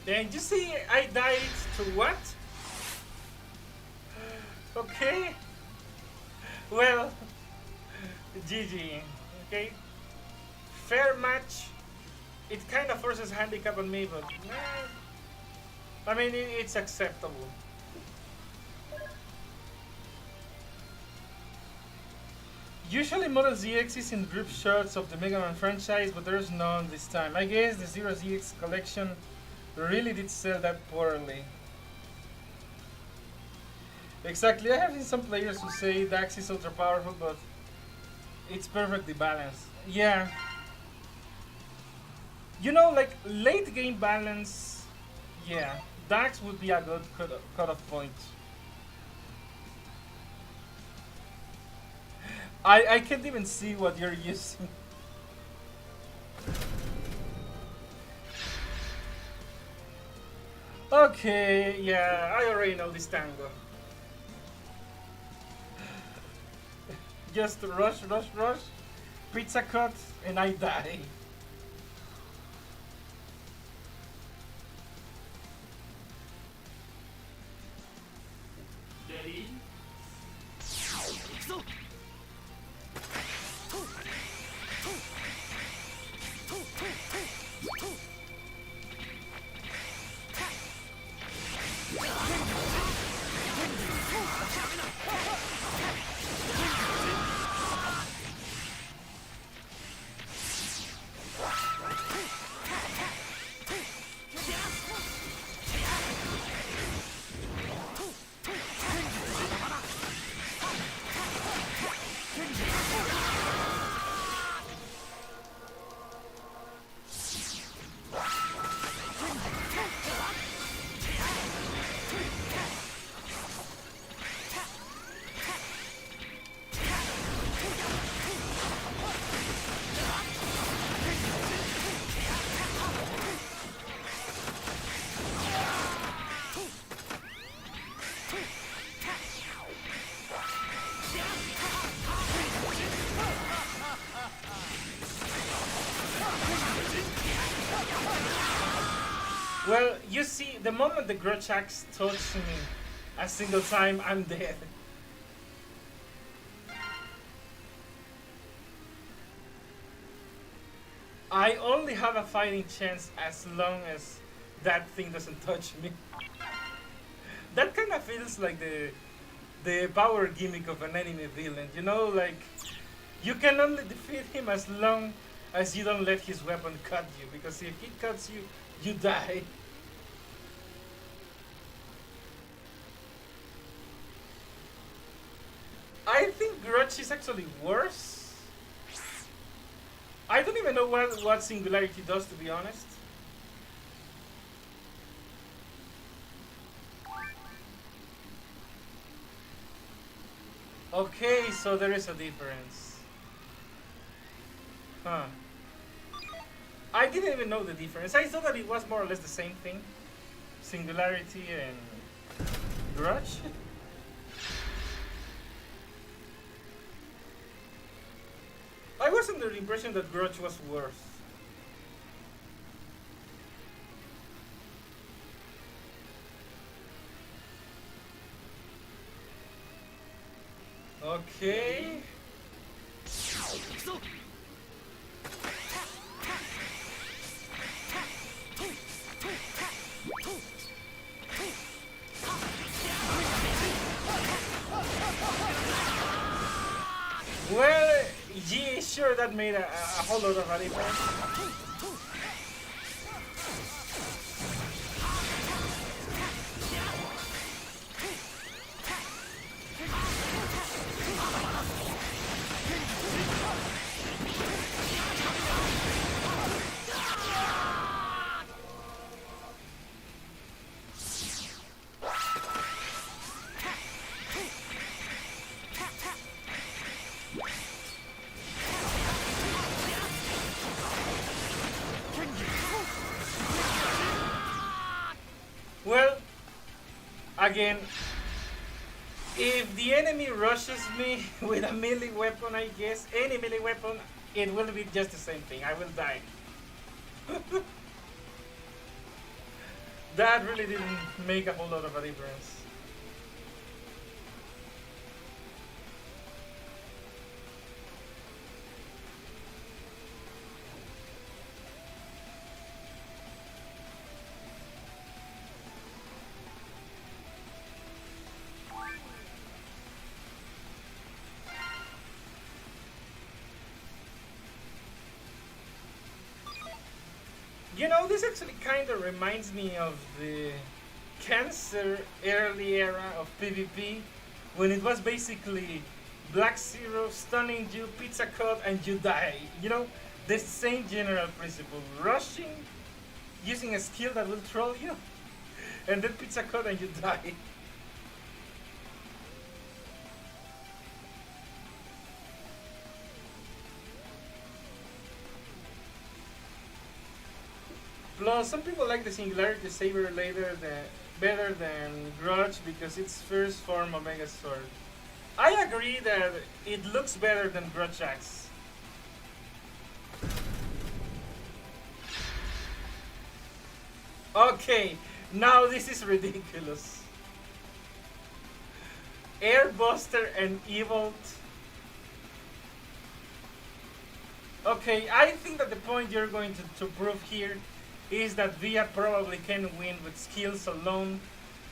And you see, I died to what? Okay. Well, GG. Okay. Fair match. It kind of forces handicap on me, but I mean, it's acceptable. Usually Model ZX is in group shots of the Mega Man franchise, but there's none this time. I guess the Zero ZX collection really did sell that poorly. Exactly, I have seen some players who say Dax is ultra powerful, but it's perfectly balanced. Yeah. You know, like late game balance, yeah, Dax would be a good cut-off point. I can't even see what you're using. Okay, yeah, I already know this tango. Just rush, rush, rush, pizza cut, and I die. Ready? Well, you see, the moment the Grudge Axe touches me a single time, I'm dead. I only have a fighting chance as long as that thing doesn't touch me. That kind of feels like the power gimmick of an enemy villain, you know, like you can only defeat him as long as you don't let his weapon cut you, because if he cuts you, you die. I think Grudge is actually worse. I don't even know what Singularity does, to be honest. Okay, so there is a difference. Huh. I didn't even know the difference. I thought that it was more or less the same thing. Singularity and Grudge. I was under the impression that Grudge was worse. Okay. Well, yeah, sure, that made a whole lot of a difference. Well, again, if the enemy rushes me with a melee weapon, I guess, any melee weapon, it will be just the same thing. I will die. That really didn't make a whole lot of a difference. You know, this actually kind of reminds me of the Cancer early era of PvP, when it was basically Black Zero stunning you, pizza cut, and you die. You know, the same general principle. Rushing, using a skill that will troll you, and then pizza cut and you die. Plus, some people like the Singularity Saber better than Grudge because it's first form Omega Sword. I agree that it looks better than Grudge Axe. Okay, now this is ridiculous. Airbuster and Evolt. Okay, I think that the point you're going to prove here is that Via probably can win with skills alone.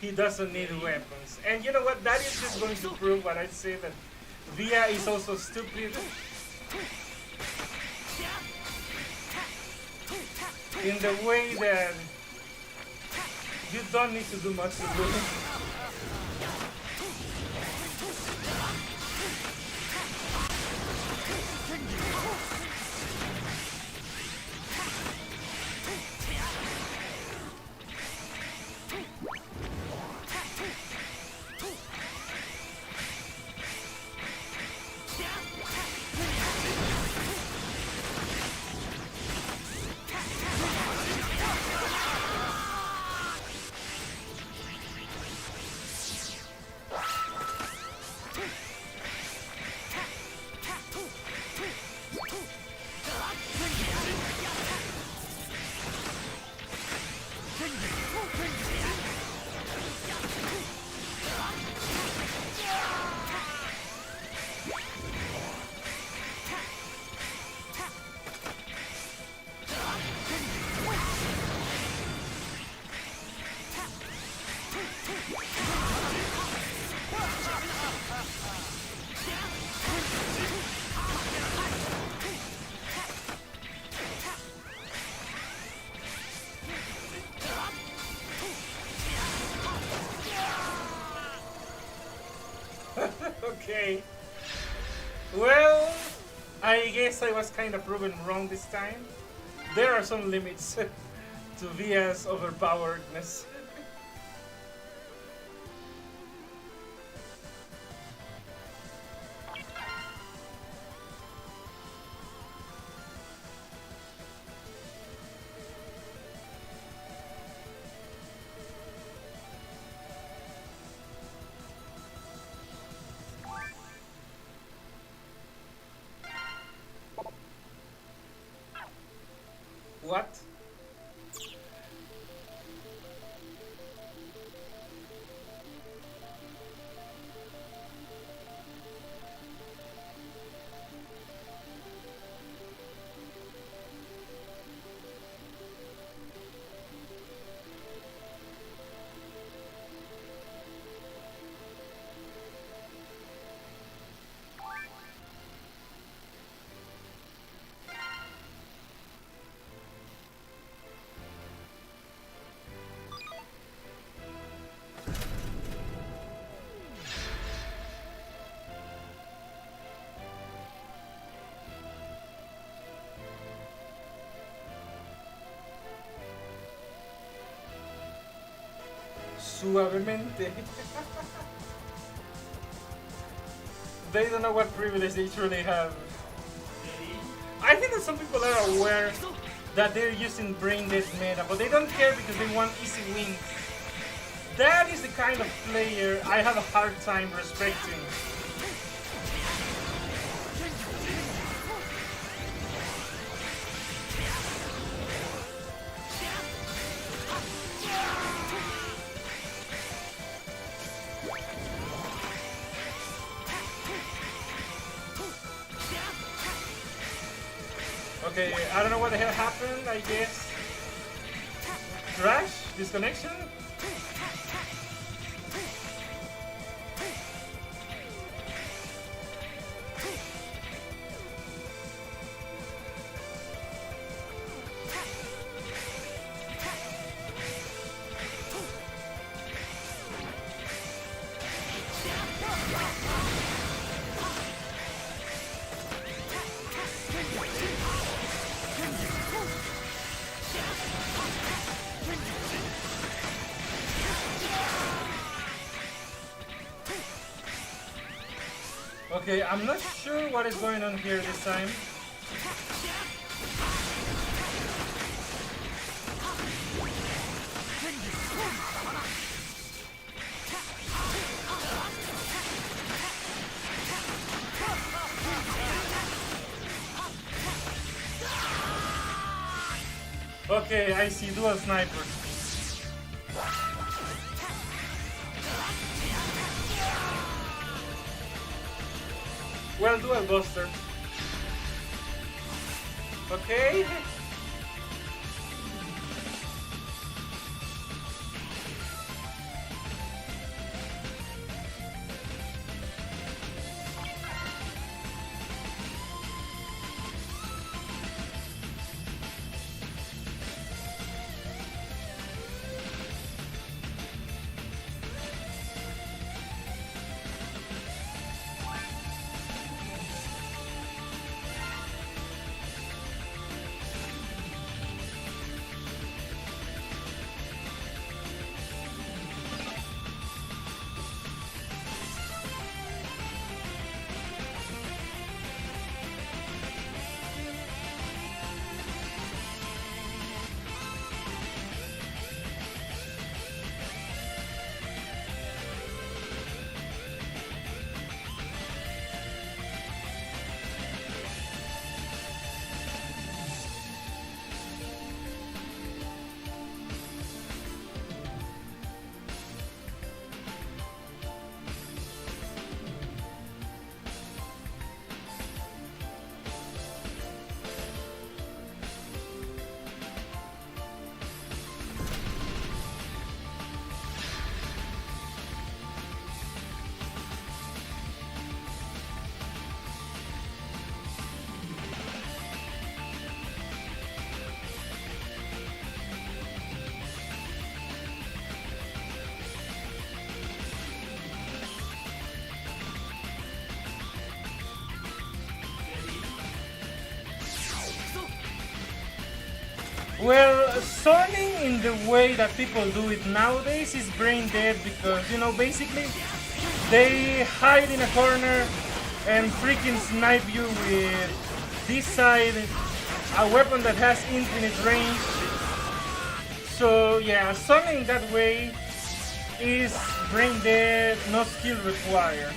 He doesn't need weapons. And you know what? That is just going to prove what I say, that Via is also stupid. In the way that you don't need to do much to do it. Okay. Well, I guess I was kind of proven wrong this time. There are some limits to Via's overpoweredness. What? Suavemente. They don't know what privilege they truly have. I think that some people are aware that they're using brain dead meta, but they don't care because they want easy wins. That is the kind of player I have a hard time respecting. Okay, I don't know what the hell happened, I guess. Crash? Disconnection? Okay, I'm not sure what is going on here this time. Okay, I see dual snipers. Well, dual buster. Okay. Well, zoning in the way that people do it nowadays is brain dead because, you know, basically they hide in a corner and freaking snipe you with this side, a weapon that has infinite range. So yeah, zoning that way is brain dead, no skill required.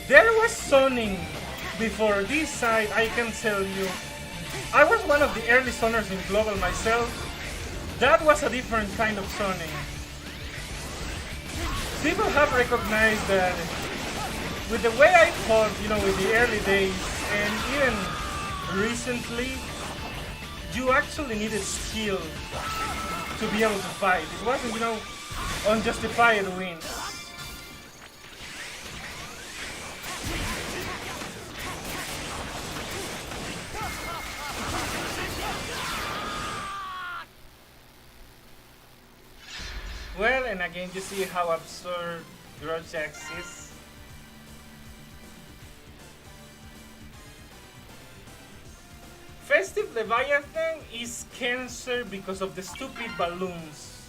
There was zoning before this side, I can tell you, I was one of the early zoners in Global myself. That was a different kind of zoning. People have recognized that with the way I fought, with the early days, and even recently, you actually needed skill to be able to fight. It wasn't, unjustified wins. Well, and again, you see how absurd Grudgeaxe is. Festive Leviathan is cancer because of the stupid balloons.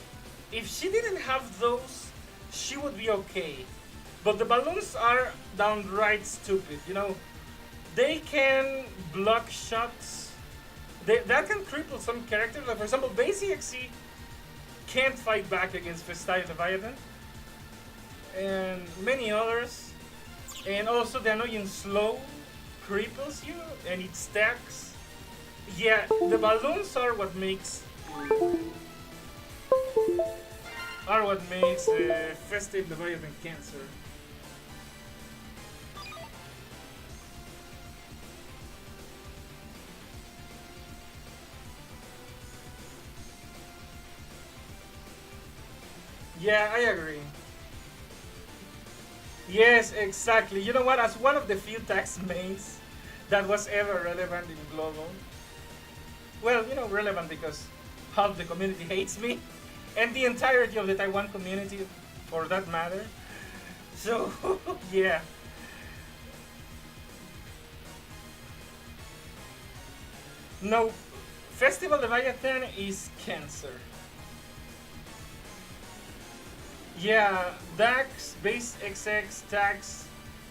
If she didn't have those, she would be okay. But the balloons are downright stupid. They can block shots. That can cripple some characters. Like for example, Base EXE can't fight back against Festive Leviathan. And many others. And also the annoying slow cripples you and it stacks. Yeah, the balloons are what makes Festive Leviathan cancer. Yeah, I agree. Yes, exactly. You know what? As one of the few tax mains that was ever relevant in Global. Well, relevant because half the community hates me, and the entirety of the Taiwan community, for that matter. So, yeah. No, Festival Leviathan is cancer. Yeah, Dax, Base XX, Tax,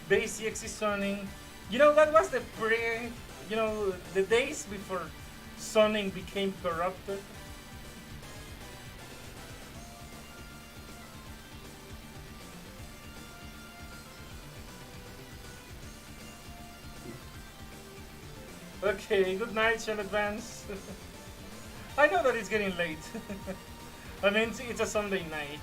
Base EXE zoning. That was the days before zoning became corrupted. Okay, good night, shall advance. I know that it's getting late. I mean, it's a Sunday night.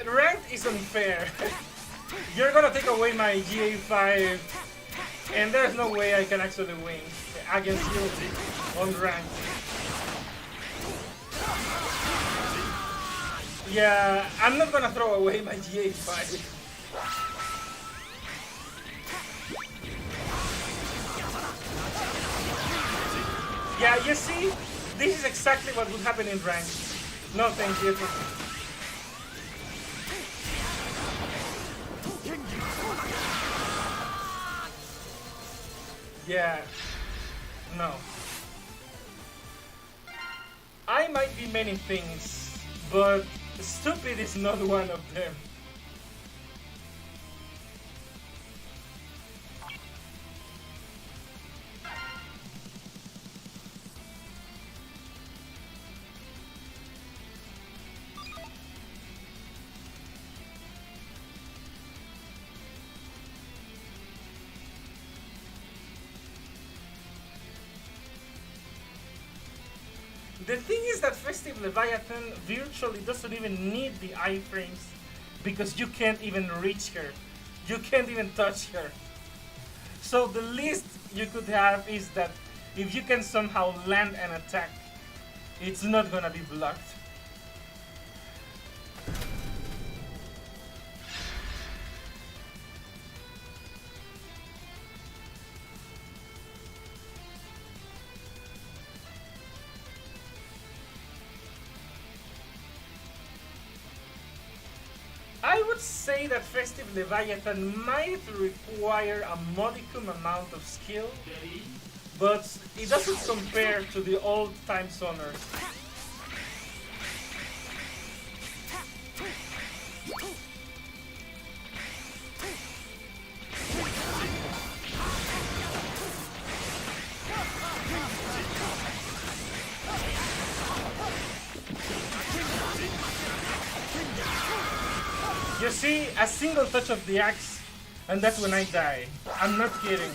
Ranked is unfair. You're gonna take away my GA5, and there's no way I can actually win against you on ranked. Yeah, I'm not gonna throw away my GA5. Yeah, you see? This is exactly what would happen in ranked. No, thank you. Yeah, no. I might be many things, but stupid is not one of them. The thing is that Festive Leviathan virtually doesn't even need the iframes because you can't even reach her. You can't even touch her. So the least you could have is that if you can somehow land an attack, it's not gonna be blocked. say that Festive Leviathan might require a modicum amount of skill, but it doesn't compare to the old time zoners. You see, a single touch of the axe, and that's when I die. I'm not kidding.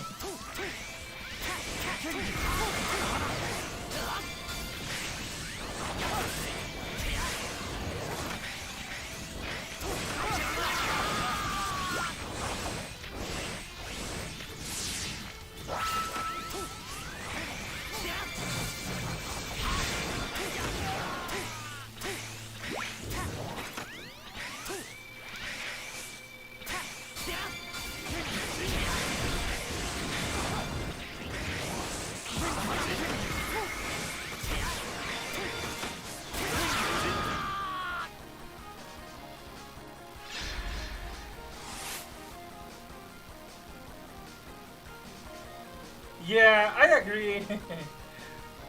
Yeah, I agree.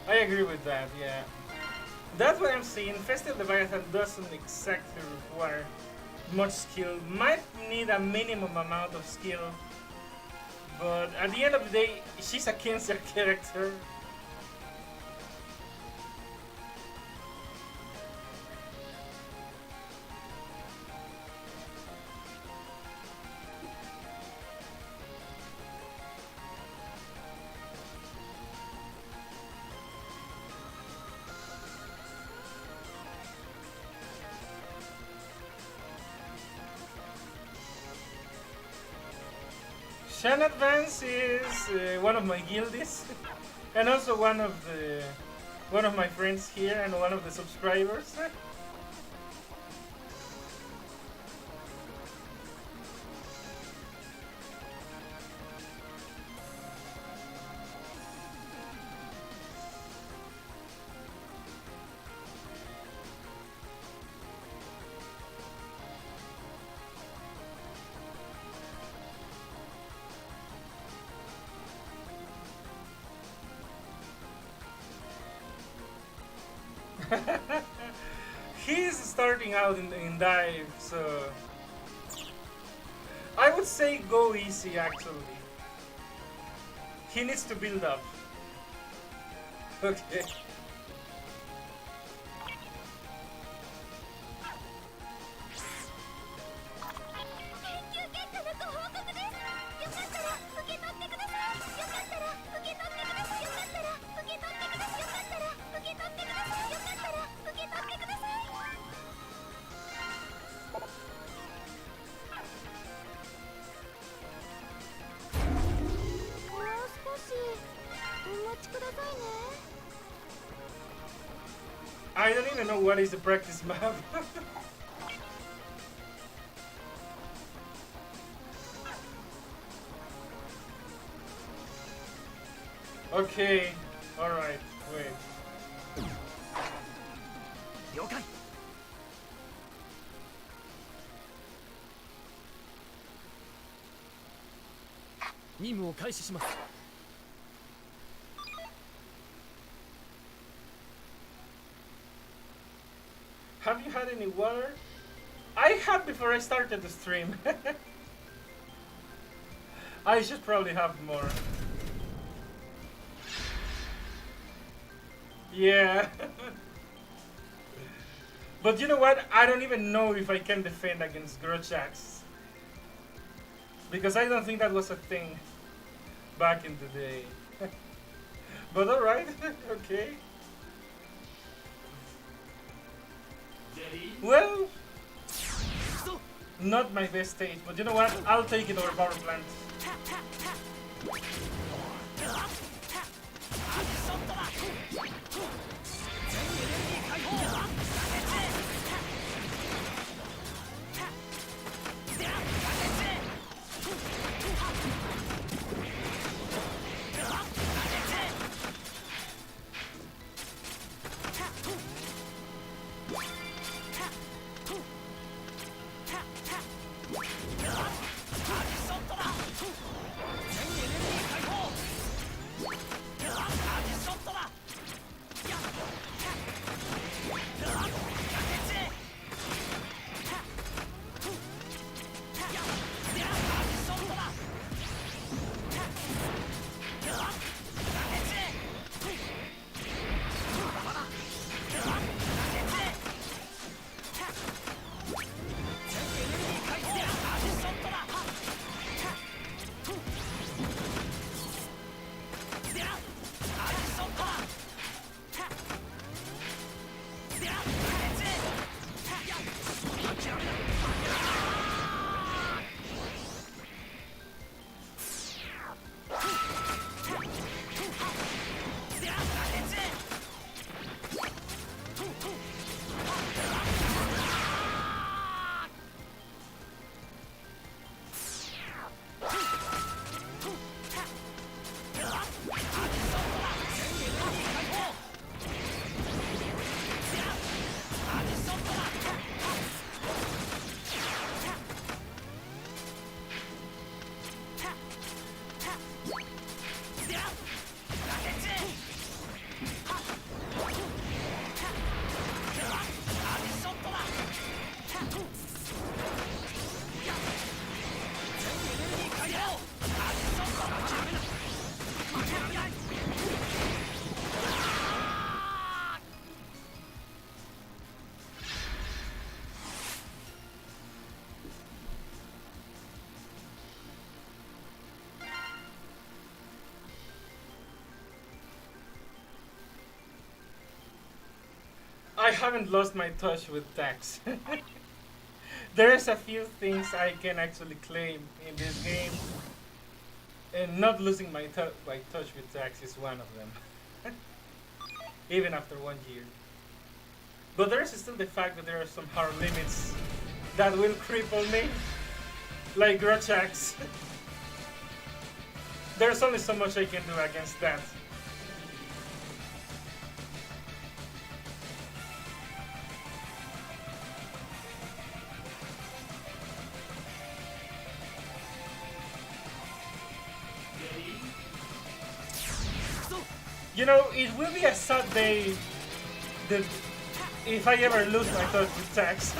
I agree with that, yeah. That's what I'm saying. Festive Leviathan doesn't exactly require much skill. Might need a minimum amount of skill. But at the end of the day, she's a cancer character. Shan Advance is one of my guildies, and also one of my friends here, and one of the subscribers. He's starting out in dive, so I would say go easy actually. He needs to build up. Okay. I don't even know what is the practice map. Okay, alright, wait. 了解 任務を開始します Have you had any water? I had before I started the stream. I should probably have more. Yeah. But you know what? I don't even know if I can defend against grudge axe. Because I don't think that was a thing back in the day. But alright, okay. Well, not my best stage, but you know what? I'll take it over power plant. I haven't lost my touch with tax. There's a few things I can actually claim in this game, and not losing my touch with tax is one of them. Even after 1 year. But there's still the fact that there are some hard limits that will cripple me, like Grochax. There's only so much I can do against that. You know, it will be a sad day that if I ever lose my touch with tax.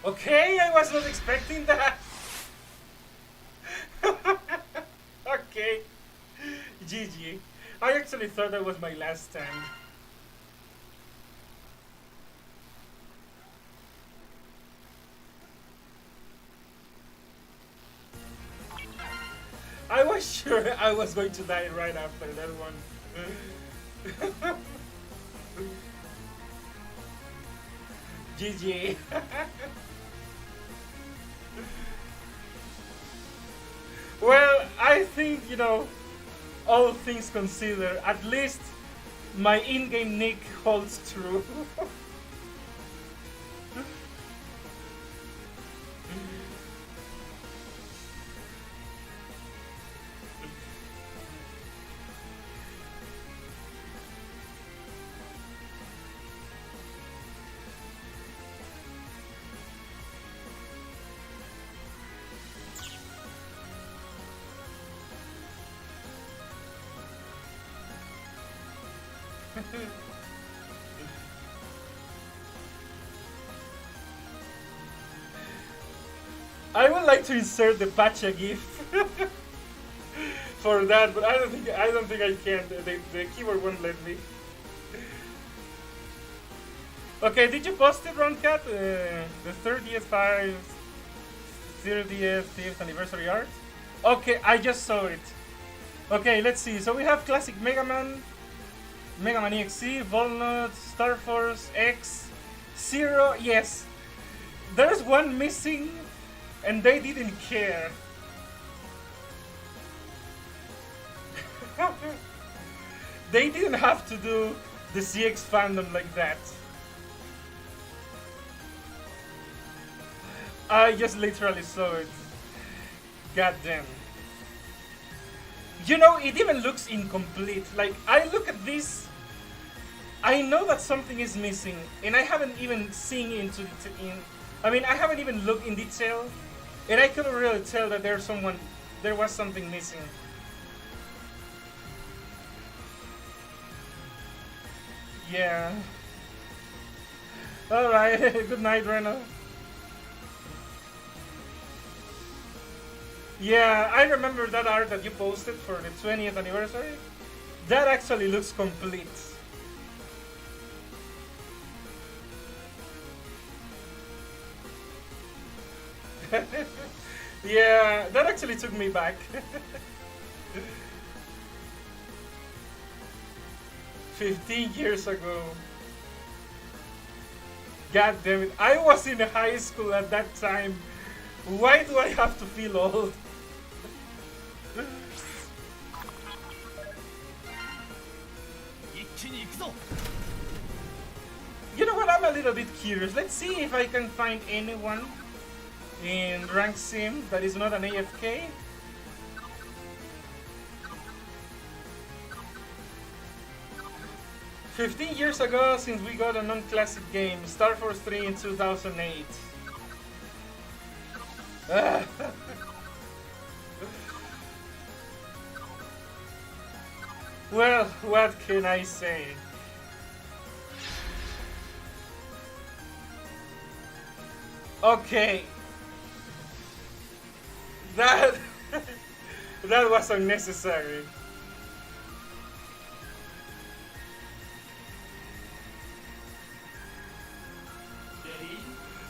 Okay, I was not expecting that. Okay, GG. I actually thought that was my last stand. I was sure I was going to die right after that one. GG. Well, I think, you know, all things considered, at least my in-game nick holds true. I would like to insert the Pacha GIF for that, but I don't think I can. The keyboard won't let me. Okay, did you post it, Roncat? The 30th anniversary art? Okay, I just saw it. Okay, let's see. So we have classic Mega Man, Mega Man EXE, Volnut, Star Force, X, Zero. Yes, there's one missing, and they didn't care. They didn't have to do the CX fandom like that. I just literally saw it. God damn. You know, it even looks incomplete. Like, I look at this, I know that something is missing, and I haven't even seen into I mean, I haven't even looked in detail, and I couldn't really tell that there was something missing. Yeah. Alright, good night, Reno. Yeah, I remember that art that you posted for the 20th anniversary. That actually looks complete. Yeah, that actually took me back. 15 years ago. God damn it. I was in high school at that time. Why do I have to feel old? You know what? I'm a little bit curious. Let's see if I can find anyone in Rank Sim that is not an AFK. "15 years ago since we got a non-classic game, Star Force 3 in 2008. Well, what can I say? Okay. That that was unnecessary.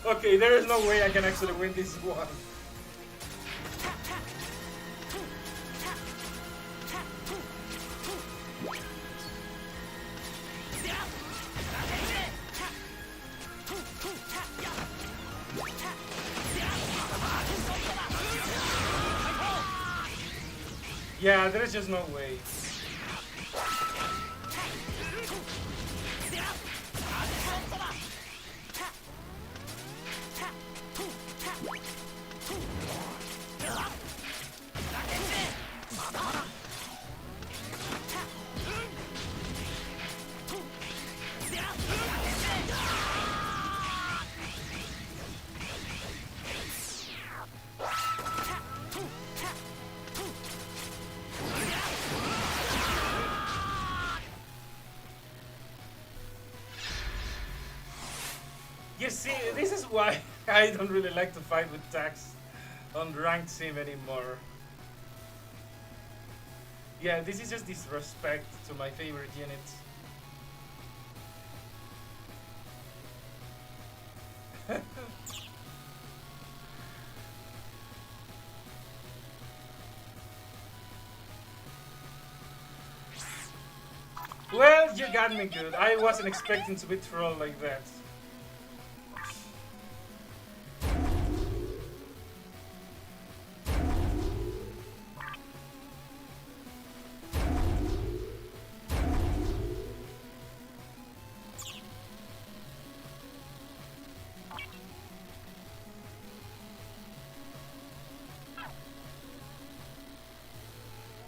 Okay, there is no way I can actually win this one. Yeah, there's just no way. You see, this is why I don't really like to fight with tax on ranked sim anymore. Yeah, this is just disrespect to my favorite units. Well, you got me good. I wasn't expecting to be trolled like that.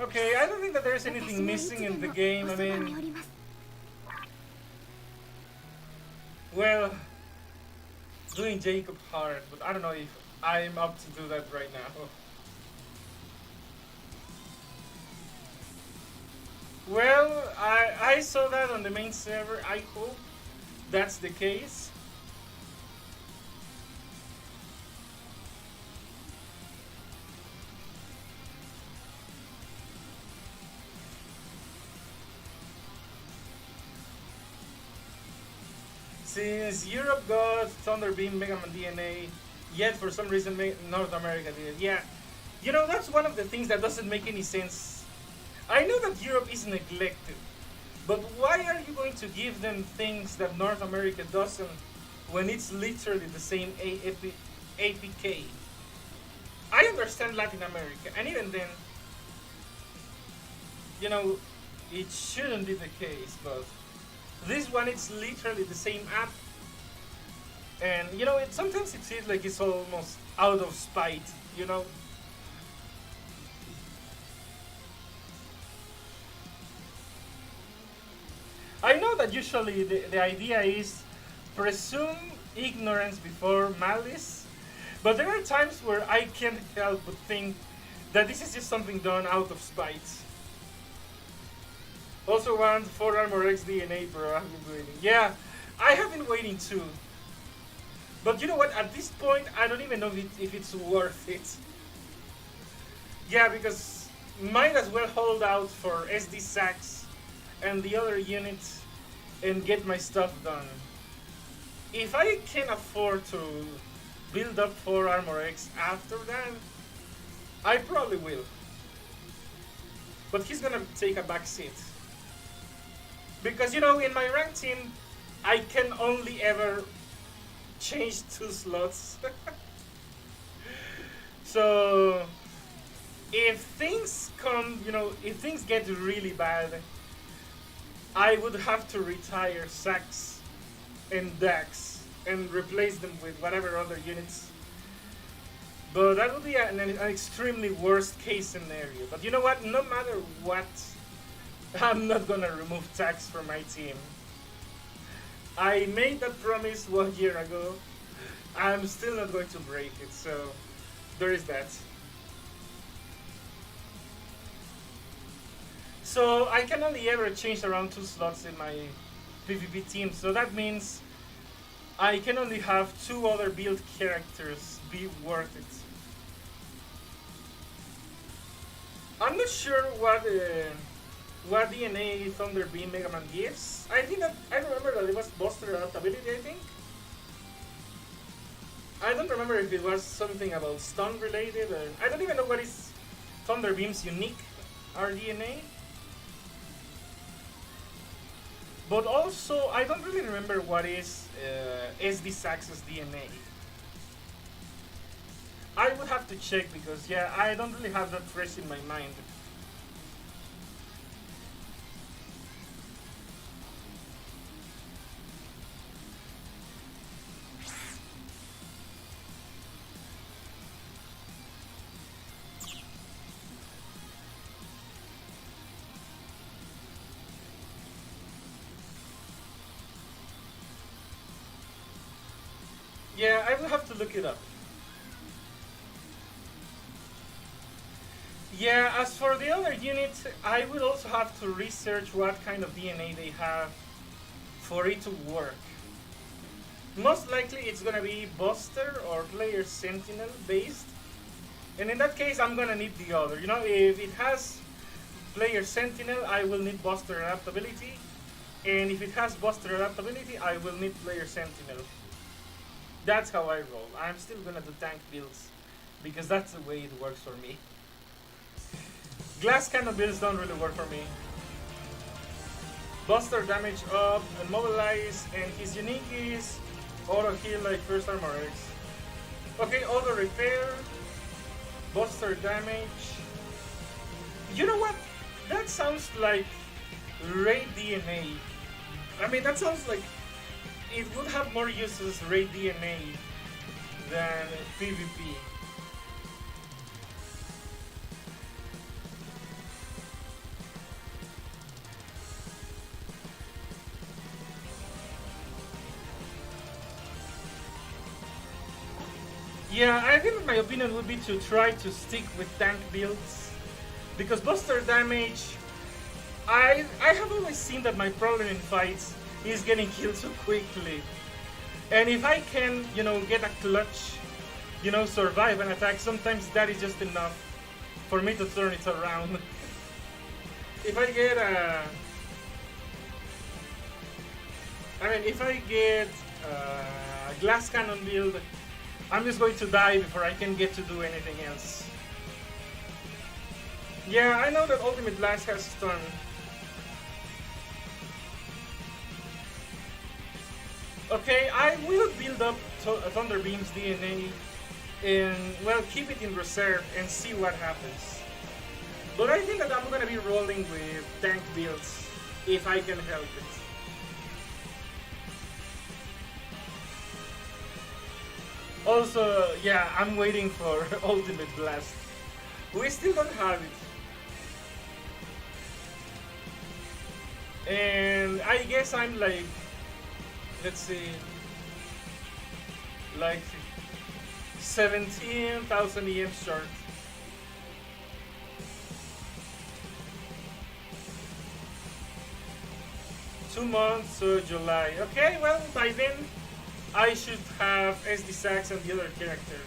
Okay, I don't think that there's anything missing in the game. I mean, well, doing Jacob hard, but I don't know if I'm up to do that right now. Well, I saw that on the main server. I hope that's the case. Since Europe got Thunderbeam Mega Man DNA, yet for some reason North America did. Yeah, you know, that's one of the things that doesn't make any sense I know that Europe is neglected, but why are you going to give them things that North America doesn't when it's literally the same APK? I understand Latin America, and even then, you know, it shouldn't be the case, but this one it's literally the same app, and you know, it sometimes it feels like it's almost out of spite, you know. I know that usually the idea is presume ignorance before malice, but there are times where I can't help but think that this is just something done out of spite. Also want 4 Armor X DNA, bro. I've been waiting. Yeah, I have been waiting too. But you know what? At this point, I don't even know if it's worth it. Yeah, because might as well hold out for SD Sacks and the other units and get my stuff done. If I can afford to build up 4 Armor X after that, I probably will. But he's gonna take a back seat. Because, you know, in my rank team, I can only ever change 2 slots. So, if things come, you know, if things get really bad, I would have to retire Sax and Dax and replace them with whatever other units. But that would be an extremely worst case scenario. But you know what? No matter what, I'm not gonna remove tax from my team. I made that promise 1 year ago. I'm still not going to break it, so there is that. So I can only ever change around 2 slots in my PvP team, so that means I can only have 2 other build characters be worth it. I'm not sure what DNA Thunder Beam Mega Man gives. I remember that it was Buster adaptability, I think. I don't remember if it was something about stun related, or I don't even know what is Thunder Beam's unique RDNA. But also, I don't really remember what is SD Sax's DNA. I would have to check because, yeah, I don't really have that fresh in my mind. Yeah, I will have to look it up. Yeah, as for the other units, I will also have to research what kind of DNA they have for it to work. Most likely it's gonna be Buster or Player Sentinel based. And in that case, I'm gonna need the other. You know, if it has Player Sentinel, I will need Buster adaptability. And if it has Buster adaptability, I will need Player Sentinel. That's how I roll. I'm still gonna do tank builds because that's the way it works for me. Glass cannon builds don't really work for me. Buster damage up, immobilize, and his unique is auto heal like first Armor X. Okay, auto repair, Buster damage. You know what? That sounds like Raid DNA. I mean, that sounds like it would have more uses Raid DNA than PvP. Yeah, I think my opinion would be to try to stick with tank builds because Buster damage. I have always seen that my problem in fights is getting killed so quickly, and if I can, you know, get a clutch, you know, survive an attack, sometimes that is just enough for me to turn it around. If I get if I get a glass cannon build, I'm just going to die before I can get to do anything else. Yeah, I know that Ultimate Blast has stun. Okay, I will build up Thunder Beam's DNA and, well, keep it in reserve and see what happens. But I think that I'm gonna be rolling with tank builds if I can help it. Also, yeah, I'm waiting for Ultimate Blast. We still don't have it. And I guess I'm like, let's see, like 17,000 EM short. Two months, so July. Okay, well, by then I should have SD Sax and the other character.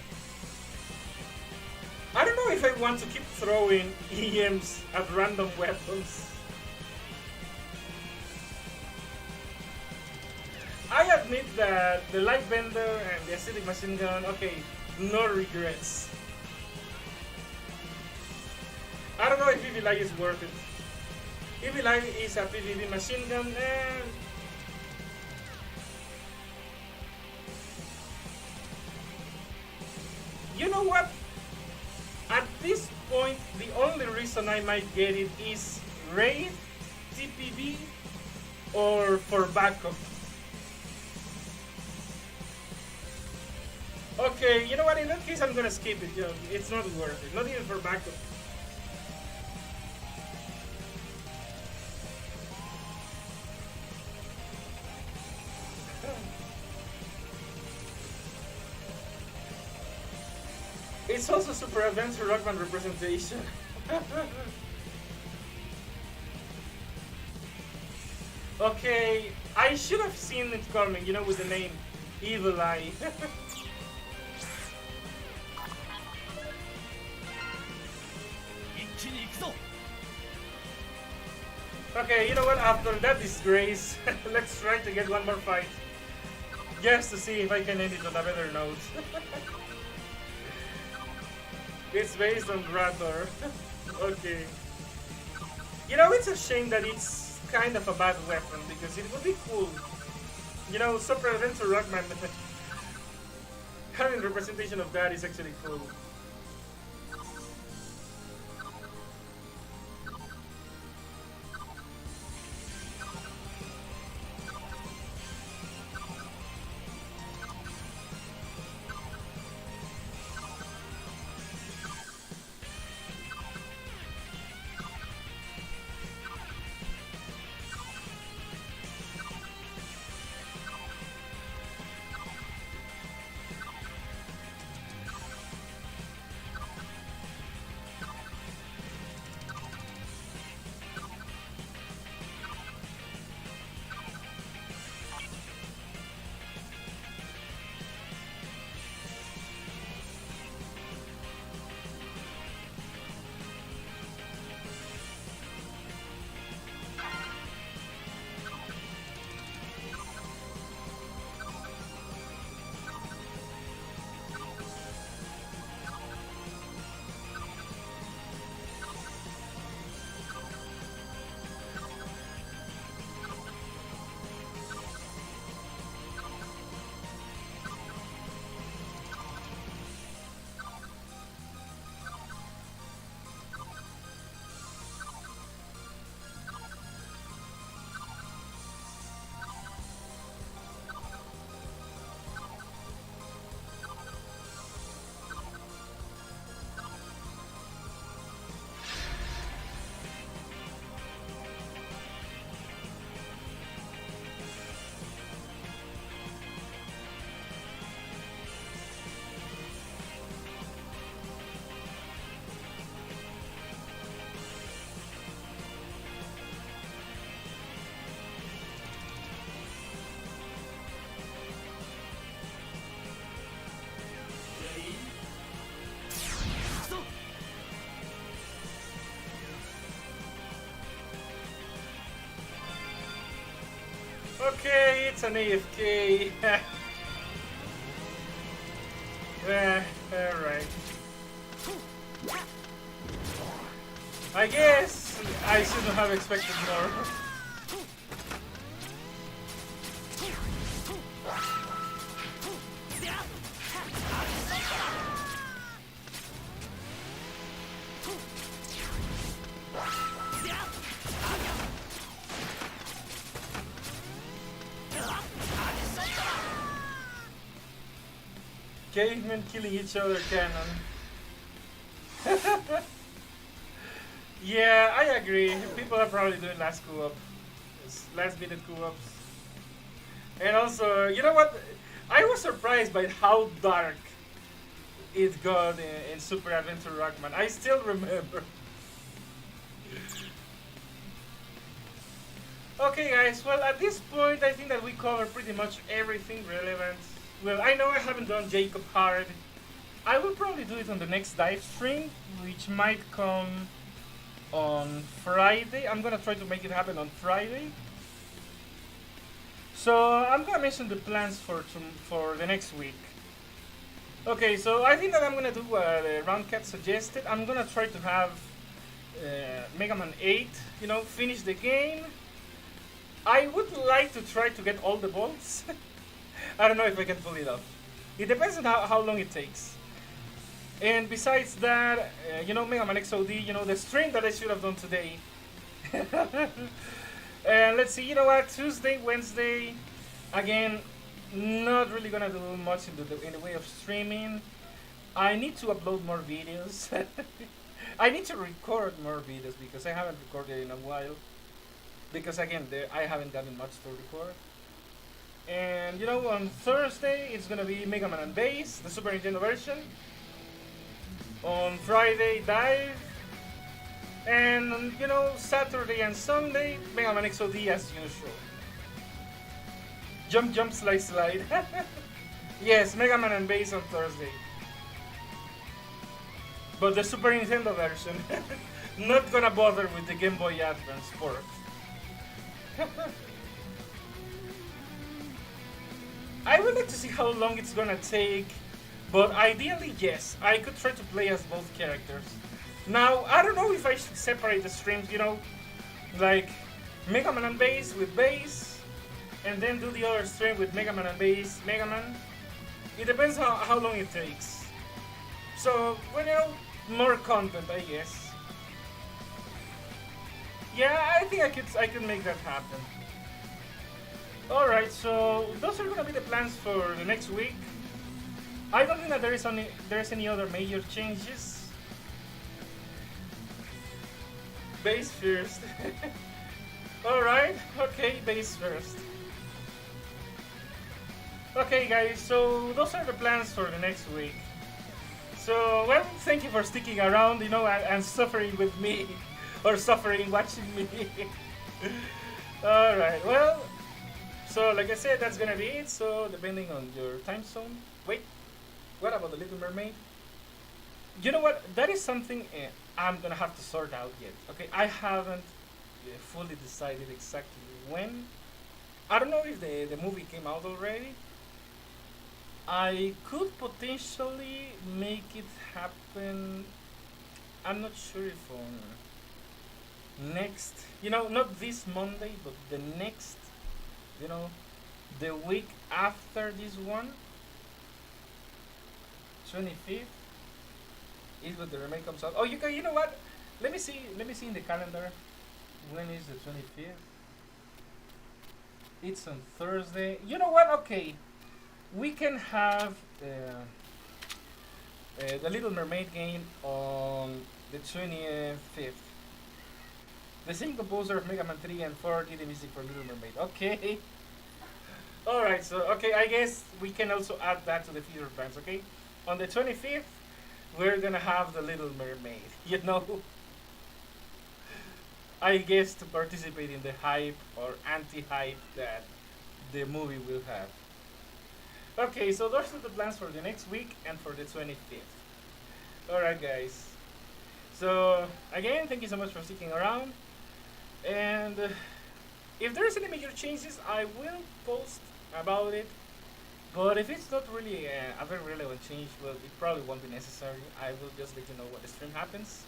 I don't know if I want to keep throwing EMs at random weapons. I admit that the Light Bender and the Acidic Machine Gun, okay, no regrets. I don't know if Evilai is worth it. Evilai is a PvP machine gun and you know what? At this point, the only reason I might get it is raid, TPB, or for backup. Okay, you know what? In that case, I'm gonna skip it. You know, it's not worth it. Not even for backup. It's also Super Adventure Rockman representation. Okay, I should have seen it coming, you know, with the name Evil Eye. Okay, you know what? After that disgrace, let's try to get one more fight. Just to see if I can end it on a better note. It's based on Raptor. Okay. You know, it's a shame that it's kind of a bad weapon because it would be cool. You know, Super Adventure Rockman having representation of that is actually cool. Okay, it's an AFK. Alright. I guess I shouldn't have expected more. Cavemen killing each other canon. Yeah, I agree. People are probably doing last co-op. Last minute co-ops. And also, you know what? I was surprised by how dark it got in Super Adventure Rockman. I still remember. Okay guys, well at this point I think that we covered pretty much everything relevant. Well, I know I haven't done Jacob Hard. I will probably do it on the next dive stream, which might come on Friday. I'm gonna try to make it happen on Friday. So I'm gonna mention the plans for the next week. Okay, so I think that I'm gonna do what Roundcat suggested. I'm gonna try to have Mega Man 8, you know, finish the game. I would like to try to get all the balls. I don't know if I can pull it off. It depends on how long it takes. And besides that, you know, Mega Man XOD, you know, the stream that I should have done today. And let's see, you know what, Tuesday, Wednesday, again, not really gonna do much in the way of streaming. I need to upload more videos. I need to record more videos because I haven't recorded in a while. Because again, I haven't gotten much to record. And you know, on Thursday it's gonna be Mega Man and Bass, the Super Nintendo version. On Friday, Dive. And you know, Saturday and Sunday, Mega Man XOD as usual. Jump, jump, slide, slide. Yes, Mega Man and Bass on Thursday. But the Super Nintendo version. Not gonna bother with the Game Boy Advance port. I would like to see how long it's gonna take, but ideally, yes, I could try to play as both characters. Now, I don't know if I should separate the streams, you know, like Mega Man and Bass with Bass, and then do the other stream with Mega Man and Bass, Mega Man. It depends how long it takes. So, well, you know, more content, I guess. Yeah, I think I could make that happen. Alright, so those are gonna be the plans for the next week. I don't think that there's any other major changes. Base first. Alright, okay, base first. Okay guys, so those are the plans for the next week. So, well, thank you for sticking around, you know, and suffering with me. Or suffering watching me. Alright, well, so like I said, that's gonna be it. So, depending on your time zone. Wait, what about the Little Mermaid? You know what? That is something I'm gonna have to sort out yet. Okay, I haven't fully decided exactly when. I don't know if the movie came out already. I could potentially make it happen. I'm not sure if on next, you know, not this Monday, but the next, you know, the week after this one, 25th, is when the remake comes out. Oh, you know what? Let me see in the calendar. When is the 25th? It's on Thursday. You know what? Okay, we can have the Little Mermaid game on the 25th. The same composer of Mega Man 3 and 4 did the music for Little Mermaid. Okay. Alright, so, okay, I guess we can also add that to the future plans, okay? On the 25th, we're gonna have the Little Mermaid, you know? I guess to participate in the hype or anti-hype that the movie will have. Okay, so those are the plans for the next week and for the 25th. Alright guys. So, again, thank you so much for sticking around. And if there's any major changes, I will post about it. But if it's not really a very relevant change, well, it probably won't be necessary. I will just let you know when the stream happens.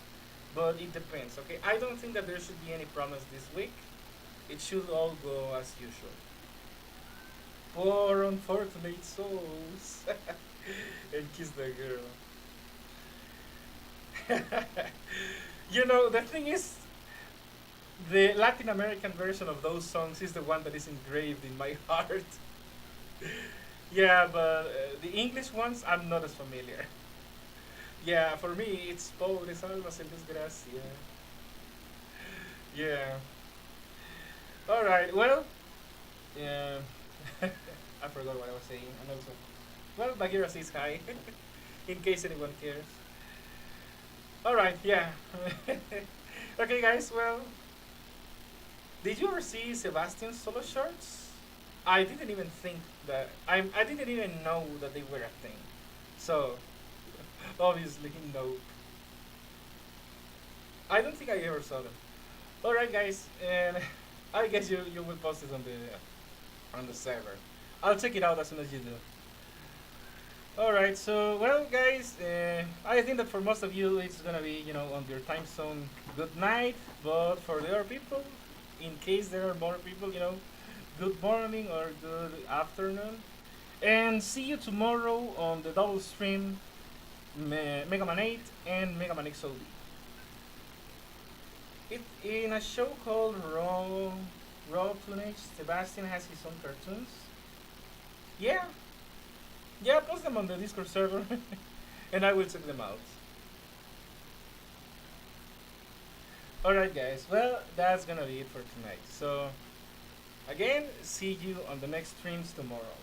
but it depends. Okay, I don't think that there should be any promise this week. It should all go as usual. Poor unfortunate souls. And kiss the girl. You know, the thing is, the Latin American version of those songs is the one that is engraved in my heart. Yeah, but the English ones, I'm not as familiar. Yeah, for me, it's Pobres almas en desgracia. Yeah. Alright, well, yeah. I forgot what I was saying. And also, well, Bagheera says hi, in case anyone cares. Alright, yeah. Okay, guys, well, did you ever see Sebastian's solo shorts? I didn't even think that. I didn't even know that they were a thing. So, obviously, no. I don't think I ever saw them. Alright, guys, and I guess you will post it on the server. I'll check it out as soon as you do. Alright, so, well, guys, I think that for most of you it's gonna be, you know, on your time zone, good night, but for the other people, in case there are more people, you know, good morning or good afternoon. And see you tomorrow on the double stream Mega Man 8 and Mega Man XOD. It in a show called Raw Teenage. Sebastian has his own cartoons. Yeah, yeah, post them on the Discord server, and I will check them out. Alright, guys. Well, that's gonna be it for tonight. So, again, see you on the next streams tomorrow.